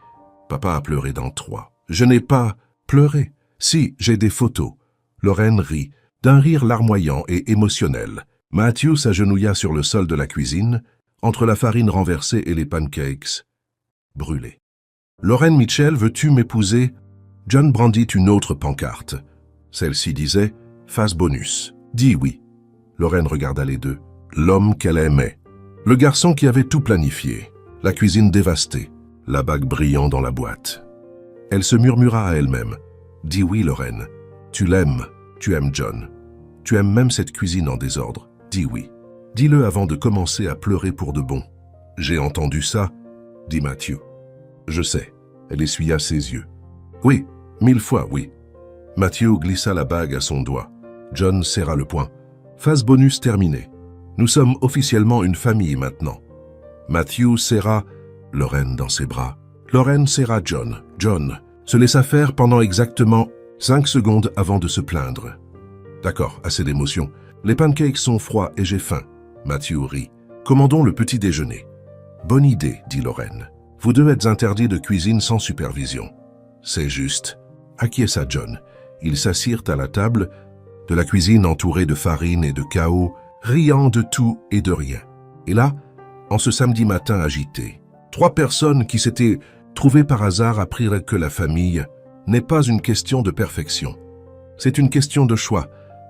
Papa a pleuré dans 3. Je n'ai pas pleuré. Si, j'ai des photos. Lorraine rit, d'un rire larmoyant et émotionnel. Matthew s'agenouilla sur le sol de la cuisine, entre la farine renversée et les pancakes brûlés. Lorraine Mitchell, veux-tu m'épouser? John brandit une autre pancarte. Celle-ci disait « Face bonus ». Dis oui. Lorraine regarda les deux. L'homme qu'elle aimait. Le garçon qui avait tout planifié. La cuisine dévastée. La bague brillant dans la boîte. Elle se murmura à elle-même. Dis oui, Lorraine. Tu l'aimes. Tu aimes John. Tu aimes même cette cuisine en désordre. Dis oui. Dis-le avant de commencer à pleurer pour de bon. J'ai entendu ça, dit Matthew. Je sais. Elle essuya ses yeux. Oui, 1000 fois, oui. Matthew glissa la bague à son doigt. John serra le poing. Phase bonus terminée. Nous sommes officiellement une famille maintenant. Matthew serra Lorraine dans ses bras. Lorraine serra John. John se laissa faire pendant exactement 5 secondes avant de se plaindre. D'accord, assez d'émotion. Les pancakes sont froids et j'ai faim. Matthew rit. Commandons le petit déjeuner. Bonne idée, dit Lorraine. Vous deux êtes interdits de cuisine sans supervision. C'est juste. Acquiesça John. Ils s'assirent à la table, de la cuisine entourée de farine et de chaos, riant de tout et de rien. Et là, en ce samedi matin agité, 3 personnes qui s'étaient trouvées par hasard apprirent que la famille n'est pas une question de perfection. C'est une question de choix,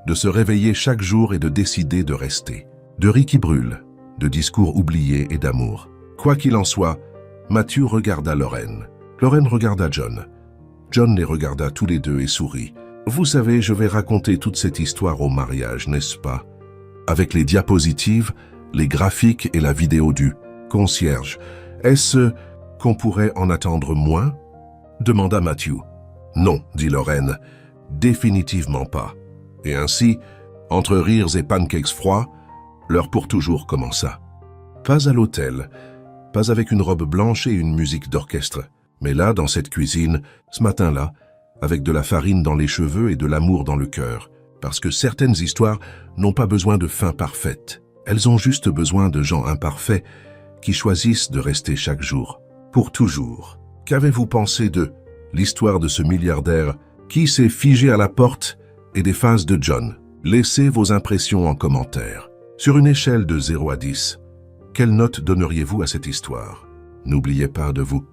de se réveiller chaque jour et de décider de rester. De riz qui brûle, de discours oubliés et d'amour. Quoi qu'il en soit, Matthew regarda Lorraine. Lorraine regarda John. John les regarda tous les deux et sourit. Vous savez, je vais raconter toute cette histoire au mariage, n'est-ce pas? Avec les diapositives, les graphiques et la vidéo du concierge. Est-ce qu'on pourrait en attendre moins? Demanda Matthew. Non, dit Lorraine, définitivement pas. Et ainsi, entre rires et pancakes froids, l'heure pour toujours commença. Pas à l'hôtel, pas avec une robe blanche et une musique d'orchestre, mais là, dans cette cuisine, ce matin-là, avec de la farine dans les cheveux et de l'amour dans le cœur, parce que certaines histoires n'ont pas besoin de fin parfaite. Elles ont juste besoin de gens imparfaits qui choisissent de rester chaque jour, pour toujours. Qu'avez-vous pensé de l'histoire de ce milliardaire qui s'est figé à la porte et des phases de John? Laissez vos impressions en commentaire. Sur une échelle de 0 à 10, quelle note donneriez-vous à cette histoire? N'oubliez pas de vous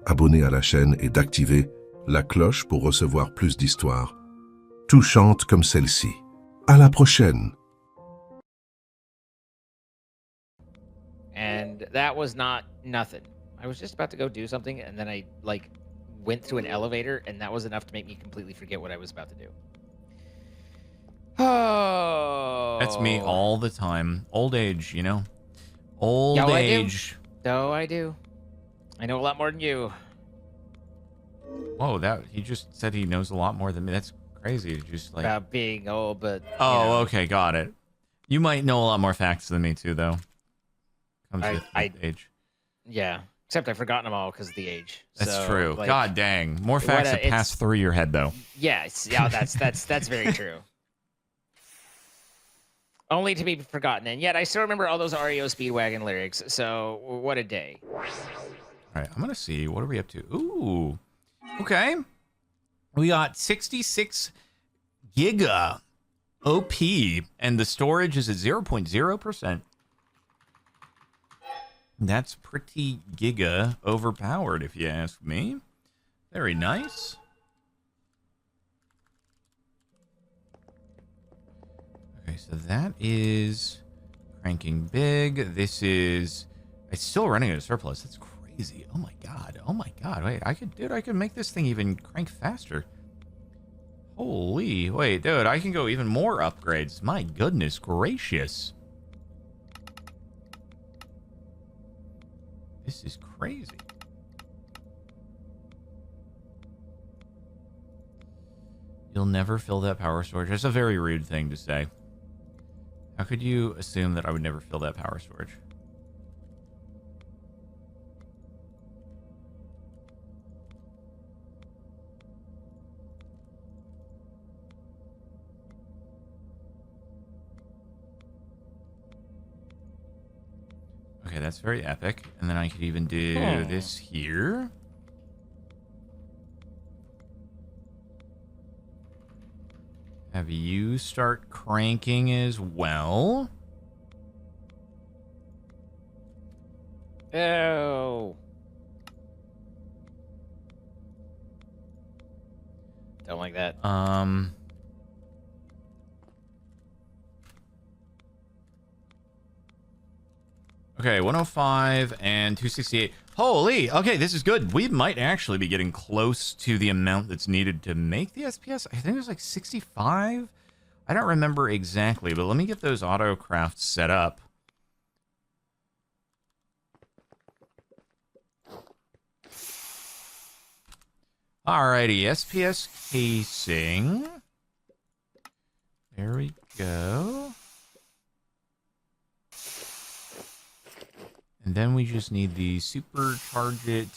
abonner à la chaîne et d'activer la cloche pour recevoir plus d'histoires touchantes comme celle-ci. À la prochaine! And that was not nothing. I was just about to go do something, and then I, went to an elevator, and that was enough to make me completely forget what I was about to do. Oh. That's me all the time. Old age, you know? Old age. I do. I know a lot more than you. Whoa, he just said he knows a lot more than me. That's crazy. Just like about being old, but okay, got it. You might know a lot more facts than me too, though. Comes with age. Yeah. Except I've forgotten them all because of the age. That's So, true. like, God dang. More facts that pass through your head, though. Yes. Yeah, that's very true. Only to be forgotten. And yet I still remember all those REO Speedwagon lyrics. So what a day. All right, I'm going to see. What are we up to? Ooh. Okay. We got 66 giga OP, and the storage is at 0.0%. That's pretty giga overpowered, if you ask me. Very nice. Okay, so that is cranking big. This is... It's still running at a surplus. That's crazy. Oh my god. Oh my god. Wait, I could make this thing even crank faster. Holy... Wait, dude, I can go even more upgrades. My goodness gracious. This is crazy. You'll never fill that power storage. That's a very rude thing to say. How could you assume that I would never fill that power storage? Okay, that's very epic. And then I could even do this here. Have you start cranking as well? Oh. Don't like that. Okay, 105 and 268. Holy, okay, this is good. We might actually be getting close to the amount that's needed to make the SPS. I think it was like 65. I don't remember exactly, but let me get those auto crafts set up. Alrighty, SPS casing. There we go. And then we just need the supercharge it